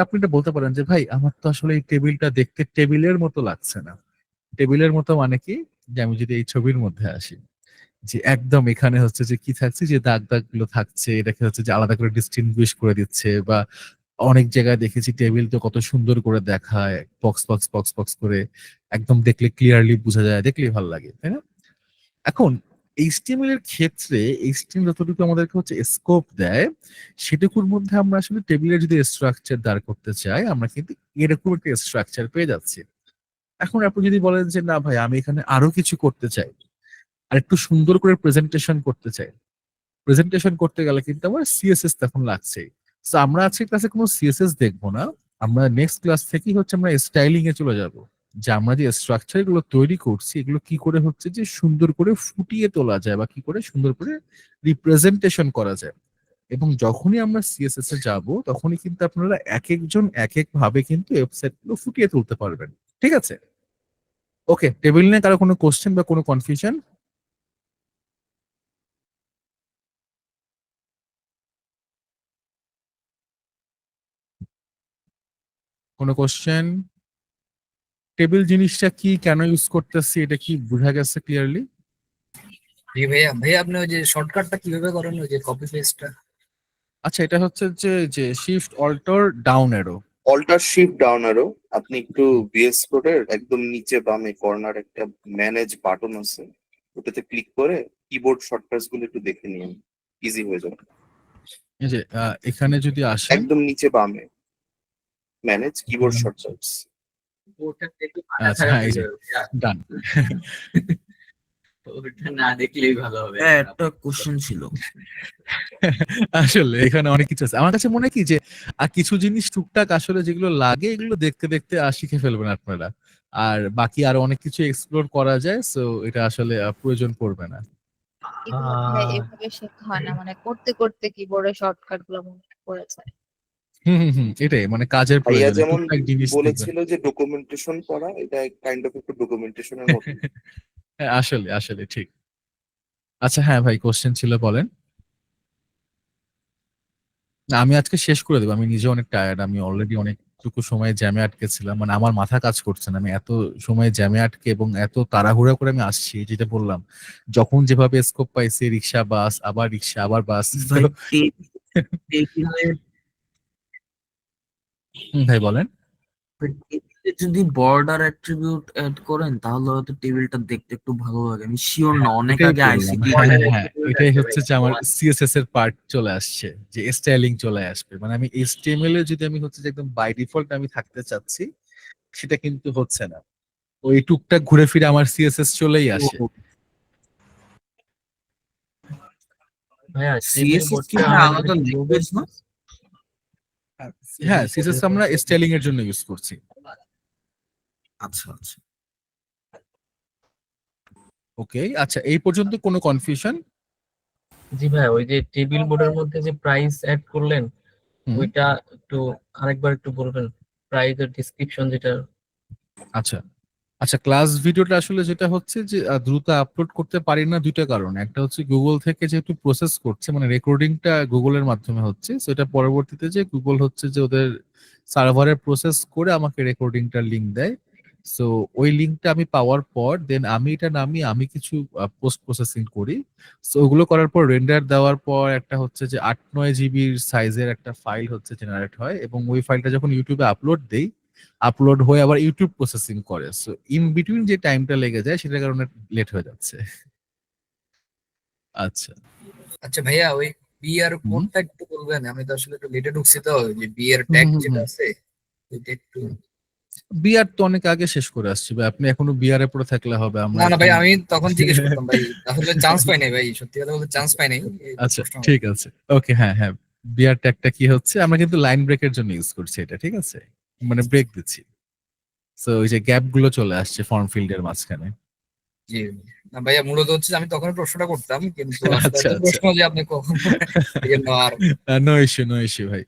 আপনি এটা বলতে পারেন যে ভাই আমার তো আসলে এই টেবিলটা দেখতে টেবিলের মতো লাগছে না। টেবিলের মতো মানে কি? যে আমি যদি এই ছবির মধ্যে আসি, যে একদম এখানে হচ্ছে যে কি থাকছে, যে দাগ দাগ গুলো থাকছে, এটাকে হচ্ছে যে আলাদা করে ডিস্টিংগুইশ করে দিচ্ছে। বা অনেক জায়গায় দেখেছি টেবিল তো কত সুন্দর করে দেখায়, বক্স বক্স বক্স বক্স করে, একদম দেখলে ক্লিয়ারলি বোঝা যায়, দেখলেই ভালো লাগে, তাই না? এখন HTML এর ক্ষেত্রে HTML যতটুকু আমাদেরকে হচ্ছে স্কোপ দেয়, সেটুকুর মধ্যে আমরা আসলে টেবিলের যদি স্ট্রাকচার দাঁড় করতে চাই, আমরা কিন্তু এরকম একটা স্ট্রাকচার পেয়ে যাচ্ছি। এখন আপনি যদি বলেন যে না ভাই আমি এখানে আরো কিছু করতে চাই, আর একটু সুন্দর করে প্রেজেন্টেশন করতে চাই, প্রেজেন্টেশন করতে গেলে কিন্তু আমার CSS তখন লাগছেই। তো আমরা আজকে ক্লাসে কোনো CSS দেখবো না, আমরা নেক্সট ক্লাস থেকেই হচ্ছে আমরা স্টাইলিং এ চলে যাব। যে আমরা যে স্ট্রাকচার গুলো তৈরি করছি এগুলো কি করে হচ্ছে যে সুন্দর করে ফুটিয়ে তোলা যায় বা কি করে সুন্দর করে রিপ্রেজেন্টেশন করা যায়। এবং যখনই আমরা সিএসএস এ যাব তখনই কিন্তু আপনারা এক একজন এক এক ভাবে কিন্তু ওয়েবসাইট গুলো ফুটিয়ে তুলতে পারবেন। ঠিক আছে? ওকে, টেবিল নিয়ে কারো কোনো কোশ্চেন বা কোনো কনফিউশন? কোনো কোশ্চেন? টেবিল জিনিসটা কি, কেন ইউজ করতেছি, এটা কি বোঝা গেছে ক্লিয়ারলি? জি ভাইয়া, ভাইয়া আপনি ওই যে শর্টকাটটা কিভাবে করেন, ওই যে কপি পেস্টটা? আচ্ছা, এটা হচ্ছে যে যে shift alt down arrow. Alt shift down আরো আপনি একটু ভিএস কোডের একদম নিচে বামে কর্নার একটা ম্যানেজ বাটন আছে, ওটাতে ক্লিক করে কিবোর্ড শর্টকাটস গুলো একটু দেখে নিন, ইজি হয়ে যাবে। এই যে এখানে যদি আসেন একদম নিচে বামে ম্যানেজ কিবোর্ড শর্টকাটস। ওটা একটু আচ্ছা, এই যে ডান। ওটা না দেখলেই ভালো হবে। একটা কোশ্চেন ছিল। আসলে এখানে অনেক কিছু আছে। আমার কাছে মনে হয় কি যে কিছু জিনিস টুকটাক আসলে যেগুলো লাগে এগুলো দেখতে দেখতে শিখে ফেলবেন আপনারা। আর বাকি আরো অনেক কিছু এক্সপ্লোর করা যায়, সো এটা আসলে প্রয়োজন পড়বে না। এগুলো ভাই এভাবে শেখা হয় না, মানে করতে করতে কিবোর্ডে শর্টকাট গুলো মনে পড়েছে। এটাই মানে কাজের ভাইয়া প্রয়োজনে যেমন টুকটাক জিনিস দেখবেন। বলেছিল যে ডকুমেন্টেশন পড়া, এটা কাইন্ড অফ একটু ডকুমেন্টেশনের মতো। হ্যাঁ, আসলে আসলে ঠিক। আচ্ছা হ্যাঁ ভাই, কোশ্চেন ছিল বলেন। না, আমি আজকে শেষ করে দেবো। আমি নিজে অনেক টায়ার্ড। আমি অলরেডি অনেকটুকু সময় জ্যামে আটকে ছিলাম। মানে আমার মাথা কাজ করছে না। আমি এত সময় জ্যামে আটকে এবং এত তাড়াহুড়া করে আমি আসছি, যেটা বললাম, যখন যেভাবে স্কোপ পাইছি, রিক্সা বাস আবার রিক্সা আবার বাস। ভাই বলেন। যদি বর্ডার অ্যাট্রিবিউট অ্যাড করেন তাহলে হয়তো টেবিলটা দেখতে একটু ভালো লাগে। আমি শিওর না, অনেক এটাই আগে বললাম। আইসিটি হ্যাঁ, এটাই হচ্ছে যে আমার সিএসএস এর পার্ট চলে আসছে, যে স্টাইলিং চলে আসবে। মানে আমি এইচটিএমএল এ যদি আমি হচ্ছে যে একদম বাই ডিফল্ট আমি থাকতে চাচ্ছি, সেটা কিন্তু হচ্ছে না। ওই টুকটাক ঘুরে ফিরে আমার সিএসএস চলেই আসে। ভাইয়া সিএসএস কি আলাদা ল্যাঙ্গুয়েজ না? হ্যাঁ, সিএসএস আমরা স্টাইলিং এর জন্য ইউজ করছি। আচ্ছা আচ্ছা। ওকে, আচ্ছা এই পর্যন্ত কোনো কনফিউশন? জি ভাই, ওই যে টেবিল বোর্ডের মধ্যে যে প্রাইস অ্যাড করলেন, ওইটা একটু আরেকবার একটু বলবেন, প্রাইস এর ডেসক্রিপশন যেটা। আচ্ছা আচ্ছা, ক্লাস ভিডিওটা আসলে যেটা হচ্ছে যে দ্রুত আপলোড করতে পারি না দুইটা কারণে। একটা হচ্ছে গুগল থেকে যেহেতু প্রসেস করছে, মানে রেকর্ডিংটা গুগলের মাধ্যমে হচ্ছে, সো এটা পরবর্তীতে যে গুগল হচ্ছে যে ওদের সার্ভারে প্রসেস করে আমাকে রেকর্ডিংটার লিংক দেয়। সো ওই লিংকটা আমি পাওয়ার পর দেন আমি এটা নামিয়ে আমি কিছু পোস্ট প্রসেসিং করি। সো ওগুলো করার পর রেন্ডার দেওয়ার পর একটা হচ্ছে যে 8-9 জিবির সাইজের একটা ফাইল হচ্ছে জেনারেট হয়, এবং ওই ফাইলটা যখন ইউটিউবে আপলোড দেই, আপলোড হয়ে আবার ইউটিউব প্রসেসিং করে। সো ইন বিটুইন যে টাইমটা লেগে যায় সেটার কারণে লেট হয়ে যাচ্ছে। আচ্ছা আচ্ছা ভাইয়া, ওই বিআর কোডটা একটু বলবেন? আমি তো আসলে একটু লেটে ঢুকছি, তো ওই যে বিআর ট্যাগ যেটা আছে ওইটা একটু। বিআর তো অনেক আগে শেষ করে আসছি ভাই, আপনি এখনো বিআর এ পড়ে থাকলে হবে। আমরা না না ভাই, এখন- আমি তখন জিজ্ঞেস করতাম ভাই, আসলে চান্স পাই নাই ভাই, সত্যি কথা বলতে চান্স পাই নাই। আচ্ছা ঠিক আছে, ওকে, হ্যাঁ হ্যাঁ, বিআর ট্যাগটা কি হচ্ছে, আমরা কিন্তু লাইন ব্রেকের জন্য ইউজ করছি এটা, ঠিক আছে? মানে ব্রেক দিচ্ছি, সো ওই যে গ্যাপ গুলো চলে আসছে ফর্ম ফিল্ডের মাঝখানে। জি না ভাইয়া, মূলত হচ্ছে যে আমি তখন প্রশ্নটা করতাম, কিন্তু আসলে আচ্ছা এত আচ্ছা, প্রশ্ন যে আপনি কখন এই জন্য আর। নো ইস্যু নো ইস্যু ভাই।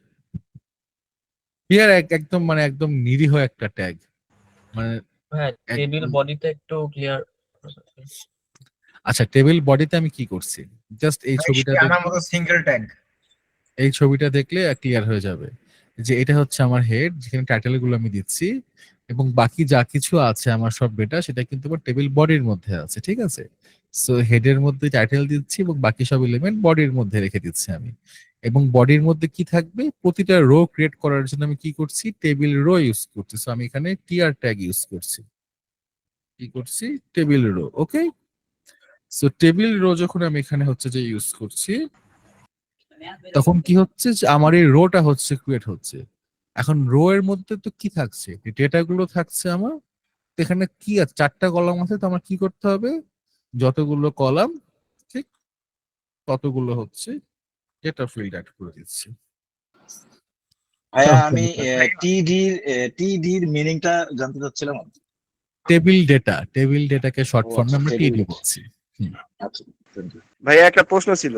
বিআর একদম মানে একদম নিরীহ একটা ট্যাগ। মানে হ্যাঁ, টেবিল বডিটা একটু ক্লিয়ার। আচ্ছা, টেবিল বডিতে আমি কি করছি, জাস্ট এই ছবিটা আমার মতো সিঙ্গেল ট্যাগ। এই ছবিটা দেখলে ক্লিয়ার হয়ে যাবে যে এটা হচ্ছে আমার হেড, যেখানে টাইটেল গুলো আমি দিচ্ছি, এবং বাকি যা কিছু আছে আমার সব ডেটা সেটা কিন্তু আমার টেবিল বডির মধ্যে আছে, ঠিক আছে? সো হেডের মধ্যে টাইটেল দিচ্ছি এবং বাকি সব এলিমেন্ট বডির মধ্যে রেখে দিচ্ছি আমি। এবং বডির মধ্যে কি থাকবে, প্রতিটা রো ক্রিয়েট করার জন্য আমি কি করছি, টেবিল রো ইউজ করছি। সো আমি এখানে টিআর ট্যাগ ইউজ করছি, কি করছি, টেবিল রো। ওকে, সো টেবিল রো যখন আমি এখানে হচ্ছে যে ইউজ করছি, তখন কি হচ্ছে যে আমার এই রোটা হচ্ছে ক্রিয়েট হচ্ছে। এখন রো এর মধ্যে তো কি থাকছে, ডেটা গুলো থাকছে আমার। তো এখানে কি আছে, 4টা কলাম আছে, তো আমার কি করতে হবে, যতগুলো কলাম ঠিক ততগুলো হচ্ছে ডেটা ফিল্ড অ্যাড করে দিচ্ছি। ভাইয়া আমি টিডির মিনিংটা জানতে চাচ্ছিলাম। টেবিল ডেটাকে শর্ট ও ফর্মে আচ্ছা, আমরা table টিডি data। বলছি। আচ্ছা, thank you. ভাইয়া একটা প্রশ্ন ছিল।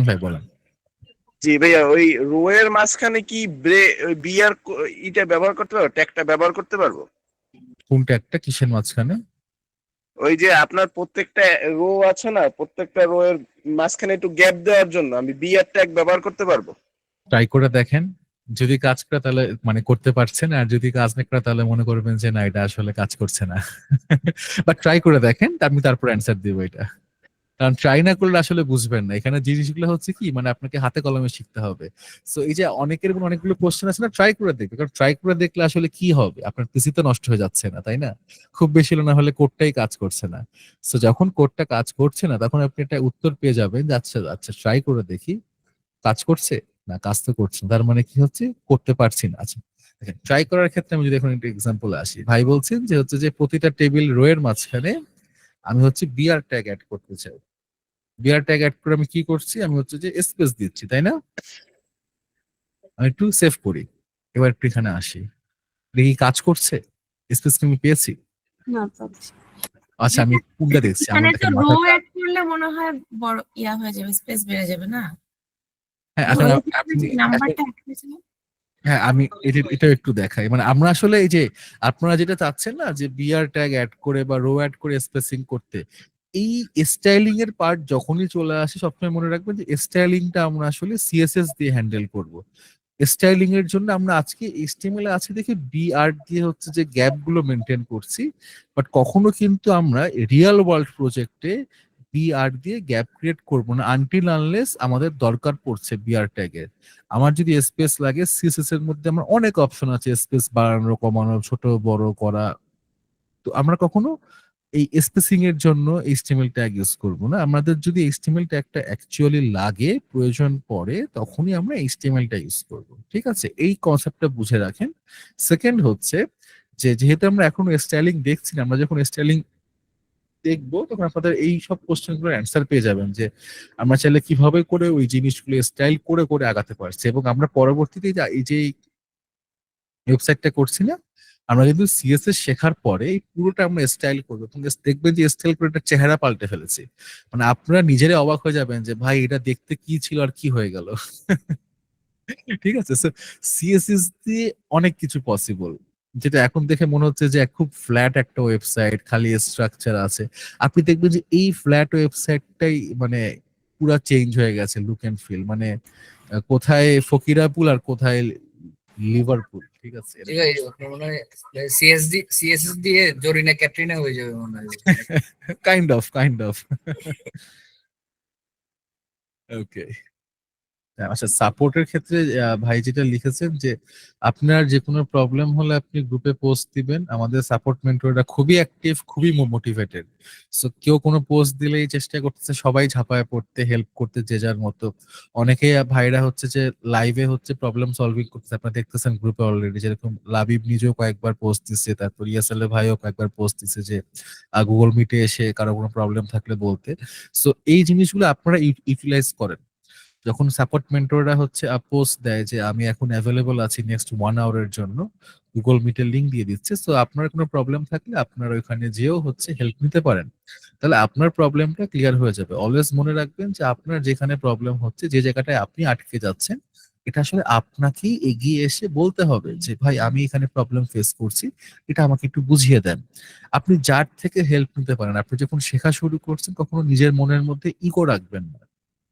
ভাই বলেন। জি ভাইয়া, ওই রো এর মাঝখানে কি বিআর ইটা ব্যবহার করতে পারবো, ট্যাগটা ব্যবহার করতে পারবো? কোনটা একটা কিসের মাঝখানে? ওই যে আপনার প্রত্যেকটা রো আছে না, প্রত্যেকটা রো এর মাঝখানে একটু গ্যাপ দেওয়ার জন্য আমি বিআর ট্যাগ ব্যবহার করতে পারবো? ট্রাই করে দেখেন, যদি কাজ করে তাহলে মানে করতে পারছেন, আর যদি কাজ না করে তাহলে মনে করবেন যে না এটা আসলে কাজ করছে না। বাট ট্রাই করে দেখেন, আমি তারপর অ্যান্সার দিব এটা। কারণ ট্রাই না করলে আসলে বুঝবেন না। এখানে জিনিসগুলো হচ্ছে কি, মানে আপনাকে হাতে কলমে শিখতে হবে। সো এই যে অনেকের অনেকগুলো কোশ্চেন আছে না, ট্রাই করে দেখবে। কারণ ট্রাই করে দেখলে আসলে কি হবে, আপনার পিসি তো নষ্ট হয়ে যাচ্ছে না, তাই না? খুব বেশি হলো না হলে কোডটাই কাজ করছে না। সো যখন কোডটা কাজ করছে না, তখন আপনি একটা উত্তর পেয়ে যাবেন যে আচ্ছা আচ্ছা ট্রাই করে দেখি কাজ করছে না, কাজ তো করছে না, তার মানে কি হচ্ছে করতে পারছি না। আচ্ছা দেখেন, ট্রাই করার ক্ষেত্রে আমি যদি এখন একটা এক্সাম্পল আসি, ভাই বলছেন যে হচ্ছে যে প্রতিটা টেবিল রো এর মাঝখানে আমি হচ্ছে বিআর ট্যাগ অ্যাড করতে চাই। বিআর ট্যাগ অ্যাড করে আমি কি করছি, আমি হচ্ছে যে স্পেস দিচ্ছি, তাই না? আমি একটু সেভ করি, এবার একটু এখানে আসি, দেখি কাজ করছে, স্পেস কি আমি পেয়েছি? না আচ্ছা আমি কোনটা দেখছি, এখানে আমার তো দেখেন রো মাথায়। অ্যাড করলে মনে হয় বড় ইয়া হয়ে যাবে, স্পেস বেড়ে যাবে না? হ্যাঁ এখন আপনি নাম্বারটা অ্যাড করেছেন। হ্যাঁ আমি এটা একটু দেখাই, মানে আমরা আসলে এই যে আপনারা যেটা চাচ্ছেন না যে বিআর ট্যাগ অ্যাড করে বা রো অ্যাড করে স্পেসিং করতে, এই স্টাইলিং এর পার্ট যখনই চলে আসে সবসময় মনে রাখবেন যে স্টাইলিংটা আমরা আসলে সিএসএস দিয়ে হ্যান্ডেল করব। স্টাইলিং এর জন্য আমরা আজকে এইচটিএমএল আছে দেখে বিআর দিয়ে হচ্ছে যে গ্যাপ গুলো মেনটেন করছি, বাট কখনো কিন্তু আমরা রিয়েল ওয়ার্ল্ড প্রজেক্টে বিআর দিয়ে গ্যাপ ক্রিয়েট করব না আনটিল আনলেস আমাদের দরকার পড়ছে বিআর ট্যাগের। আমার যদি স্পেস লাগে, সিএসএস এর মধ্যে আমার অনেক অপশন আছে, স্পেস বাড়ানো কমানো ছোট বড় করা। তো আমরা কখনো এই স্পেসিং এর জন্য এইচটিএমএল ট্যাগ ইউজ করব না। আমাদের যদি এইচটিএমএল ট্যাগটা অ্যাকচুয়ালি লাগে, প্রয়োজন পড়ে, তখনই আমরা এইচটিএমএল টা ইউজ করব। ঠিক আছে, এই কনসেপ্টটা বুঝে রাখেন। সেকেন্ড হচ্ছে যে যেহেতু আমরা এখনো স্টাইলিং দেখছি না, আমরা যখন স্টাইলিং দেখবো তখন আপনাদের এই সব কোশ্চেন গুলোর অ্যান্সার পেয়ে যাবেন যে আমরা চাইলে কিভাবে করে ওই জিনিসগুলো স্টাইল করে করে আগাতে পারছি। এবং আমরা পরবর্তীতে এই যে ওয়েবসাইটটা করছি না, আমরা কিন্তু সিএসএস শেখার পরে এই পুরোটা আমরা স্টাইল করবো, তখন দেখবেন যে স্টাইল করে একটা চেহারা পাল্টে ফেলেছি। মানে আপনারা নিজেরাই অবাক হয়ে যাবেন যে ভাই এটা দেখতে কি ছিল আর কি হয়ে গেল। ঠিক আছে, সিএসএস দিয়ে অনেক কিছু পসিবল, যেটা এখন দেখে মনে হচ্ছে যে খুব ফ্ল্যাট একটা ওয়েবসাইট, খালি স্ট্রাকচার আছে। আপনি দেখবেন যে এই ফ্ল্যাট ওয়েবসাইটটাই মানে পুরা চেঞ্জ হয়ে গেছে লুক এন্ড ফিল। মানে কোথায় ফকিরাপুল আর কোথায় লিভারপুল। ঠিক আছে, সিএসএস দিয়ে জরিনা ক্যাটরিনা হয়ে যাবে মনে হয়। কাইন্ড অফ ওকে। আচ্ছা সাপোর্টের ক্ষেত্রে ভাই যেটা লিখেছেন যে আপনার যে কোনো প্রবলেম হলে আপনি গ্রুপে পোস্ট দিবেন, আমাদের সাপোর্ট মেন্টররা খুবই অ্যাক্টিভ, খুবই মোটিভেটেড। সো কেউ কোনো পোস্ট দিলেই চেষ্টা করতেছে সবাই ঝাঁপায় পড়তে, হেল্প করতে যে যার মতো। অনেকেই ভাইরা হচ্ছে যে লাইভে হচ্ছে প্রবলেম সলভিং করতেছে, আপনারা দেখতেছেন গ্রুপে অলরেডি, যেরকম লাবিব নিজেও কয়েকবার পোস্ট দিচ্ছে, তারপর ইয়াসালে ভাইও কয়েকবার পোস্ট দিচ্ছে যে গুগল মিটে এসে কারো কোনো প্রবলেম থাকলে বলতে। সো এই জিনিসগুলো আপনারা ইউটিলাইজ করেন। যখন সাপোর্ট মেন্টররা হচ্ছে পোস্ট দেয় যে আমি এখন অ্যাভেলেবল আছি নেক্সট 1 আওয়ারের জন্য, গুগল মিটের লিঙ্ক দিয়ে দিচ্ছে, সো আপনার কোনো প্রবলেম থাকলে আপনার ওইখানে যেও হচ্ছে হেল্প নিতে পারেন, তাহলে আপনার প্রবলেমটা ক্লিয়ার হয়ে যাবে। অলওয়েজ মনে রাখবেন যে আপনার যেখানে প্রবলেম হচ্ছে, যে জায়গাটায় আপনি আটকে যাচ্ছেন, এটা আসলে আপনাকেই এগিয়ে এসে বলতে হবে যে ভাই আমি এখানে প্রবলেম ফেস করছি, এটা আমাকে একটু বুঝিয়ে দেন। আপনি যার থেকে হেল্প নিতে পারেন। আপনি যখন শেখা শুরু করছেন কখনো নিজের মনের মধ্যে ইগো রাখবেন না।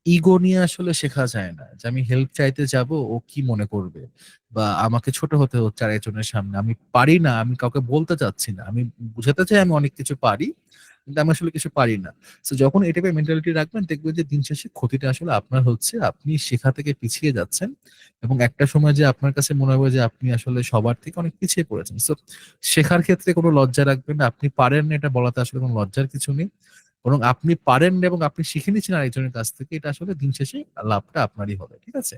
ইগো নিয়ে আসলে শেখা যায় না, যে আমি হেল্প চাইতে যাব ও কি মনে করবে, বা আমাকে ছোট হতে হচ্ছে আরেকজনের সামনে, আমি পারি না, আমি কাউকে বলতে চাচ্ছি না, আমি বুঝাতে চাই আমি অনেক কিছু পারি কিন্তু আমি আসলে কিছু পারি না। তো যখন এই টাইপের মেন্টালিটি রাখবেন দেখবেন যে দিন শেষে ক্ষতিটা আসলে আপনার হচ্ছে, আপনি শেখা থেকে পিছিয়ে যাচ্ছেন, এবং একটা সময় যে আপনার কাছে মনে হবে যে আপনি আসলে সবার থেকে অনেক পিছিয়ে পড়েছেন। সো শেখার ক্ষেত্রে কোনো লজ্জা রাখবেন না, আপনি পারেন না এটা বলাতে আসলে কোনো লজ্জার কিছু নেই, বরং আপনি পারেন এবং আপনি শিখে নিচ্ছেন আরেকজনের কাছ থেকে, এটা আসলে দিন শেষে লাভটা আপনারই হবে। ঠিক আছে,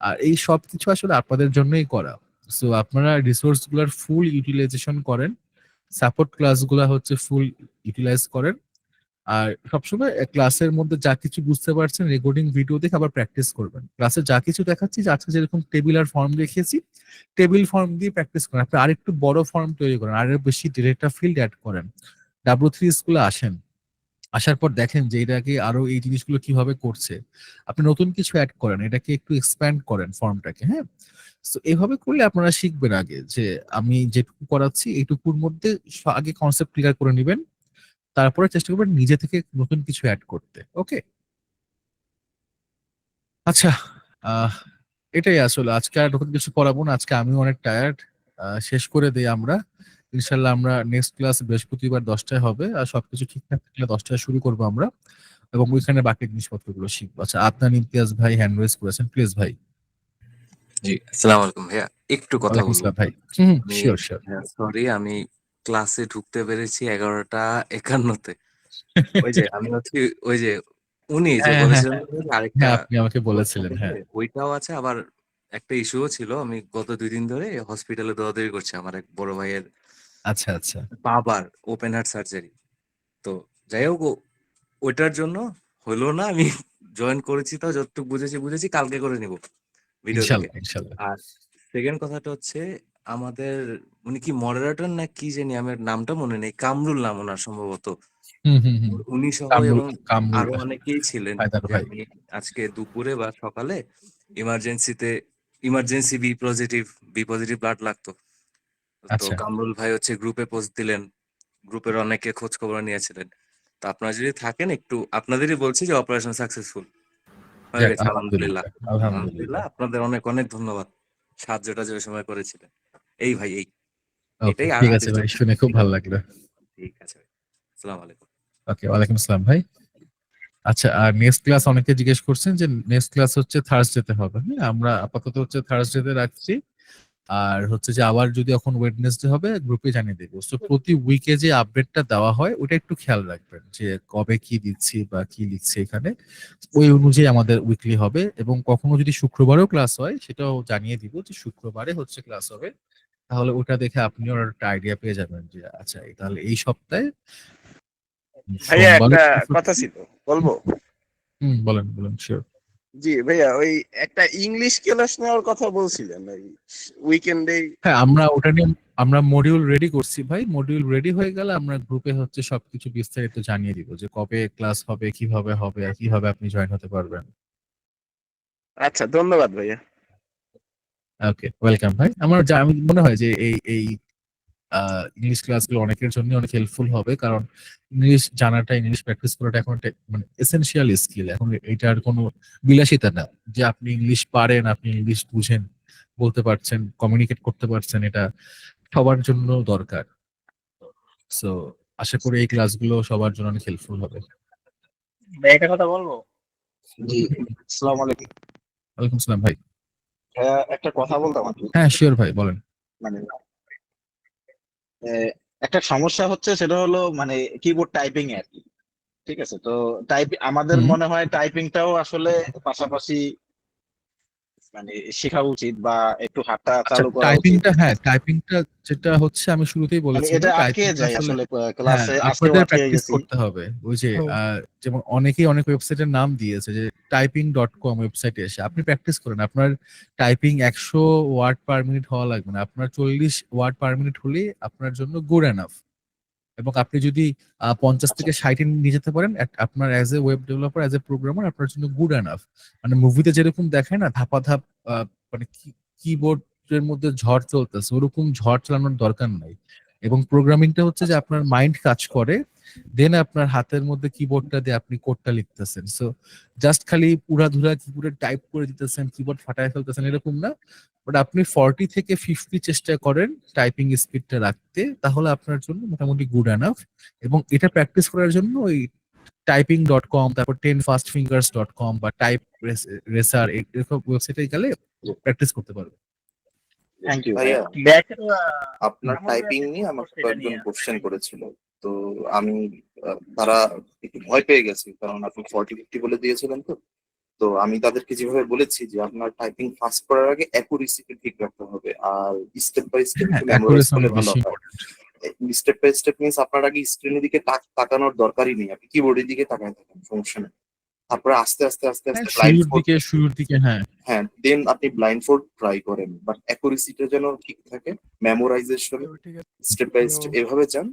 আর এই সব কিছু আসলে আপনাদের জন্যই করা। সো আপনারা রিসোর্স গুলার ফুল ইউটিলাইজেশন করেন, সাপোর্ট ক্লাস গুলা হচ্ছে ফুল ইউটিলাইজ করেন, আর সবসময় ক্লাসের মধ্যে যা কিছু বুঝতে পারছেন রেকর্ডিং ভিডিও দেখে আবার প্র্যাকটিস করবেন। ক্লাসে যা কিছু দেখাচ্ছি, যে আজকে যেরকম টেবিল আর ফর্ম দেখিয়েছি, টেবিল ফর্ম দিয়ে প্র্যাকটিস করেন। আপনি আরেকটু বড় ফর্ম তৈরি করেন, আরো বেশি ডেটা ফিল্ড অ্যাড করেন। W3 স্কুলে আসেন, আসার পর দেখেন যে এটাকে আরো এই জিনিসগুলো কিভাবে করছে, আপনি নতুন কিছু অ্যাড করেন, এটাকে একটু এক্সপ্যান্ড করেন ফর্মটাকে। হ্যাঁ, তো এইভাবে করলে আপনারা শিখবেন আগে যে আমি যেটুকু করাচ্ছি এইটুকুর মধ্যে আগে কনসেপ্ট ক্লিয়ার করে নেবেন, তারপরে চেষ্টা করবেন নিজে থেকে নতুন কিছু অ্যাড করতে। ওকে, আচ্ছা, এটাই আসলে আজকে আর নতুন কিছু করাবো না। আজকে আমিও অনেক টায়ার্ড, শেষ করে দিই আমরা। ইনশাল্লাহ আমরা নেক্সট ক্লাস বৃহস্পতিবার 10টায় হবে, আর সবকিছু ঠিকঠাক থাকলে 10টায় শুরু করবো আমরা, এবং ওইখানে বাকি জিনিসপত্রগুলো শিখবো। আচ্ছা, আদনান ইমতিয়াজ ভাই হ্যান্ড রেজ করেছেন, প্লিজ ভাই। জি, আসসালামু আলাইকুম ভাইয়া, একটু কথা ওয়ালাইকুম বলবো। আসসালাম ভাই। Sure sure. সরি, আমি ক্লাসে ঢুকতে পেরেছি 11টা 51-তে। ওই যে আমি হচ্ছে ওই যে উনি যে হ্যাঁ হ্যাঁ বলেছিলেন হ্যাঁ, আরেকটা হ্যাঁ আপনি আমাকে বলেছিলেন। হ্যাঁ, ওইটাও আছে, আবার একটা ইস্যুও ছিল। আমি গত 2 দিন ধরে হসপিটালে দৌড়াদৌড়ি করছি আমার এক বড় ভাইয়ের আচ্ছা আচ্ছা। বাবার ওপেন হার্ট সার্জারি। তো যাই হোক, ওইটার জন্য হলো না, আমি জয়েন করেছি, তো যতটুকু বুঝেছি কালকে করে নিব ভিডিও দেখে। ইনশাল্লাহ ইনশাল্লাহ। আর সেকেন্ড কথাটা হচ্ছে, আমাদের উনি কি মডারেটর না কি জানি, আমার নামটা মনে নেই, কামরুল নাম ওনার সম্ভবত। হুম। উনি সহ কামরুল এবং কামরুল আরো অনেকেই ছিলেন। হায়দার যে ভাই। আমি আজকে দুপুরে বা সকালে ইমার্জেন্সি বি পজিটিভ ব্লাড লাগতো। তো আচ্ছা, কামরুল ভাই হচ্ছে গ্রুপে পোস্ট দিলেন, গ্রুপের অনেকে খোঁজ খবর নিয়েছিলেন। তো আপনারা যদি থাকেন, একটু আপনাদেরই বলছি যে অপারেশন সাকসেসফুল হয়ে যাক গেছে, আলহামদুলিল্লাহ। আলহামদুলিল্লাহ আলহামদুলিল্লাহ, আপনাদের অনেক অনেক ধন্যবাদ সাহায্যটা যে ওই সময় করেছিলেন। এই ভাই, ওকে এটাই। আর ঠিক আছে আদিত্য, ভাই, শুনে খুব ভালো লাগলো। ঠিক আছে ভাই, আসসালামু আলাইকুম। ওকে, ওয়ালাইকুম আসসালাম ভাই। আচ্ছা, আর নেক্সট ক্লাস অনেকে জিজ্ঞেস করছেন যে নেক্সট ক্লাস হচ্ছে থার্সডেতে হবে। হ্যাঁ, আমরা আপাতত হচ্ছে থার্সডেতে রাখছি, আর হচ্ছে যে আবার যদি এখন ওয়েডনেসডে হবে গ্রুপে জানিয়ে দেবো। তো প্রতি উইকে যে আপডেটটা দেওয়া হয় ওটা একটু খেয়াল রাখবেন, যে কবে কি দিচ্ছি বা কি লিখছি এখানে, ওই অনুযায়ী আমাদের উইকলি হবে। এবং কখনো যদি শুক্রবারেও ক্লাস হয় সেটাও জানিয়ে দিব যে শুক্রবারে হচ্ছে ক্লাস হবে, তাহলে ওটা দেখে আপনিও একটা আইডিয়া পেয়ে যাবেন যে আচ্ছা তাহলে এই সপ্তাহে ভাইয়া সোমবারে। একটা কথা ছিল, বলবো? বলেন বলেন, শিওর। জি ভাইয়া, ওই একটা ইংলিশ ক্লাস নেওয়ার কথা বলছিলেন ওই উইকেন্ডে। হ্যাঁ, আমরা ওটা নিয়ে আমরা মডিউল রেডি করছি ভাই। মডিউল রেডি হয়ে গেলে আমরা গ্রুপে হচ্ছে সবকিছু বিস্তারিত জানিয়ে দিব, যে কবে ক্লাস হবে, কিভাবে হবে, আর কিভাবে আপনি জয়েন হতে পারবেন। আচ্ছা, ধন্যবাদ ভাইয়া। ওকে, ওয়েলকাম ভাই। আমি মনে হয় যে এই ইংলিশ ক্লাসগুলো অনেকের জন্য অনেক হেল্পফুল হবে, কারণ ইংলিশ জানাটা, ইংলিশ প্র্যাকটিস করাটা এখন একটা মানে এসেনশিয়াল স্কিল। এখন এটার কোনো বিলাসিতা না যে আপনি ইংলিশ পারেন, আপনি ইংলিশ বুঝেন, বলতে পারছেন, কমিউনিকেট করতে পারছেন, এটা সবার জন্য দরকার। সো আশা করি এই ক্লাসগুলো সবার জন্য অনেক হেল্পফুল হবে। ভাই একটা কথা বলবো? জি, আসসালামু আলাইকুম। ওয়ালাইকুম আসসালাম ভাই। একটা কথা বলতাম আপনি, হ্যাঁ শিওর ভাই, বলেন। মানে একটা সমস্যা হচ্ছে, সেটা হলো মানে কিবোর্ড টাইপিং এ আর কি। ঠিক আছে, তো আমাদের মনে হয় টাইপিংটাও আসলে পাশাপাশি মানে শেখা উচিত, বা একটু হাতটা আচ্ছা, চালু করা উচিত। টাইপিংটা, হ্যাঁ টাইপিংটা যেটা হচ্ছে আমি শুরুতেই মানে বলেছি, এটা আটকে টাইপিংটা যায় আসলে আসলে হ্যাঁ ক্লাসে, আজকেও আপনাদের আটকে প্র্যাকটিস গেছি। করতে হবে। ওই যে যেমন অনেকেই অনেক ওয়েবসাইটের নাম দিয়েছে, যে typing.com ওয়েবসাইটে এসে আপনি প্র্যাকটিস করেন। আপনার টাইপিং 100 ওয়ার্ড পার মিনিট হওয়া লাগবে না, আপনার 40 ওয়ার্ড পার মিনিট হলেই আপনার জন্য গুড এনাফ। এবং আপনি যদি 50 থেকে 60 নিয়ে যেতে পারেন, আপনার as a web developer, as a programmer আপনার জন্য গুড এনাফ। মানে মুভিতে যেরকম দেখায় না ধাপাধাপ, মানে কিবোর্ডের মধ্যে ঝড় চলতেছে, ওরকম ঝড় চালানোর দরকার নাই। এবং প্রোগ্রামিংটা হচ্ছে যে আপনার মাইন্ড কাজ করে, দেন আপনার হাতের মধ্যে কিবোর্ডটা দিয়ে আপনি কোডটা লিখতেছেন। সো জাস্ট খালি উড়াধুরা কিবোর্ডে টাইপ করে দিতেছেন, কিবোর্ড ফাটায় ফেলতেছেন, এরকম না। বাট আপনি 40 থেকে 50 চেষ্টা করেন টাইপিং স্পিডটা রাখতে, তাহলে আপনার জন্য মোটামুটি গুড এনাফ। এবং এটা প্র্যাকটিস করার জন্য ওই typing.com, তারপর 10fastfingers.com বা টাইপ রেসার, এরকম ওয়েবসাইটে গেলে প্র্যাকটিস করতে পারবে। থ্যাংক ইউ ভাইয়া, ভাইয়া। আপনার টাইপিং নিয়ে আমাকে কয়েকজন কোশ্চেন করেছিল, তো আমি তারা একটু ভয় পেয়ে গেছি, কারণ আপনি 40-50 বলে দিয়েছিলেন। তো আমি তাদেরকে যেভাবে বলেছি যে আপনার টাইপিং ফাস্ট করার আগে অ্যাকুরেসিকে ঠিক রাখতে হবে, আর স্টেপ বাই স্টেপ মেমোরাইজ করলে ভালো হয়। স্টেপ বাই স্টেপ মিনস আপনার আগে স্ক্রিনের দিকে তাকানোর দরকারই নেই, আপনি কিবোর্ডের দিকে তাকায় থাকেন, সমস্যা নেই। তারপরে আস্তে আস্তে আস্তে আস্তে শুরুর দিকে হ্যাঁ হ্যাঁ দেন আপনি ব্লাইন্ড ফোল্ড ট্রাই করেন, বাট অ্যাকুরেসিটা যেন ঠিক থাকে, মেমোরাইজেশন স্টেপ বাই স্টেপ এভাবে যান।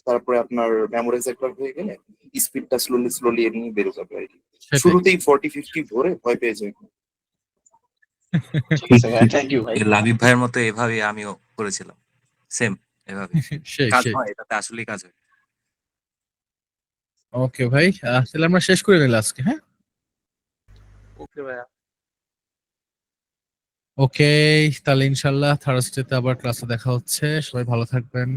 তারপরে আপনার মেমোরাইজ একবার হয়ে গেলে স্পিডটা স্লোলি স্লোলি এমনি বেড়ে যাবে আর কি। শুরুতেই 40-50 ধরে ভয় পেয়ে যায়। ঠিক আছে ভাই, থ্যাংক ইউ ভাই। এই লাবিব ভাইয়ের মতো এভাবে আমিও করেছিলাম, সেম এভাবে কাজ হয়, এটাতে আসলেই কাজ হয়। ওকে ভাই, তাহলে আমরা শেষ করে নিলাম আজকে। হ্যাঁ ওকে ভাইয়া। ওকে, তাহলে ইনশাল্লাহ থার্সডেতে আবার ক্লাসে দেখা হচ্ছে। সবাই ভালো থাকবেন।